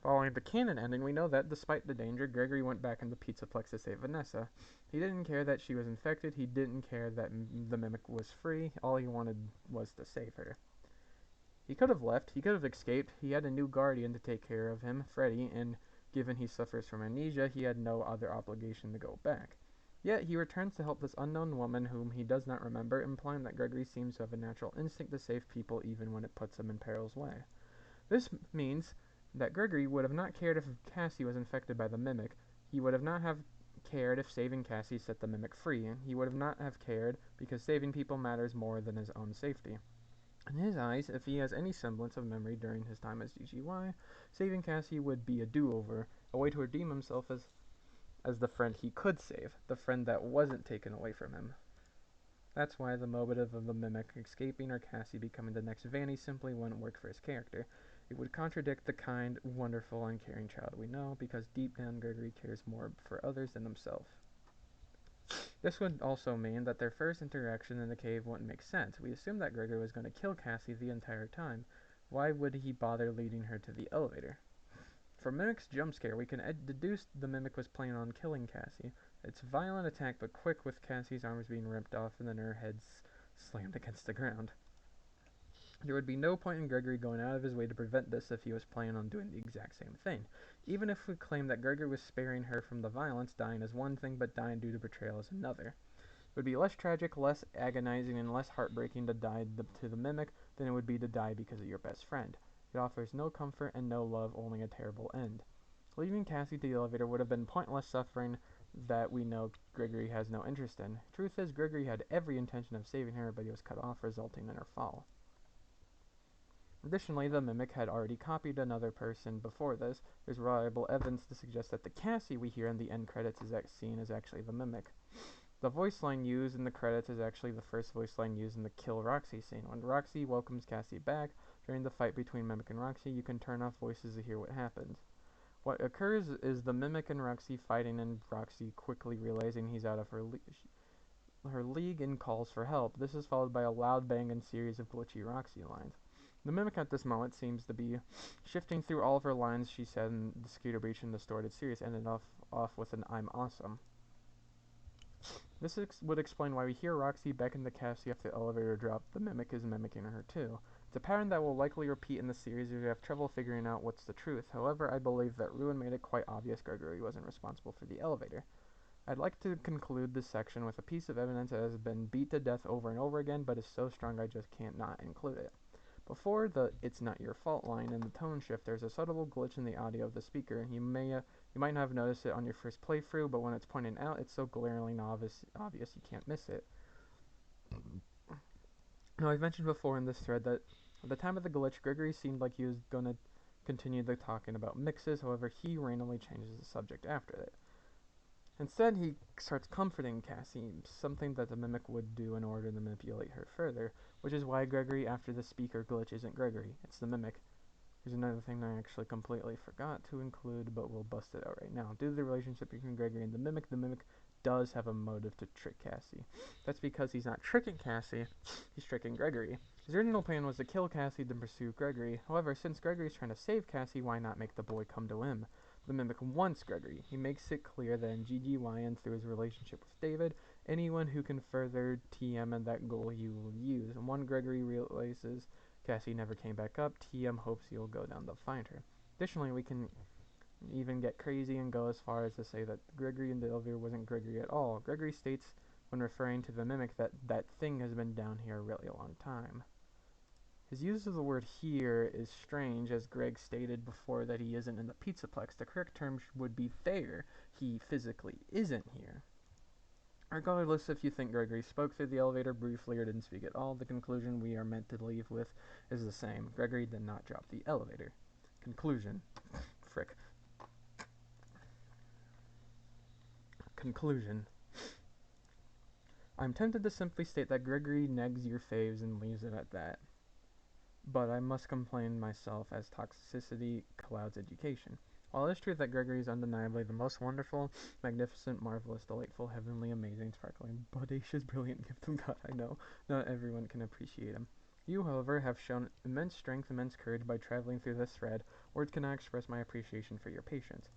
Following the canon ending, we know that, despite the danger, Gregory went back into Pizzaplex to save Vanessa. He didn't care that she was infected, he didn't care that the Mimic was free, all he wanted was to save her. He could have left, he could have escaped, he had a new guardian to take care of him, Freddy, and given he suffers from amnesia, he had no other obligation to go back. Yet he returns to help this unknown woman whom he does not remember, implying that Gregory seems to have a natural instinct to save people even when it puts them in peril's way. This means that Gregory would have not cared if Cassie was infected by the Mimic. He would have not have cared if saving Cassie set the Mimic free. He would have not have cared because saving people matters more than his own safety. In his eyes, if he has any semblance of memory during his time as GGY, saving Cassie would be a do-over, a way to redeem himself as the friend he could save, the friend that wasn't taken away from him. That's why the motive of the Mimic escaping or Cassie becoming the next Vanny simply wouldn't work for his character. It would contradict the kind, wonderful, and caring child we know, because deep down Gregory cares more for others than himself. This would also mean that their first interaction in the cave wouldn't make sense. We assumed that Gregory was going to kill Cassie the entire time. Why would he bother leading her to the elevator? From Mimic's jump scare, we can deduce the Mimic was planning on killing Cassie. It's a violent attack, but quick, with Cassie's arms being ripped off and then her head slammed against the ground. There would be no point in Gregory going out of his way to prevent this if he was planning on doing the exact same thing. Even if we claim that Gregory was sparing her from the violence, dying is one thing, but dying due to betrayal is another. It would be less tragic, less agonizing, and less heartbreaking to die to the mimic than it would be to die because of your best friend. It offers no comfort and no love, only a terrible end. Leaving Cassie to the elevator would have been pointless suffering that we know Gregory has no interest in. Truth is, Gregory had every intention of saving her, but he was cut off, resulting in her fall. Additionally, the mimic had already copied another person before this. There's reliable evidence to suggest that the Cassie we hear in the end credits scene is actually the mimic. The voice line used in the credits is actually the first voice line used in the Kill Roxy scene. When Roxy welcomes Cassie back during the fight between Mimic and Roxy, you can turn off voices to hear what happens. What occurs is the Mimic and Roxy fighting, and Roxy quickly realizing he's out of her league and calls for help. This is followed by a loud bang and series of glitchy Roxy lines. The Mimic at this moment seems to be shifting through all of her lines she said in the Skater Beach and Distorted series, ending off with an I'm awesome. This would explain why we hear Roxy beckon to Cassie after the elevator drop. The Mimic is mimicking her too. It's a pattern that will likely repeat in the series if you have trouble figuring out what's the truth. However, I believe that Ruin made it quite obvious Gregory wasn't responsible for the elevator. I'd like to conclude this section with a piece of evidence that has been beat to death over and over again, but is so strong I just can't not include it. Before the "it's not your fault" line and the tone shift, there's a subtle glitch in the audio of the speaker. You might not have noticed it on your first playthrough, but when it's pointed out, it's so glaringly obvious you can't miss it. Now, I've mentioned before in this thread that at the time of the glitch, Gregory seemed like he was gonna continue the talking about mixes. However, he randomly changes the subject after it. Instead, he starts comforting Cassie, something that the mimic would do in order to manipulate her further, which is why Gregory after the speaker glitch isn't Gregory, it's the mimic. Here's another thing that I actually completely forgot to include, but we'll bust it out right now. Due to the relationship between Gregory and the mimic does have a motive to trick Cassie. That's because he's not tricking Cassie, he's tricking Gregory. His original plan was to kill Cassie then pursue Gregory. However, since Gregory's trying to save Cassie, why not make the boy come to him? The mimic wants Gregory. He makes it clear that in GGYN through his relationship with David, anyone who can further TM and that goal he will use. And when Gregory realizes Cassie never came back up, TM hopes he'll go down to find her. Additionally, we can even get crazy and go as far as to say that Gregory in the elevator wasn't Gregory at all. Gregory states when referring to the mimic that that thing has been down here a really long time. His use of the word here is strange, as Greg stated before that he isn't in the Pizzaplex. The correct term would be there. He physically isn't here. Regardless if you think Gregory spoke through the elevator briefly or didn't speak at all, the conclusion we are meant to leave with is the same. Gregory did not drop the elevator. Conclusion. Frick. Conclusion. I'm tempted to simply state that Gregory negs your faves and leaves it at that. But I must complain myself as toxicity clouds education. While it is true that Gregory is undeniably the most wonderful, magnificent, marvelous, delightful, heavenly, amazing, sparkling, bodacious, brilliant gift of God, I know not everyone can appreciate him. You, however, have shown immense strength, immense courage by traveling through this thread. Words cannot express my appreciation for your patience.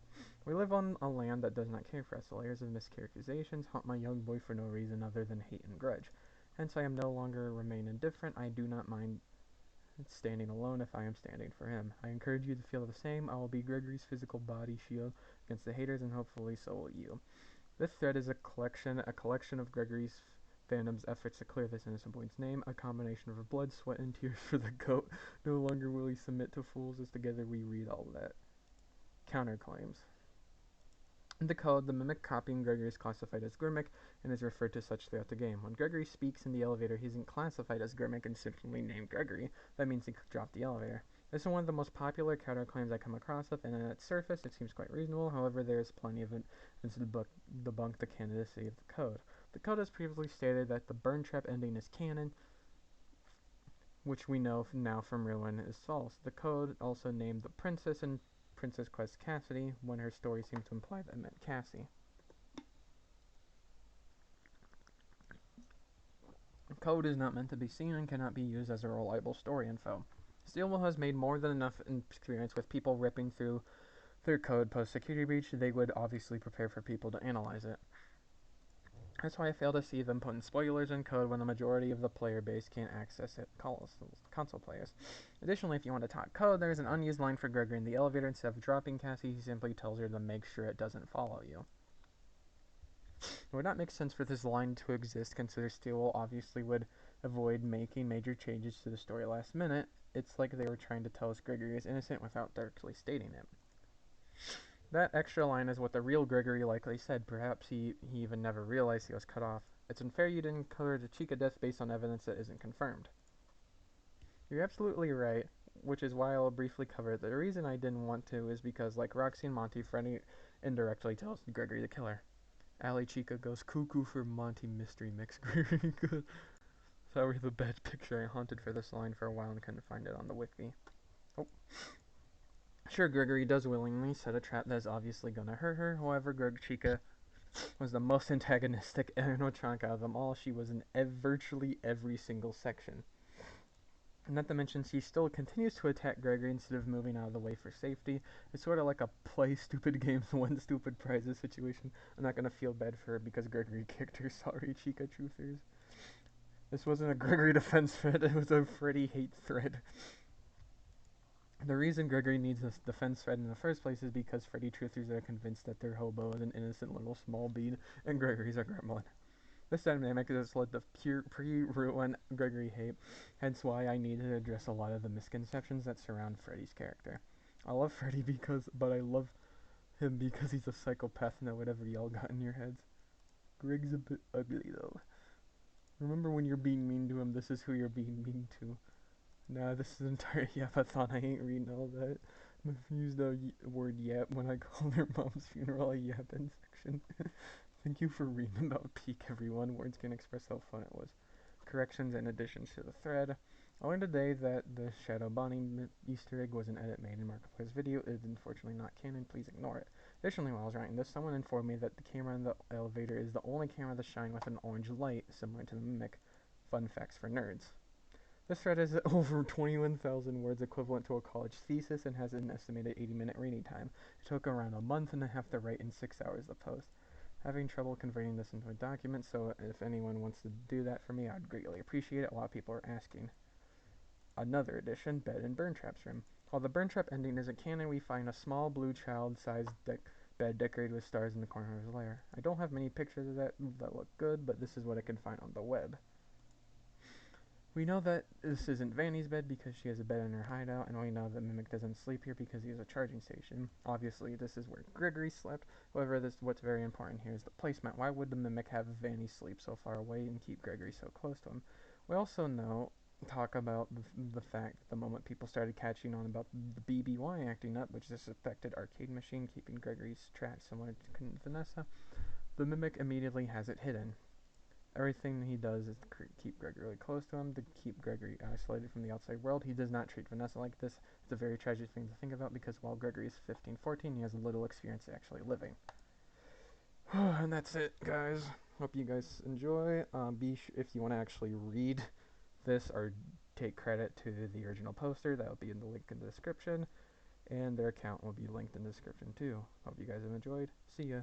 We live on a land that does not care for us. Layers of mischaracterizations haunt my young boy for no reason other than hate and grudge. Hence I am no longer remain indifferent. I do not mind standing alone if I am standing for him. I encourage you to feel the same. I will be Gregory's physical body shield against the haters, and hopefully so will you. This thread is a collection of Gregory's fandom's efforts to clear this innocent boy's name, a combination of blood, sweat, and tears for the goat. No longer will he submit to fools, as together we read all that. Counterclaims. In the code, the mimic copying Gregory is classified as Gurmic and is referred to such throughout the game. When Gregory speaks in the elevator, he isn't classified as Gurmic and simply named Gregory. That means he dropped the elevator. This is one of the most popular counterclaims I come across with, and at its surface, it seems quite reasonable. However, there is plenty of evidence to debunk the candidacy of the code. The code has previously stated that the burn trap ending is canon, which we know now from Ruin is false. The code also named the princess in Princess Quest Cassidy, when her story seemed to imply that it meant Cassie. Code is not meant to be seen and cannot be used as a reliable story info. Steelmill has made more than enough experience with people ripping through their code post-security breach. They would obviously prepare for people to analyze it. That's why I fail to see them putting spoilers in code when the majority of the player base can't access it, console players. Additionally, if you want to talk code, there's an unused line for Gregory in the elevator. Instead of dropping Cassie, he simply tells her to make sure it doesn't follow you. It would not make sense for this line to exist, considering Steele obviously would avoid making major changes to the story last minute. It's like they were trying to tell us Gregory is innocent without directly stating it. That extra line is what the real Gregory likely said. Perhaps he even never realized he was cut off. It's unfair you didn't cover the Chica death based on evidence that isn't confirmed. You're absolutely right, which is why I'll briefly cover it. The reason I didn't want to is because, like Roxy and Monty, Freddy indirectly tells Gregory the killer. Ali Chica goes cuckoo for Monty mystery mix. Gregory goes, sorry, the bad picture. I hunted for this line for a while and couldn't find it on the wiki. Oh. Sure, Gregory does willingly set a trap that is obviously gonna hurt her. However, Greg Chica was the most antagonistic animatronic out of them all. She was in virtually every single section. Not to mention, she still continues to attack Gregory instead of moving out of the way for safety. It's sort of like a play stupid games, win stupid prizes situation. I'm not gonna feel bad for her because Gregory kicked her. Sorry, Chica truthers. This wasn't a Gregory defense thread, it was a Freddy hate thread. The reason Gregory needs this defense thread in the first place is because Freddy truthers are convinced that their hobo is an innocent little small bean and Gregory's a gremlin. This dynamic has led to pure pre-ruin Gregory hate, hence why I needed to address a lot of the misconceptions that surround Freddy's character. I love Freddy but I love him because he's a psychopath, not whatever y'all got in your heads. Greg's a bit ugly though. Remember when you're being mean to him, this is who you're being mean to. Nah, this is entire yapathon. I ain't reading all that. I've used the word yap when I called their mom's funeral a yappin' section. Thank you for reading about Peak, everyone. Words can express how fun it was. Corrections and additions to the thread. I learned today that the Shadow Bonnie Easter egg was an edit made in Markiplier's video. It is unfortunately not canon. Please ignore it. Additionally, while I was writing this, someone informed me that the camera in the elevator is the only camera to shine with an orange light, similar to the Mimic. Fun facts for nerds. This thread is over 21,000 words, equivalent to a college thesis, and has an estimated 80-minute reading time. It took around a month and a half to write and 6 hours to post. Having trouble converting this into a document, so if anyone wants to do that for me, I'd greatly appreciate it. A lot of people are asking. Another addition, Bed and Burn Trap's room. While the Burn Trap ending isn't canon, we find a small blue child-sized bed decorated with stars in the corner of his lair. I don't have many pictures of that look good, but this is what I can find on the web. We know that this isn't Vanny's bed because she has a bed in her hideout, and we know that Mimic doesn't sleep here because he has a charging station. Obviously, this is where Gregory slept. However, what's very important here is the placement. Why would the Mimic have Vanny sleep so far away and keep Gregory so close to him? We also talk about the fact that the moment people started catching on about the BBY acting up, which this affected Arcade Machine, keeping Gregory's track similar to Vanessa, the Mimic immediately has it hidden. Everything he does is to keep Gregory really close to him, to keep Gregory isolated from the outside world. He does not treat Vanessa like this. It's a very tragic thing to think about because while Gregory is 15, 14, he has little experience actually living. And that's it, guys. Hope you guys enjoy. If you want to actually read this or take credit to the original poster, that will be in the link in the description. And their account will be linked in the description too. Hope you guys have enjoyed. See ya.